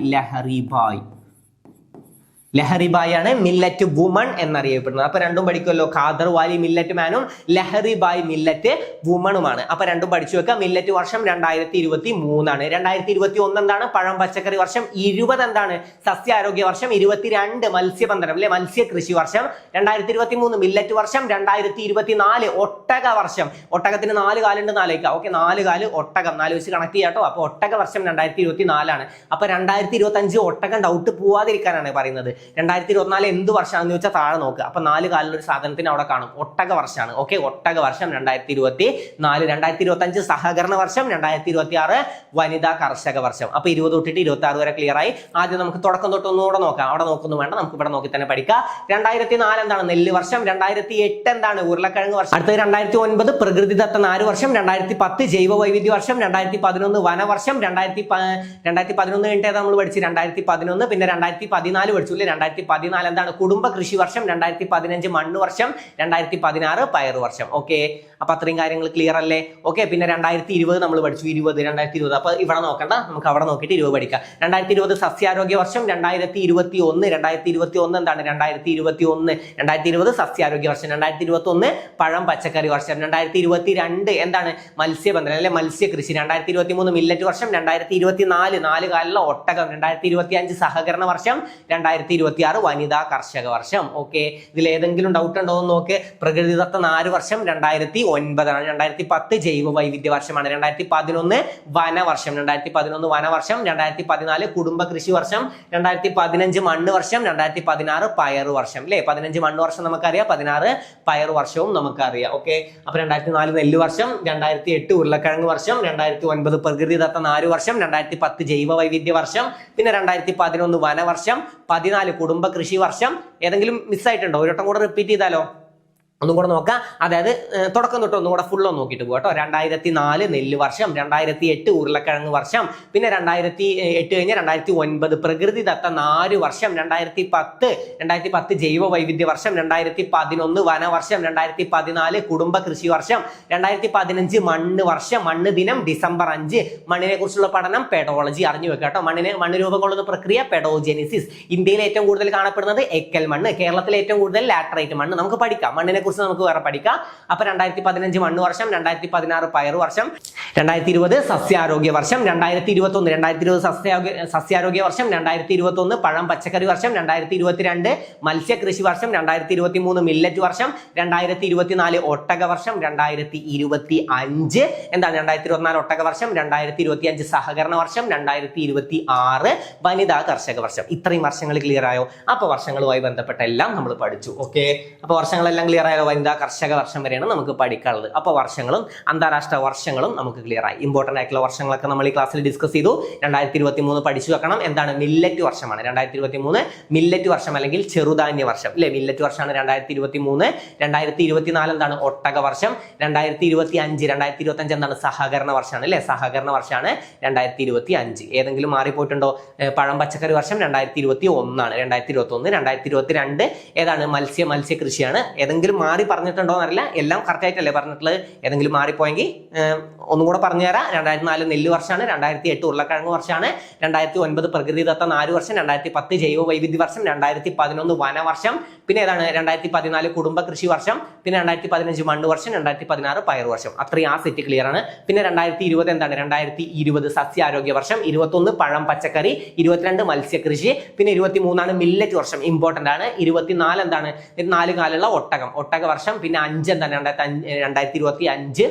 ആണ് മില്ലറ്റ് വുമൺ എന്നറിയപ്പെടുന്നത്. അപ്പൊ രണ്ടും പഠിക്കുമല്ലോ, ഖാദർ വാലി മില്ലറ്റ് മാനും ലഹറിബായ് മില്ലറ്റ് വുമണുമാണ്. അപ്പൊ രണ്ടും പഠിച്ചു വെക്കുക. മില്ലറ്റ് വർഷം 2023 ആണ്. 2021 എന്താണ്? പഴം പച്ചക്കറി വർഷം. 20 എന്താണ്? സസ്യാരോഗ്യ വർഷം. 22 മത്സ്യബന്ധനം അല്ലെ, മത്സ്യകൃഷി വർഷം. 2023 മില്ലറ്റ് വർഷം. 2024 ഒട്ടക വർഷം. ഒട്ടകത്തിന് 4 കാലുണ്ട്, 4 ഓക്കെ, 4 കാല് ഒട്ടകം, 4 വെച്ച് കണക്ട് ചെയ്യാട്ടോ. അപ്പൊ ഒട്ടക വർഷം 2024 ആണ്. അപ്പൊ 2025 ഒട്ടകം ഡൗട്ട് പോവാതിരിക്കാനാണ് പറയുന്നത്. 2024 എന്ത് വർഷമാണെന്ന് ചോദിച്ചാൽ താഴെ നോക്കുക. അപ്പൊ 4 കാലിലൊരു സാധനത്തിന് അവിടെ കാണും, ഒട്ടക വർഷമാണ്. ഓക്കെ, ഒട്ടക വർഷം 2024. 2025 സഹകരണ വർഷം. 2026 വനിതാ കർഷക വർഷം. അപ്പൊ 20 തൊട്ടിട്ട് 26 വരെ ക്ലിയർ ആയി. ആദ്യം നമുക്ക് തുടക്കം തൊട്ട് ഒന്നുകൂടെ നോക്കാം. അവിടെ നോക്കുന്നു വേണ്ട, നമുക്ക് ഇവിടെ നോക്കി തന്നെ പഠിക്കാം. 2004 എന്താണ്? നെല്ല് വർഷം. 2008 എന്താണ്? ഉരുളക്കിഴങ്ങ് വർഷം. അടുത്തത് 2009 പ്രകൃതിദത്ത നാര് വർഷം. 2010 ജൈവ വൈവിധ്യ വർഷം. 2011 വനവർഷം. 2011 കഴിഞ്ഞിട്ട് നമ്മൾ പഠിച്ചു 2011, പിന്നെ 2014 പഠിച്ചു. 2014 എന്താണ്? കുടുംബ കൃഷി വർഷം. 2015 മണ്ണ് വർഷം. 2016 പയർ വർഷം. ഓക്കെ, അപ്പൊ അത്രയും കാര്യങ്ങൾ ക്ലിയർ അല്ലേ? ഓക്കെ, പിന്നെ 2020 നമ്മൾ പഠിച്ചു. 2020 അപ്പൊ ഇവിടെ നോക്കണ്ട, നമുക്ക് അവിടെ നോക്കിയിട്ട് 20 പഠിക്കാം. 2020 സസ്യാരോഗ്യ വർഷം. 2021 എന്താണ്? 2020 സസ്യാരോഗ്യ വർഷം. 2021 പഴം പച്ചക്കറി വർഷം. 2022 എന്താണ്? മത്സ്യബന്ധനം അല്ലെ, മത്സ്യകൃഷി. 2023 മില്ലറ്റ് വർഷം. 2024 4 കാലുള്ള ഒട്ടകം. 2025 സഹകരണ വർഷം. 2026 വനിതാ കർഷക വർഷം. ഓക്കെ, ഇതിൽ ഏതെങ്കിലും ഡൗട്ട് ഉണ്ടോ എന്ന് നോക്ക്. പ്രകൃതിദത്ത നാര് വർഷം 2009 ആണ്. 2010 ജൈവ വൈവിധ്യ വർഷമാണ്. 2011 വനവർഷം. 2011 വനവർഷം. 2014 കുടുംബ കൃഷി വർഷം. 2015 മണ്ണ് വർഷം. 2016 പയർ വർഷം അല്ലെ. 15 മണ്ണ് വർഷം നമുക്കറിയാം, 16 പയർ വർഷവും നമുക്കറിയാം. ഓക്കെ, അപ്പൊ 2004 നെല്ല് വർഷം. 2008 ഉരുളക്കിഴങ്ങ് വർഷം. 2009 പ്രകൃതിദത്ത നാര് വർഷം. 2010 ജൈവ വൈവിധ്യ വർഷം. പിന്നെ 2011 വനവർഷം. 14 കുടുംബ കൃഷി വർഷം. ഏതെങ്കിലും മിസ്സായിട്ടുണ്ടോ? ഒരു വട്ടം കൂടെ റിപ്പീറ്റ് ചെയ്താലോ? ഒന്നും കൂടെ നോക്കാം. അതായത് തുടക്കം തൊട്ട് ഒന്നും കൂടെ ഫുള്ള് നോക്കിയിട്ട് പോകട്ടോ. 2004 നെല്ല് വർഷം. 2008 ഉരുളക്കിഴങ്ങ് വർഷം. പിന്നെ 2008 കഴിഞ്ഞ് 2009 പ്രകൃതിദത്ത നാര് വർഷം. 2010 ജൈവ വൈവിധ്യ വർഷം. 2011 വനവർഷം. 2014 കുടുംബ കൃഷി വർഷം. 2015 മണ്ണ് വർഷം. മണ്ണ് ദിനം December 5. മണ്ണിനെ കുറിച്ചുള്ള പഠനം പെഡോളജി, അറിഞ്ഞു വെക്കാട്ടോ. മണ്ണ് രൂപം കൊള്ളുന്ന പ്രക്രിയ പെഡോജെനിസിസ്. ഇന്ത്യയിൽ ഏറ്റവും കൂടുതൽ കാണപ്പെടുന്നത് എക്കൽ മണ്ണ്. കേരളത്തിൽ ഏറ്റവും കൂടുതൽ ലാറ്ററൈറ്റ് മണ്ണ്. നമുക്ക് പഠിക്കാം, മണ്ണിനെ കുറിച്ച് നമുക്ക് വേറെ പഠിക്കാം. അപ്പൊ 2015 മണ്ണ് വർഷം. 2016 പയർ വർഷം. 2020 സസ്യാരോഗ്യ വർഷം. 2021 സസ്യാരോഗ്യ വർഷം. 2021 പഴം പച്ചക്കറി വർഷം. 2022 മത്സ്യകൃഷി വർഷം. 2023 മില്ലറ്റ് വർഷം. 2024 ഒട്ടക വർഷം. 2025 എന്താണ്? 2024 ഒട്ടക വർഷം. 2025 സഹകരണ വർഷം. 2026 വനിതാ കർഷക വർഷം. ഇത്രയും വർഷങ്ങൾ ക്ലിയർ ആയോ? അപ്പൊ വർഷങ്ങളുമായി ബന്ധപ്പെട്ട എല്ലാം നമ്മൾ പഠിച്ചു. ഓക്കെ, അപ്പൊ വർഷങ്ങളെല്ലാം ക്ലിയർ ആയോ? വനിതാ കർഷക വർഷം വരെയാണ് നമുക്ക് പഠിക്കാനുള്ളത്. അപ്പൊ വർഷങ്ങളും അന്താരാഷ്ട്ര വർഷങ്ങളും നമുക്ക് ക്ലിയർ ആയി. ഇമ്പോർട്ടന്റ് ആയിട്ടുള്ള വർഷങ്ങളൊക്കെ നമ്മൾ ഈ ക്ലാസ്സിൽ ഡിസ്കസ് ചെയ്തു. 2023 പഠിച്ചു വെക്കണം. എന്താണ്? മില്ലറ്റ് വർഷമാണ്. 2023 മില്ലറ്റ് വർഷം അല്ലെങ്കിൽ ചെറുധാന്യ വർഷം അല്ലെ. മില്ലറ്റ് വർഷമാണ് 2023. 2024 എന്താണ്? ഒട്ടക വർഷം. 2025 എന്താണ്? സഹകരണ വർഷമാണ് അല്ലെ. സഹകരണ വർഷമാണ് 2025. ഏതെങ്കിലും മാറിപ്പോയിട്ടുണ്ടോ? പഴം പച്ചക്കറി വർഷം 2021 ആണ്. 2021 2022 ഏതാണ്? മത്സ്യകൃഷിയാണ്. ഏതെങ്കിലും മാറി പറഞ്ഞിട്ടുണ്ടോ എന്നറിയില്ല. എല്ലാം കറക്റ്റ് ആയിട്ടല്ലേ പറഞ്ഞിട്ടുള്ളത്. ഏതെങ്കിലും മാറിപ്പോയെങ്കിൽ ഒന്നും കൂടെ പറഞ്ഞുതരാം. 2004 നെല്ല് വർഷമാണ്. 2008 ഉരുളക്കിഴങ്ങ് വർഷമാണ്. 2009 പ്രകൃതിദത്ത നാര് വർഷം. 2010 ജൈവ വൈവിധ്യ വർഷം. 2011 വനവർഷം. പിന്നെ ഏതാണ്? 2014 കുടുംബ കൃഷി വർഷം. പിന്നെ 2015 മണ്ണ് വർഷം. 2016 പയർ വർഷം. അത്രയും ആ സെറ്റ് ക്ലിയർ ആണ്. പിന്നെ 2020 എന്താണ്? 2020 സസ്യാരോഗ്യ വർഷം. 21 പഴം പച്ചക്കറി. 22 മത്സ്യകൃഷി. പിന്നെ 23 മില്ലറ്റ് വർഷം, ഇമ്പോർട്ടന്റ് ആണ്. 24 എന്താണ്? 4 കാലുള്ള ഒട്ടക വർഷം. പിന്നെ 5 എന്താണ്? 2025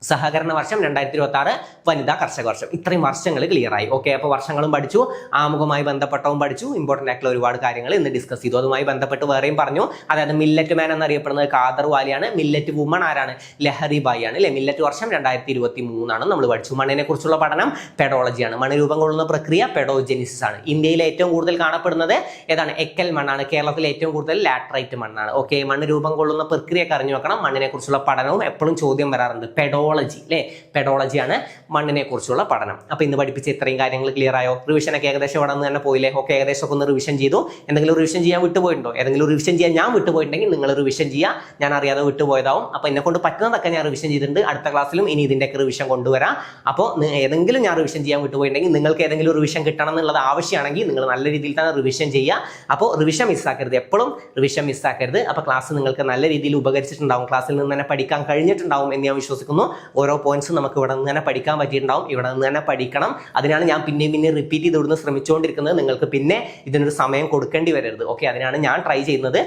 സഹകരണ വർഷം. 2026 വനിതാ കർഷക വർഷം. ഇത്രയും വർഷങ്ങൾ ക്ലിയർ ആയി. ഓക്കെ, അപ്പൊ വർഷങ്ങളും പഠിച്ചു, ആമുഖമായി ബന്ധപ്പെട്ടവും പഠിച്ചു. ഇമ്പോർട്ടന്റ് ആയിട്ടുള്ള ഒരുപാട് കാര്യങ്ങൾ ഇന്ന് ഡിസ്കസ് ചെയ്തു. അതുമായി ബന്ധപ്പെട്ട് വേറെയും പറഞ്ഞു. അതായത് മില്ലറ്റ് മാൻ എന്നറിയപ്പെടുന്നത് ഖാദർ വാലിയാണ്. മില്ലറ്റ് വുമൺ ആരാണ്? ലഹറിബായി ആണ് അല്ലെ. മില്ലറ്റ് വർഷം 2023 ആണ് നമ്മൾ പഠിച്ചു. മണ്ണിനെ കുറിച്ചുള്ള പഠനം പെഡോളജിയാണ്. മണ്ണ് രൂപം കൊള്ളുന്ന പ്രക്രിയ പെഡോജെനിസിസ് ആണ്. ഇന്ത്യയിൽ ഏറ്റവും കൂടുതൽ കാണപ്പെടുന്നത് ഏതാണ്? എക്കൽ മണ്ണാണ്. കേരളത്തിൽ ഏറ്റവും കൂടുതൽ ലാറ്ററൈറ്റ് മണ്ണാണ്. ഓക്കെ, മണ്ണ് രൂപം കൊള്ളുന്ന പ്രക്രിയ അറിഞ്ഞു വെക്കണം. മണ്ണിനെ കുറിച്ചുള്ള പഠനവും എപ്പോഴും ചോദ്യം വരാറുണ്ട്. പെഡോളജി അല്ലേ. പെഡോളജിയാണ് മണ്ണിനെ കുറിച്ചുള്ള പഠനം. അപ്പോൾ ഇന്ന് പഠിപ്പിച്ച ഇത്രയും കാര്യങ്ങൾ ക്ലിയർ ആയോ? റിവിഷനൊക്കെ ഏകദേശം ഇവിടെ നിന്ന് തന്നെ പോയില്ലേ? ഓക്കെ, ഏകദേശം ഒക്കെ ഒന്ന് റിവിഷൻ ചെയ്തു. എന്തെങ്കിലും റിവിഷൻ ചെയ്യാൻ വിട്ടുപോയിട്ടുണ്ടോ? ഏതെങ്കിലും റിവിഷൻ ചെയ്യാൻ ഞാൻ വിട്ടുപോയിട്ടുണ്ടെങ്കിൽ നിങ്ങൾ റിവിഷൻ ചെയ്യുക. ഞാൻ അറിയാതെ വിട്ടുപോയതാവും. അപ്പോൾ എന്നെ കൊണ്ട് പറ്റുന്നതൊക്കെ ഞാൻ റിവിഷൻ ചെയ്തിട്ടുണ്ട്. അടുത്ത ക്ലാസ്സിലും ഇനി ഇതിൻ്റെയൊക്കെ റിവിഷൻ കൊണ്ടുവരാം. അപ്പോൾ ഏതെങ്കിലും ഞാൻ റിവിഷൻ ചെയ്യാൻ വിട്ടുപോയിട്ടുണ്ടെങ്കിൽ നിങ്ങൾക്ക് ഏതെങ്കിലും റിവിഷൻ കിട്ടണം എന്നുള്ളത് ആവശ്യമാണെങ്കിൽ നിങ്ങൾ നല്ല രീതിയിൽ തന്നെ റിവിഷൻ ചെയ്യുക. അപ്പോൾ റിവിഷൻ മിസ്സാക്കരുത്, എപ്പോഴും റിവിഷൻ മിസ്സാക്കരുത്. അപ്പോൾ ക്ലാസ് നിങ്ങൾക്ക് നല്ല രീതിയിൽ ഉപകരിച്ചിട്ടുണ്ടാവും, ക്ലാസ്സിൽ നിന്ന് തന്നെ പഠിക്കാൻ കഴിഞ്ഞിട്ടുണ്ടാവും എന്ന് ഞാൻ വിശ്വസിക്കുന്നു. ഓരോ പോയിന്റ്സും നമുക്ക് ഇവിടെ നിന്ന് തന്നെ പഠിക്കാൻ പറ്റിയിട്ടുണ്ടാവും. ഇവിടെ നിന്ന് തന്നെ പഠിക്കണം. അതിനാണ് ഞാൻ പിന്നെയും റിപ്പീറ്റ് ചെയ്ത് ഇവിടുന്ന് ശ്രമിച്ചുകൊണ്ടിരിക്കുന്നത്. നിങ്ങൾക്ക് പിന്നെ ഇതിനൊരു സമയം കൊടുക്കേണ്ടി വരരുത്. ഓക്കെ, അതിനാണ് ഞാൻ ട്രൈ ചെയ്യുന്നത്.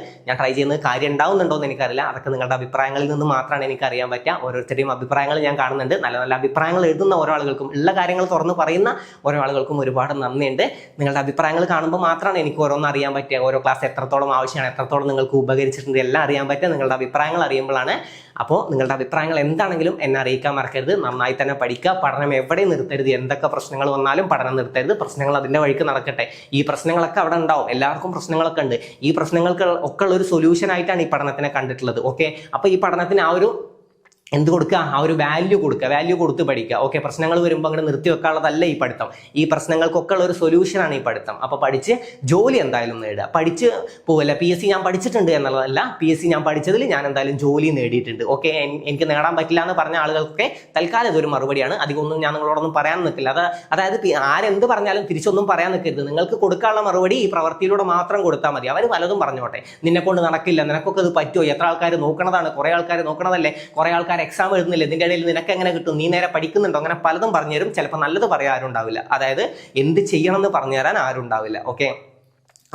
കാര്യം ഉണ്ടാവുന്നുണ്ടോ എന്ന് എനിക്കറിയില്ല. അതൊക്കെ നിങ്ങളുടെ അഭിപ്രായങ്ങളിൽ നിന്ന് മാത്രമാണ് എനിക്ക് അറിയാൻ പറ്റുക. ഓരോരുത്തരുടെയും അഭിപ്രായങ്ങൾ ഞാൻ കാണുന്നുണ്ട്. നല്ല നല്ല അഭിപ്രായങ്ങൾ എഴുതുന്ന ഓരോ ആളുകൾക്കും, ഉള്ള കാര്യങ്ങൾ തുറന്ന് പറയുന്ന ഓരോ ആളുകൾക്കും ഒരുപാട് നന്ദിയുണ്ട്. നിങ്ങളുടെ അഭിപ്രായങ്ങൾ കാണുമ്പോൾ മാത്രമാണ് എനിക്ക് ഓരോന്ന് അറിയാൻ പറ്റുക. ഓരോ ക്ലാസ് എത്രത്തോളം ആവശ്യമാണ്, എത്രത്തോളം നിങ്ങൾക്ക് ഉപകരിച്ചിട്ടുണ്ട് എല്ലാം അറിയാൻ പറ്റുക നിങ്ങളുടെ അഭിപ്രായങ്ങൾ അറിയുമ്പോഴാണ്. അപ്പോൾ നിങ്ങളുടെ അഭിപ്രായങ്ങൾ എന്താണെങ്കിലും എന്നെ അറിയിക്കാൻ മറക്കരുത്. നന്നായി തന്നെ പഠിക്കുക. പഠനം എവിടെ നിർത്തരുത്. എന്തൊക്കെ പ്രശ്നങ്ങൾ വന്നാലും പഠനം നിർത്തരുത്. പ്രശ്നങ്ങൾ അതിൻ്റെ വഴിക്ക് നടക്കട്ടെ. ഈ പ്രശ്നങ്ങളൊക്കെ അവിടെ ഉണ്ടാവും. എല്ലാവർക്കും പ്രശ്നങ്ങളൊക്കെ ഉണ്ട്. ഈ പ്രശ്നങ്ങൾക്ക് ഒക്കെ ഉള്ള ഒരു സൊല്യൂഷൻ ആയിട്ടാണ് ഈ പഠനത്തിനെ കണ്ടിട്ടുള്ളത്. ഓക്കെ, അപ്പോൾ ഈ പഠനത്തിന് ആ ഒരു എന്ത് കൊടുക്കുക? ആ ഒരു വാല്യൂ കൊടുക്കുക, വാല്യൂ കൊടുത്ത് പഠിക്കുക. ഓക്കെ, പ്രശ്നങ്ങൾ വരുമ്പോൾ അങ്ങനെ നിർത്തി വെക്കാനുള്ളതല്ല ഈ പഠിത്തം. ഈ പ്രശ്നങ്ങൾക്കൊക്കെ ഉള്ള ഒരു സൊല്യൂഷനാണ് ഈ പഠിത്തം. അപ്പോൾ പഠിച്ച് ജോലി എന്തായാലും നേടുക. പഠിച്ച് പോവല്ല PSC ഞാൻ പഠിച്ചിട്ടുണ്ട് എന്നുള്ളതല്ല, PSC ഞാൻ പഠിച്ചതിൽ ഞാൻ എന്തായാലും ജോലി നേടിയിട്ടുണ്ട്. ഓക്കെ, എനിക്ക് നേടാൻ പറ്റില്ല എന്ന് പറഞ്ഞ ആളുകൾക്കൊക്കെ തൽക്കാലം ഇതൊരു മറുപടിയാണ്. അധികമൊന്നും ഞാൻ നിങ്ങളോടൊന്നും പറയാൻ നിൽക്കില്ല. അതായത് ആരെന്ത് പറഞ്ഞാലും തിരിച്ചൊന്നും പറയാൻ നിൽക്കരുത്. നിങ്ങൾക്ക് കൊടുക്കാനുള്ള മറുപടി ഈ പ്രവൃത്തിയിലൂടെ മാത്രം കൊടുത്താൽ മതി. അവർ പലതും പറഞ്ഞോട്ടെ, നിന്നെ കൊണ്ട് നടക്കില്ല, നിനക്കൊക്കെ ഇത് പറ്റുമോ, എത്ര ആൾക്കാർ നോക്കണതാണ്, കുറേ ആൾക്കാർ നോക്കണതല്ലേ, കുറേ ആൾക്കാർ എക്സാം എഴുതുന്നില്ല, ഇതിൻ്റെ ഇടയിൽ നിനക്ക് എങ്ങനെ കിട്ടും, നീ നേരെ പഠിക്കുന്നുണ്ടോ, അങ്ങനെ പലതും പറഞ്ഞു തരും. ചിലപ്പോൾ നല്ലത് പറയാൻ ആരും ഉണ്ടാവില്ല. അതായത് എന്ത് ചെയ്യണമെന്ന് പറഞ്ഞു തരാൻ ആരും ഉണ്ടാവില്ല. ഓക്കെ,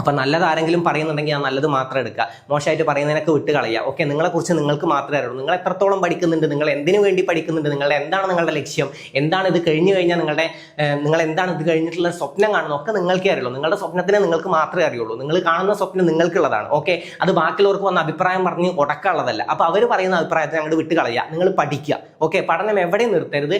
അപ്പം നല്ലത് ആരെങ്കിലും പറയുന്നുണ്ടെങ്കിൽ ആ നല്ലത് മാത്രം എടുക്കുക, മോശമായിട്ട് പറയുന്നതിനൊക്കെ വിട്ട് കളയുക. ഓക്കെ, നിങ്ങളെക്കുറിച്ച് നിങ്ങൾക്ക് മാത്രമേ അറിയുള്ളൂ. നിങ്ങൾ എത്രത്തോളം പഠിക്കുന്നുണ്ട്, നിങ്ങൾ എന്തിനു വേണ്ടി പഠിക്കുന്നുണ്ട്, എന്താണ് നിങ്ങളുടെ ലക്ഷ്യം, എന്താണ് ഇത് കഴിഞ്ഞു കഴിഞ്ഞാൽ നിങ്ങൾ എന്താണ് ഇത് കഴിഞ്ഞിട്ടുള്ള സ്വപ്നം കാണുന്നത് ഒക്കെ നിങ്ങൾക്കേ അറിയുള്ളൂ. നിങ്ങളുടെ സ്വപ്നത്തിനെ നിങ്ങൾക്ക് മാത്രമേ അറിയുള്ളൂ. നിങ്ങൾ കാണുന്ന സ്വപ്നം നിങ്ങൾക്കുള്ളതാണ്. ഓക്കെ, അത് ബാക്കിയുള്ളവർക്ക് വന്ന അഭിപ്രായം പറഞ്ഞ് ഉടക്കാനുള്ളതല്ല. അപ്പോൾ അവർ പറയുന്ന അഭിപ്രായത്തെ അങ്ങോട്ട് വിട്ട് കളയുക, നിങ്ങൾ പഠിക്കുക. ഓക്കെ, പഠനം എവിടെയും നിർത്തരുത്.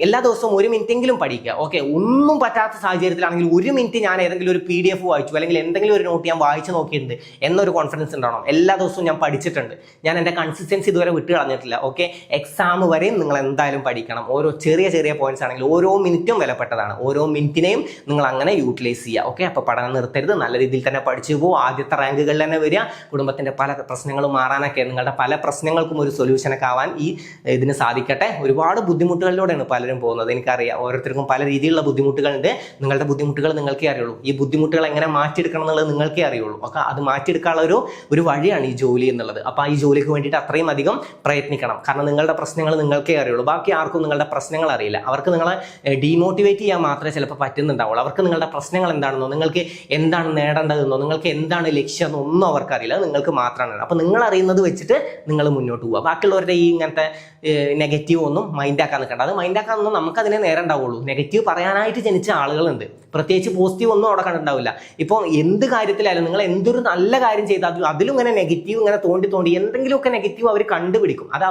എല്ലാ ദിവസവും 1 മിനിറ്റെങ്കിലും പഠിക്കുക. ഓക്കെ, ഒന്നും പറ്റാത്ത സാഹചര്യത്തിലാണെങ്കിൽ 1 മിനിറ്റ് ഞാൻ ഏതെങ്കിലും ഒരു PDF വായിച്ചു, അല്ലെങ്കിൽ എന്തെങ്കിലും ഒരു നോട്ട് ഞാൻ വായിച്ചു നോക്കിയിട്ടുണ്ട് എന്നൊരു കോൺഫിഡൻസ് ഉണ്ടാവണം. എല്ലാ ദിവസവും ഞാൻ പഠിച്ചിട്ടുണ്ട്, ഞാൻ എൻ്റെ കൺസിസ്റ്റൻസി ഇതുവരെ വിട്ട് കളഞ്ഞിട്ടില്ല. ഓക്കെ, എക്സാം വരെയും നിങ്ങൾ എന്തായാലും പഠിക്കണം. ഓരോ ചെറിയ ചെറിയ പോയിന്റ്സ് ആണെങ്കിൽ ഓരോ മിനിറ്റും വിലപ്പെട്ടതാണ്. ഓരോ മിനിറ്റിനെയും നിങ്ങൾ അങ്ങനെ യൂട്ടിലൈസ് ചെയ്യുക. ഓക്കെ, അപ്പോൾ പഠനം നിർത്തരുത്, നല്ല രീതിയിൽ തന്നെ പഠിച്ചു പോകും. ആദ്യത്തെ റാങ്കുകളിൽ തന്നെ വരിക. കുടുംബത്തിൻ്റെ പല പ്രശ്നങ്ങളും മാറാനൊക്കെ, നിങ്ങളുടെ പല പ്രശ്നങ്ങൾക്കും ഒരു സൊല്യൂഷനൊക്കെ ആവാൻ ഈ ഇതിന് സാധിക്കട്ടെ. ഒരുപാട് ബുദ്ധിമുട്ടുകളിലൂടെയാണ് പലരും പോകുന്നത്, എനിക്കറിയാം. ഓരോരുത്തർക്കും പല രീതിയിലുള്ള ബുദ്ധിമുട്ടുകളുണ്ട്. നിങ്ങളുടെ ബുദ്ധിമുട്ടുകൾ നിങ്ങൾക്കേ അറിയുള്ളൂ. ഈ ബുദ്ധിമുട്ടുകൾ എങ്ങനെ മാറ്റിയെടുക്കണം എന്നുള്ളത് നിങ്ങൾക്കേ അറിയുള്ളൂ. ഒക്കെ അത് മാറ്റിയെടുക്കാനുള്ള ഒരു വഴിയാണ് ഈ ജോലി എന്നുള്ളത്. അപ്പോൾ ഈ ജോലിക്ക് വേണ്ടിയിട്ട് അത്രയും അധികം പ്രയത്നിക്കണം. കാരണം നിങ്ങളുടെ പ്രശ്നങ്ങൾ നിങ്ങൾക്കേ അറിയുള്ളൂ. ബാക്കി ആർക്കും നിങ്ങളുടെ പ്രശ്നങ്ങൾ അറിയില്ല. അവർക്ക് നിങ്ങളെ ഡീമോട്ടിവേറ്റ് ചെയ്യാൻ മാത്രമേ ചിലപ്പോൾ പറ്റുന്നുണ്ടാവുള്ളൂ. അവർക്ക് നിങ്ങളുടെ പ്രശ്നങ്ങൾ എന്താണെന്നോ, നിങ്ങൾക്ക് എന്താണ് നേടേണ്ടതെന്നോ, നിങ്ങൾക്ക് എന്താണ് ലക്ഷ്യം എന്നോ ഒന്നും അവർക്കറിയില്ല. നിങ്ങൾക്ക് മാത്രമാണ്. അപ്പോൾ നിങ്ങൾ അറിയുന്നത് വെച്ചിട്ട് നിങ്ങൾ മുന്നോട്ട് പോവുക. ബാക്കിയുള്ളവരുടെ ഈ ഇങ്ങനത്തെ നെഗറ്റീവ് ഒന്നും മൈൻഡാക്കാൻ നിൽക്കേണ്ട. അത് മൈൻഡാക്കാനൊന്നും നമുക്കതിനെ നേരെ ഉണ്ടാവുള്ളൂ. നെഗറ്റീവ് പറയാനായിട്ട് ജനിച്ച ആളുകളുണ്ട്, പ്രത്യേകിച്ച് പോസിറ്റീവ് ഒന്നും അവിടെ കണ്ടിട്ടുണ്ടാവില്ല. ഇപ്പോൾ എന്ത് കാര്യത്തിലായാലും നിങ്ങൾ എന്തൊരു നല്ല കാര്യം ചെയ്താൽ അതിലും ഇങ്ങനെ നെഗറ്റീവ് ഇങ്ങനെ തോണ്ടി എന്തെങ്കിലുമൊക്കെ നെഗറ്റീവ് അവർ കണ്ടുപിടിക്കും. അത്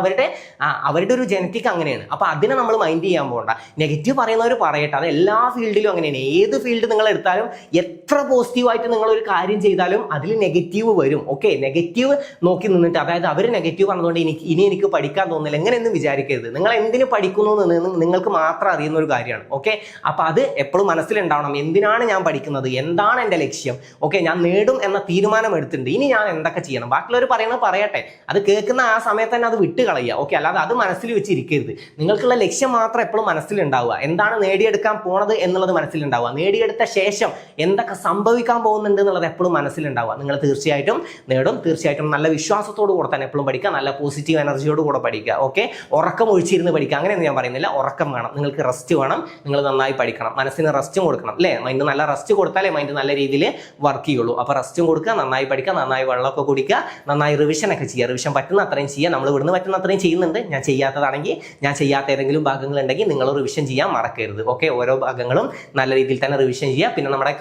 അവരുടെ ഒരു ജനറ്റിക് അങ്ങനെയാണ്. അപ്പോൾ അതിനെ നമ്മൾ മൈൻഡ് ചെയ്യാൻ പോകണ്ട. നെഗറ്റീവ് പറയുന്നവർ പറയട്ടെ, അത് എല്ലാ ഫീൽഡിലും അങ്ങനെയാണ്. ഏത് ഫീൽഡ് നിങ്ങൾ എടുത്താലും എത്ര പോസിറ്റീവായിട്ട് നിങ്ങളൊരു കാര്യം ചെയ്താലും അതിൽ നെഗറ്റീവ് വരും. ഓക്കെ, നെഗറ്റീവ് നോക്കി നിന്നിട്ട്, അതായത് അവർ നെഗറ്റീവ് പറഞ്ഞതുകൊണ്ട് എനിക്ക് പഠിക്കാൻ തോന്നുന്നില്ല, എങ്ങനെയൊന്നും വിചാരിക്കരുത്. നിങ്ങൾ എന്തിനു പഠിക്കുന്നു എന്ന് നിങ്ങൾക്ക് മാത്രം അറിയുന്ന ഒരു കാര്യമാണ്. ഓക്കെ, അപ്പോൾ അത് എപ്പോഴും മനസ്സിലുണ്ടാവണം. എന്തിനാണ് ഞാൻ പഠിക്കുന്നത്, എന്താണ് എൻ്റെ ലക്ഷ്യം. ഓക്കെ, ഞാൻ നേടും എന്ന തീരുമാനം എടുത്തിട്ടുണ്ട്, ഇനി ഞാൻ എന്തൊക്കെ ചെയ്യണം. ബാക്കിയുള്ളവർ പറയുന്നത് പറയട്ടെ, അത് കേൾക്കുന്ന ആ സമയത്ത് തന്നെ അത് വിട്ട് കളയുക. ഓക്കെ, അല്ലാതെ അത് മനസ്സിൽ വെച്ചിരിക്കരുത്. നിങ്ങൾക്കുള്ള ലക്ഷ്യം മാത്രം എപ്പോഴും മനസ്സിലുണ്ടാവുക. എന്താണ് നേടിയെടുക്കാൻ പോണത് എന്നുള്ളത് മനസ്സിലുണ്ടാവുക. നേടിയെടുത്ത ശേഷം എന്തൊക്കെ സംഭവിക്കാൻ പോകുന്നുണ്ട് എന്നുള്ളത് എപ്പോഴും മനസ്സിലുണ്ടാവുക. നിങ്ങൾ തീർച്ചയായിട്ടും നേടും. തീർച്ചയായിട്ടും നല്ല വിശ്വാസത്തോട് കൂടെ തന്നെ എപ്പോഴും പഠിക്കുക, നല്ല പോസിറ്റീവ് എനർജിയോട് കൂടെ പഠിക്കുക. ഓക്കെ, ഉറക്കം ഒഴിച്ചിരുന്ന് പഠിക്കുക അങ്ങനെയൊന്നും ഞാൻ പറയുന്നില്ല. ഉറക്കം വേണം, നിങ്ങൾക്ക് റെസ്റ്റ് വേണം, നിങ്ങൾ നന്നായി പഠിക്കണം, മനസ്സിന് റെസ്റ്റും കൊടുക്കണം അല്ലേ. മൈൻഡ് നല്ല റെസ്റ്റ് കൊടുത്താലേ മൈൻഡ് നല്ല രീതിയിൽ വർക്ക് ചെയ്യുള്ളൂ. അപ്പോൾ റെസ്റ്റും കൊടുക്കുക, നന്നായി പഠിക്കുക, നന്നായി വെള്ളമൊക്കെ കുടിക്കുക, നന്നായി റിവിഷനൊക്കെ ചെയ്യുക. റിവിഷൻ പറ്റുന്ന അത്രയും ചെയ്യുക. നമ്മൾ ഇവിടുന്ന് പറ്റുന്ന അത്രയും ചെയ്യുന്നുണ്ട്. ഞാൻ ചെയ്യാത്തതാണെങ്കിൽ, ഞാൻ ചെയ്യാത്ത ഏതെങ്കിലും ഭാഗങ്ങളുണ്ടെങ്കിൽ നിങ്ങൾ റിവിഷൻ ചെയ്യാൻ മറക്കരുത്. ഓക്കെ, ഓരോ ഭാഗങ്ങളും നല്ല രീതിയിൽ തന്നെ റിവിഷൻ ചെയ്യുക. പിന്നെ നമ്മുടെ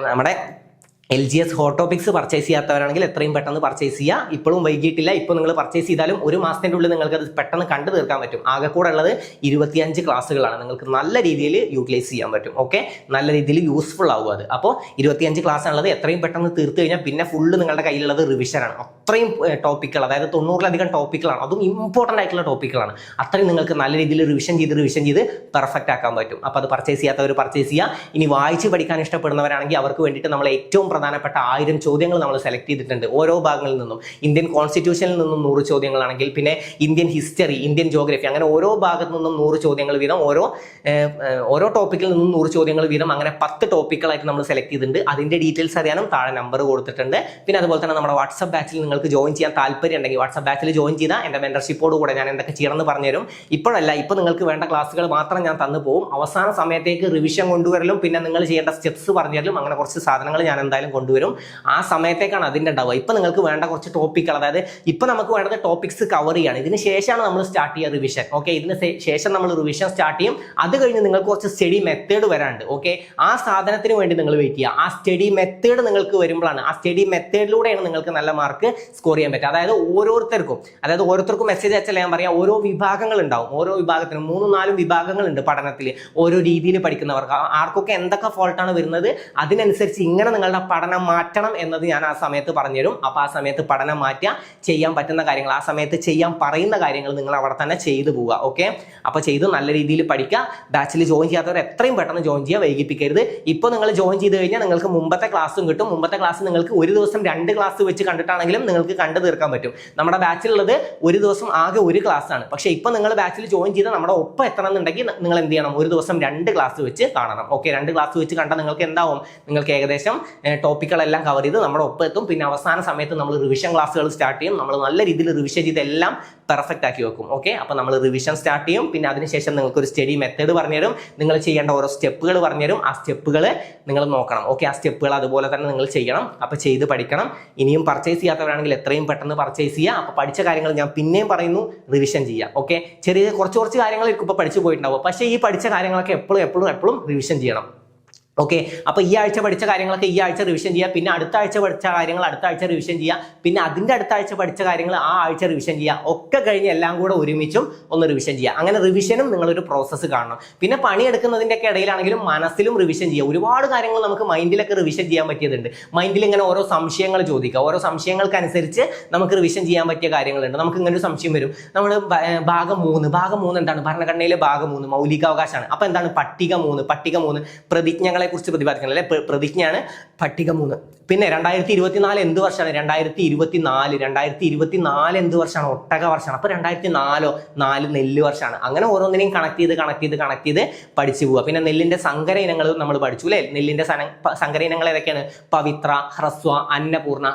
നമ്മുടെ LGS ഹോട്ട് ടോപ്പിക്സ് പർച്ചേസ് ചെയ്യാത്തവരാണെങ്കിൽ എത്രയും പെട്ടെന്ന് പർച്ചേസ് ചെയ്യുക. ഇപ്പോഴും വൈകിട്ടില്ല. ഇപ്പോൾ നിങ്ങൾ പർച്ചേസ് ചെയ്താലും 1 മാസത്തിൻ്റെ ഉള്ളിൽ നിങ്ങൾക്ക് അത് പെട്ടെന്ന് കണ്ടു തീർക്കാൻ പറ്റും. ആകെ കൂടെ ഉള്ളത് 25 ക്ലാസ്സുകളാണ്. നിങ്ങൾക്ക് നല്ല രീതിയിൽ യൂട്ടിലൈസ് ചെയ്യാൻ പറ്റും. ഓക്കെ, നല്ല രീതിയിൽ യൂസ്ഫുൾ ആവും അത്. അപ്പോൾ 25 ക്ലാസ് ഉള്ളത് എത്രയും പെട്ടെന്ന് തീർത്ത് കഴിഞ്ഞാൽ പിന്നെ ഫുള്ള് നിങ്ങളുടെ കയ്യിലുള്ളത് റിവിഷനാണ്. അത്രയും ടോപ്പിക്കുകൾ, അതായത് 90-ലധികം ടോപ്പിക്കുകളാണ്, അതും ഇമ്പോർട്ടൻ്റ് ആയിട്ടുള്ള ടോപ്പിക്കുകളാണ്. അത്രയും നിങ്ങൾക്ക് നല്ല രീതിയിൽ റിവിഷൻ ചെയ്ത് പെർഫെക്റ്റ് ആക്കാൻ പറ്റും. അപ്പോൾ അത് പർച്ചേസ് ചെയ്യാത്തവർ പർച്ചേസ് ചെയ്യുക. ഇനി വായിച്ച് പഠിക്കാൻ ഇഷ്ടപ്പെടുന്നവരാണെങ്കിൽ അവർക്ക് വേണ്ടിയിട്ട് നമ്മൾ ഏറ്റവും പ്രധാനപ്പെട്ട 1000 ചോദ്യങ്ങൾ നമ്മൾ സെലക്ട് ചെയ്തിട്ടുണ്ട് ഓരോ ഭാഗങ്ങളിൽ നിന്നും. ഇന്ത്യൻ കോൺസ്റ്റിറ്റ്യൂഷനിൽ നിന്നും 100 ചോദ്യങ്ങളാണെങ്കിൽ, പിന്നെ ഇന്ത്യൻ ഹിസ്റ്ററി, ഇന്ത്യൻ ജോഗ്രഫി, അങ്ങനെ ഓരോ ഭാഗത്തു നിന്നും 100 ചോദ്യങ്ങൾ വീതം, ഓരോ ടോപ്പിക്കിൽ നിന്നും 100 ചോദ്യങ്ങൾ വീതം, അങ്ങനെ 10 ടോപ്പിക്കുകളായിട്ട് നമ്മൾ സെലക്ട് ചെയ്തിട്ടുണ്ട്. അതിന്റെ ഡീറ്റെയിൽസ് അറിയാനും താഴെ നമ്പർ കൊടുത്തിട്ടുണ്ട്. പിന്നെ അതുപോലെ തന്നെ നമ്മുടെ വാട്സ്ആപ്പ് ബാച്ചിൽ നിങ്ങൾക്ക് ജോയിൻ ചെയ്യാൻ താല്പര്യം ഉണ്ടെങ്കിൽ വാട്സ്ആപ്പ് ബാച്ചിൽ ജോയിൻ ചെയ്താൽ എൻ്റെ മെന്റർഷിപ്പോട് കൂടെ ഞാൻ എന്തൊക്കെ ചെയ്യണമെന്ന് പറഞ്ഞുതരും. ഇപ്പോഴല്ല, ഇപ്പോൾ നിങ്ങൾക്ക് വേണ്ട ക്ലാസ്സുകൾ മാത്രം ഞാൻ തന്നു പോകും. അവസാന സമയത്തേക്ക് റിവിഷൻ കൊണ്ടുവരലും പിന്നെ നിങ്ങൾ ചെയ്യേണ്ട സ്റ്റെപ്സ് പറഞ്ഞുതരലും അങ്ങനെ കുറച്ച് സാധനങ്ങൾ ഞാൻ എന്തായാലും കൊണ്ടുവരും. ആ സമയത്തേക്കാണ് അതിൻ്റെ ഉണ്ടാവുക. ഇപ്പം നിങ്ങൾക്ക് വേണ്ട കുറച്ച് ടോപ്പിക്കുകൾ, അതായത് ഇപ്പം നമുക്ക് വേണ്ടത് ടോപ്പിക്സ് കവർ ചെയ്യാണ്. ഇതിന് ശേഷമാണ് നമ്മൾ സ്റ്റാർട്ട് ചെയ്യുക റിവിഷൻ. ഓക്കെ, ഇതിന് ശേഷം നമ്മൾ റിവിഷൻ സ്റ്റാർട്ട് ചെയ്യും. അത് കഴിഞ്ഞ് നിങ്ങൾക്ക് കുറച്ച് സ്റ്റഡി മെത്തേഡ് വരാണ്ട്. ഓക്കെ, ആ സാധനത്തിന് വേണ്ടി നിങ്ങൾ വെയിറ്റ് ചെയ്യുക. ആ സ്റ്റഡി മെത്തേഡ് നിങ്ങൾക്ക് വരുമ്പോഴാണ്, ആ സ്റ്റഡി മെത്തേഡിലൂടെയാണ് നിങ്ങൾക്ക് നല്ല മാർക്ക് സ്കോർ ചെയ്യാൻ പറ്റുക. അതായത് ഓരോരുത്തർക്കും മെസ്സേജ് അയച്ചാൽ ഞാൻ പറയാം, ഓരോ വിഭാഗങ്ങൾ ഉണ്ടാവും. ഓരോ വിഭാഗത്തിനും 3-4 വിഭാഗങ്ങളുണ്ട് പഠനത്തിൽ. ഓരോ രീതിയിൽ പഠിക്കുന്നവർക്ക് ആർക്കൊക്കെ എന്തൊക്കെ ഫോൾട്ടാണ് വരുന്നത്, അതിനനുസരിച്ച് ഇങ്ങനെ നിങ്ങളുടെ പഠനം മാറ്റണം എന്നത് ഞാൻ ആ സമയത്ത് പറഞ്ഞുതരും. അപ്പോൾ ആ സമയത്ത് പഠനം മാറ്റുക, ചെയ്യാൻ പറ്റുന്ന കാര്യങ്ങൾ, ആ സമയത്ത് ചെയ്യാൻ പറയുന്ന കാര്യങ്ങൾ നിങ്ങൾ അവിടെ തന്നെ ചെയ്തു പോവുക. ഓക്കെ, അപ്പോൾ ചെയ്ത് നല്ല രീതിയിൽ പഠിക്കുക. ബാച്ചിൽ ജോയിൻ ചെയ്യാത്തവർ എത്രയും പെട്ടെന്ന് ജോയിൻ ചെയ്യുക, വൈകിപ്പിക്കരുത്. ഇപ്പോൾ നിങ്ങൾ ജോയിൻ ചെയ്ത് കഴിഞ്ഞാൽ നിങ്ങൾക്ക് മുമ്പത്തെ ക്ലാസ്സും കിട്ടും. മുമ്പത്തെ ക്ലാസ് നിങ്ങൾക്ക് ഒരു ദിവസം 2 ക്ലാസ് വെച്ച് കണ്ടിട്ടാണെങ്കിലും നിങ്ങൾക്ക് കണ്ടു തീർക്കാൻ പറ്റും. നമ്മുടെ ബാച്ചിലുള്ളത് ഒരു ദിവസം ആകെ 1 ക്ലാസ് ആണ്. പക്ഷേ ഇപ്പോൾ നിങ്ങൾ ബാച്ചിൽ ജോയിൻ ചെയ്ത് നമ്മുടെ ഒപ്പം എത്തണം എന്നുണ്ടെങ്കിൽ നിങ്ങൾ എന്ത് ചെയ്യണം, ഒരു ദിവസം 2 ക്ലാസ് വെച്ച് കാണണം. ഓക്കെ, 2 ക്ലാസ് വെച്ച് കണ്ടാൽ നിങ്ങൾക്ക് എന്താവും, നിങ്ങൾക്ക് ഏകദേശം ടോപ്പിക്കുകളെല്ലാം കവർ ചെയ്ത് നമ്മുടെ ഒപ്പം എത്തും. പിന്നെ അവസാന സമയത്ത് നമ്മൾ റിവിഷൻ ക്ലാസ്സുകൾ സ്റ്റാർട്ട് ചെയ്യും. നമ്മൾ നല്ല രീതിയിൽ റിവിഷൻ ചെയ്ത് എല്ലാം പെർഫെക്റ്റ് ആക്കി വെക്കും. ഓക്കെ, അപ്പോൾ നമ്മൾ റിവിഷൻ സ്റ്റാർട്ട് ചെയ്യും. പിന്നെ അതിനുശേഷം നിങ്ങൾക്ക് ഒരു സ്റ്റഡി മെത്തേഡ് പറഞ്ഞുതരും. നിങ്ങൾ ചെയ്യേണ്ട ഓരോ സ്റ്റെപ്പുകൾ പറഞ്ഞുതരും. ആ സ്റ്റെപ്പുകൾ നിങ്ങൾ നോക്കണം. ഓക്കെ, ആ സ്റ്റെപ്പുകൾ അതുപോലെ തന്നെ നിങ്ങൾ ചെയ്യണം. അപ്പോൾ ചെയ്ത് പഠിക്കണം. ഇനിയും പർച്ചേസ് ചെയ്യാത്തവരാണെങ്കിൽ എത്രയും പെട്ടെന്ന് പർച്ചേസ് ചെയ്യുക. അപ്പോൾ പഠിച്ച കാര്യങ്ങൾ ഞാൻ പിന്നെയും പറയുന്നു, റിവിഷൻ ചെയ്യുക. ഓക്കെ, ചെറിയ കുറച്ച് കാര്യങ്ങൾ ഇപ്പോൾ പഠിച്ചു പോയിട്ടുണ്ടാവും. പക്ഷേ ഈ പഠിച്ച കാര്യങ്ങളൊക്കെ എപ്പോഴും റിവിഷൻ ചെയ്യണം. ഓക്കെ, അപ്പോൾ ഈ ആഴ്ച പഠിച്ച കാര്യങ്ങളൊക്കെ ഈ ആഴ്ച റിവിഷൻ ചെയ്യുക. പിന്നെ അടുത്ത ആഴ്ച പഠിച്ച കാര്യങ്ങൾ അടുത്ത ആഴ്ച റിവിഷൻ ചെയ്യുക. പിന്നെ അതിൻ്റെ അടുത്ത ആഴ്ച പഠിച്ച കാര്യങ്ങൾ ആ ആഴ്ച റിവിഷൻ ചെയ്യുക. ഒക്കെ കഴിഞ്ഞ് എല്ലാം കൂടെ ഒരുമിച്ചും ഒന്ന് റിവിഷൻ ചെയ്യുക. അങ്ങനെ റിവിഷനും നിങ്ങളൊരു പ്രോസസ്സ് കാണണം. പിന്നെ പണിയെടുക്കുന്നതിൻ്റെ ഒക്കെ ഇടയിലാണെങ്കിലും മനസ്സിലും റിവിഷൻ ചെയ്യുക. ഒരുപാട് കാര്യങ്ങൾ നമുക്ക് മൈൻഡിലൊക്കെ റിവിഷൻ ചെയ്യാൻ പറ്റിയതുണ്ട്. മൈൻഡിൽ ഇങ്ങനെ ഓരോ സംശയങ്ങൾ ചോദിക്കുക. ഓരോ സംശയങ്ങൾക്കനുസരിച്ച് നമുക്ക് റിവിഷൻ ചെയ്യാൻ പറ്റിയ കാര്യങ്ങളുണ്ട്. നമുക്ക് ഇങ്ങനെ ഒരു സംശയം വരും, നമ്മൾ ഭാഗം 3 എന്താണ്, ഭരണഘടനയിലെ ഭാഗം 3 മൗലികാവകാശമാണ്. അപ്പോൾ എന്താണ് പട്ടിക 3 പ്രതിജ്ഞകളെ കുറിച്ച് പ്രതിപാദിക്കണം അല്ലെ, പ്രതിജ്ഞയാണ് പട്ടിക 3. പിന്നെ 2024 എന്ത് വർഷമാണ്, 2024 എന്ത് വർഷമാണ്, ഒട്ടക വർഷമാണ്. അപ്പോൾ 2004 നെല്ല് വർഷമാണ്. അങ്ങനെ ഓരോന്നിനെയും കണക്ട് ചെയ്ത് പഠിച്ചു പോവുക. പിന്നെ നെല്ലിന്റെ സങ്കര ഇനങ്ങൾ നമ്മൾ പഠിച്ചു അല്ലെ. നെല്ലിന്റെ സങ്കര ഇനങ്ങൾ ഏതൊക്കെയാണ്, പവിത്ര, ഹ്രസ്വ, അന്നപൂർണ്ണ,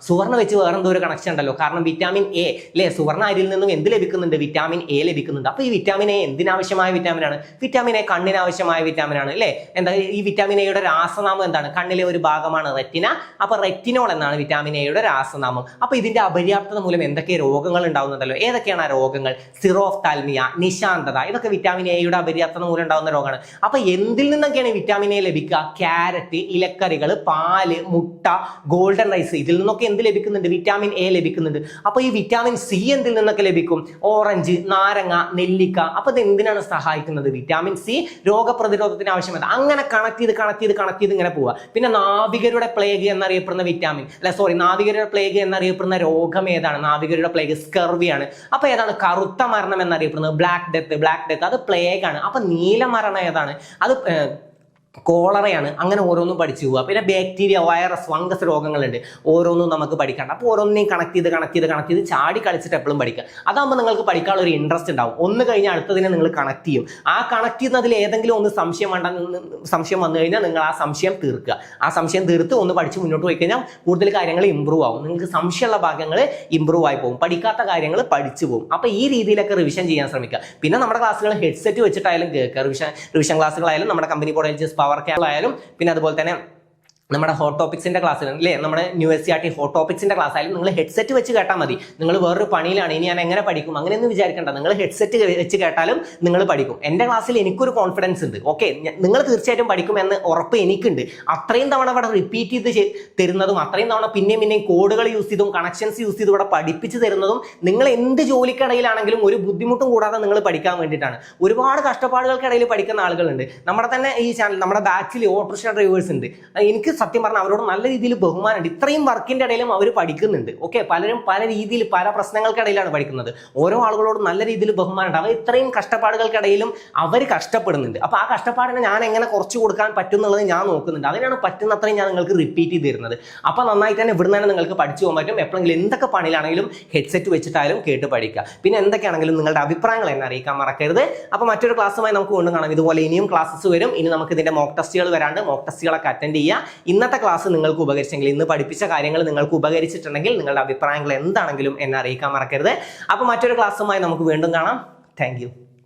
സുവർണ വെച്ച് വേറെന്തോ ഒരു കണക്ഷൻ ഉണ്ടല്ലോ. കാരണം വിറ്റാമിൻ എ അല്ലെ, സുവർണ അരിയിൽ നിന്നും എന്ത് ലഭിക്കുന്നുണ്ട്, വിറ്റാമിൻ എ ലഭിക്കുന്നുണ്ട്. അപ്പോൾ ഈ വിറ്റാമിൻ എ എന്തിനാവശ്യമായ വിറ്റാമിനാണ്, വിറ്റാമിൻ എ കണ്ണിനാവശ്യമായ വിറ്റാമിനാണ് അല്ലെ. എന്താ ഈ വിറ്റാമിൻ എയുടെ രാസനാമം എന്താണ്, കണ്ണിലെ ഒരു ഭാഗമാണ് റെറ്റിന. അപ്പൊ റെറ്റിനോൾ എന്നാണ് വിറ്റാമിൻ എയുടെ രാസനാമം. അപ്പൊ ഇതിന്റെ അപര്യാപ്തത മൂലം എന്തൊക്കെ രോഗങ്ങൾ ഉണ്ടാവുന്നുണ്ടല്ലോ. ഏതൊക്കെയാണ് ആ രോഗങ്ങൾ, സിറോഫ്താൽമിയ, നിശാന്തത, ഇതൊക്കെ വിറ്റാമിൻ എയുടെ അപര്യാപ്തത മൂലം ഉണ്ടാവുന്ന രോഗമാണ്. അപ്പൊ എന്തിൽ നിന്നൊക്കെയാണ് വിറ്റാമിൻ എ ലഭിക്കുക, ക്യാരറ്റ്, ഇലക്കറികൾ, പാല്, മുട്ട, ഗോൾഡൻ റൈസ്, ഇതിൽ നിന്നൊക്കെ എന്ത് ലഭിക്കുന്നുണ്ട്, വിറ്റാമിൻ എ ലഭിക്കുന്നുണ്ട്. അപ്പൊ ഈ വിറ്റാമിൻ സി എന്തിൽ നിന്നൊക്കെ ലഭിക്കും, ഓറഞ്ച്, നാരങ്ങ, നെല്ലിക്ക. അപ്പൊ ഇത് എന്തിനാണ് സഹായിക്കുന്നത്, വിറ്റാമിൻ സി രോഗപ്രതിരോധത്തിന് ആവശ്യമാണ്. അങ്ങനെ കണക്ട് ചെയ്ത് ഇങ്ങനെ പോവുക. പിന്നെ നാവികരുടെ പ്ലേഗ് എന്നറിയപ്പെടുന്ന നാവികരുടെ പ്ലേഗ് എന്നറിയപ്പെടുന്ന രോഗം ഏതാണ്, നാവികരുടെ പ്ലേഗ് സ്കർവിയാണ്. അപ്പൊ ഏതാണ്, കറുത്ത മരണം എന്നറിയപ്പെടുന്നത് ബ്ലാക്ക് ഡെത്ത്, അത് പ്ലേഗ് ആണ്. അപ്പൊ നീല മരണം ഏതാണ്, അത് കോളറയാണ്. അങ്ങനെ ഓരോന്നും പഠിച്ചു പോവുക. പിന്നെ ബാക്ടീരിയ, വൈറസ്, ഫംഗസ് രോഗങ്ങളുണ്ട്. ഓരോന്നും നമുക്ക് പഠിക്കണം. അപ്പോൾ ഓരോന്നിനെയും കണക്ട് ചെയ്ത് ചാടി കളിച്ചിട്ട് എപ്പോഴും പഠിക്കുക. അതാകുമ്പോൾ നിങ്ങൾക്ക് പഠിക്കാനുള്ള ഒരു ഇൻട്രസ്റ്റ് ഉണ്ടാവും. ഒന്ന് കഴിഞ്ഞ് അടുത്തതിനെ നിങ്ങൾ കണക്ട് ചെയ്യും. ആ കണക്ട് ചെയ്യുന്നതിൽ ഏതെങ്കിലും ഒന്ന് സംശയം വന്നു കഴിഞ്ഞാൽ നിങ്ങൾ ആ സംശയം തീർക്കുക. ആ സംശയം തീർത്ത് ഒന്ന് പഠിച്ച് മുന്നോട്ട് പോയി കഴിഞ്ഞാൽ കൂടുതൽ കാര്യങ്ങൾ ഇമ്പ്രൂവ് ആവും. നിങ്ങൾക്ക് സംശയമുള്ള ഭാഗങ്ങൾ ഇമ്പ്രൂവ് ആയി പോകും, പഠിക്കാത്ത കാര്യങ്ങൾ പഠിച്ചു പോകും. അപ്പോൾ ഈ രീതിയിലൊക്കെ റിവിഷൻ ചെയ്യാൻ ശ്രമിക്കുക. പിന്നെ നമ്മുടെ ക്ലാസ്സുകൾ ഹെഡ്സെറ്റ് വെച്ചിട്ടായാലും കേൾക്കുക. റിവിഷൻ ക്ലാസ്സുകളായാലും നമ്മുടെ കമ്പനി പോഡൽ പവർ ക്യാപ്പ് ആയാലും, പിന്നെ അതുപോലെ തന്നെ നമ്മുടെ ഹോട്ട് ടോപ്പിക്സിന്റെ ക്ലാസ്സിൽ അല്ലേ, നമ്മുടെ ന്യൂ SCERT ഹോട്ട് ടോപ്പിക്സിന്റെ ക്ലാസ് ആയാലും നിങ്ങൾ ഹെഡ്സെറ്റ് വെച്ച് കേട്ടാൽ മതി. നിങ്ങൾ വേറൊരു പണിയിലാണ്, ഇനി ഞാൻ എങ്ങനെ പഠിക്കും അങ്ങനെയൊന്നും വിചാരിക്കേണ്ട. നിങ്ങൾ ഹെഡ്സെറ്റ് വെച്ച് കേട്ടാലും നിങ്ങൾ പഠിക്കും. എൻ്റെ ക്ലാസ്സിൽ എനിക്കൊരു കോൺഫിഡൻസ് ഉണ്ട്. ഓക്കെ, നിങ്ങൾ തീർച്ചയായിട്ടും പഠിക്കുമെന്ന് ഉറപ്പ് എനിക്കുണ്ട്. അത്രയും തവണ ഇവിടെ റിപ്പീറ്റ് ചെയ്ത് തരുന്നതും, അത്രയും തവണ പിന്നെയും കോഡുകൾ യൂസ് ചെയ്തും കണക്ഷൻസ് യൂസ് ചെയ്തും ഇവിടെ പഠിപ്പിച്ച് തരുന്നതും നിങ്ങൾ എന്ത് ജോലിക്കിടയിലാണെങ്കിലും ഒരു ബുദ്ധിമുട്ടും കൂടാതെ നിങ്ങൾ പഠിക്കാൻ വേണ്ടിയിട്ടാണ്. ഒരുപാട് കഷ്ടപ്പാടുകൾക്കിടയിൽ പഠിക്കുന്ന ആളുകളുണ്ട്. നമ്മുടെ തന്നെ ഈ ചാനൽ, നമ്മുടെ ബാച്ചിൽ ഓട്ടോറിക്ഷ ഡ്രൈവേഴ്സ് ഉണ്ട്. എനിക്ക് സത്യം പറഞ്ഞാൽ അവരോട് നല്ല രീതിയിൽ ബഹുമാനമുണ്ട്. ഇത്രയും വർക്കിന്റെ ഇടയിലും അവർ പഠിക്കുന്നുണ്ട്. ഓക്കെ, പലരും പല രീതിയിൽ പല പ്രശ്നങ്ങൾക്കിടയിലാണ് പഠിക്കുന്നത്. ഓരോ ആളുകളോട് നല്ല രീതിയിൽ ബഹുമാനമുണ്ട്. അവർ ഇത്രയും കഷ്ടപ്പാടുകൾക്കിടയിലും അവർ കഷ്ടപ്പെടുന്നുണ്ട്. അപ്പൊ ആ കഷ്ടപ്പാടിനെ ഞാൻ എങ്ങനെ കുറച്ച് കൊടുക്കാൻ പറ്റും എന്നുള്ളത് ഞാൻ നോക്കുന്നുണ്ട്. അതിനാണ് പറ്റുന്നത്രയും ഞാൻ നിങ്ങൾക്ക് റിപ്പീറ്റ് ചെയ്ത് തരുന്നത്. അപ്പൊ നന്നായിട്ട് തന്നെ ഇവിടുന്ന് തന്നെ നിങ്ങൾക്ക് പഠിച്ചു പോകാൻ പറ്റും. എപ്പോഴെങ്കിലും എന്തൊക്കെ പണിയിലാണെങ്കിലും ഹെഡ്സെറ്റ് വെച്ചിട്ടായാലും കേട്ട് പഠിക്കുക. പിന്നെ എന്തൊക്കെയാണെങ്കിലും നിങ്ങളുടെ അഭിപ്രായങ്ങൾ എന്നെ അറിയിക്കാൻ മറക്കരുത്. അപ്പൊ മറ്റൊരു ക്ലാസ്സുമായി നമുക്ക് വീണ്ടും കാണാം. ഇതുപോലെ ഇനിയും ക്ലാസ്സസ് വരും. ഇനി നമുക്ക് ഇതിന്റെ മോക്ക് ടെസ്റ്റുകൾ വരാണ്ട്, മോക്ക് ടെസ്റ്റുകളൊക്കെ അറ്റൻഡ് ചെയ്യുക. ഇന്നത്തെ ക്ലാസ് നിങ്ങൾക്ക് ഉപകരിച്ചെങ്കിൽ, ഇന്ന് പഠിപ്പിച്ച കാര്യങ്ങൾ നിങ്ങൾക്ക് ഉപകരിച്ചിട്ടുണ്ടെങ്കിൽ നിങ്ങളുടെ അഭിപ്രായങ്ങൾ എന്താണെങ്കിലും എന്നെ അറിയിക്കാൻ മറക്കരുത്. അപ്പൊ മറ്റൊരു ക്ലാസ്സുമായി നമുക്ക് വീണ്ടും കാണാം. Thank you.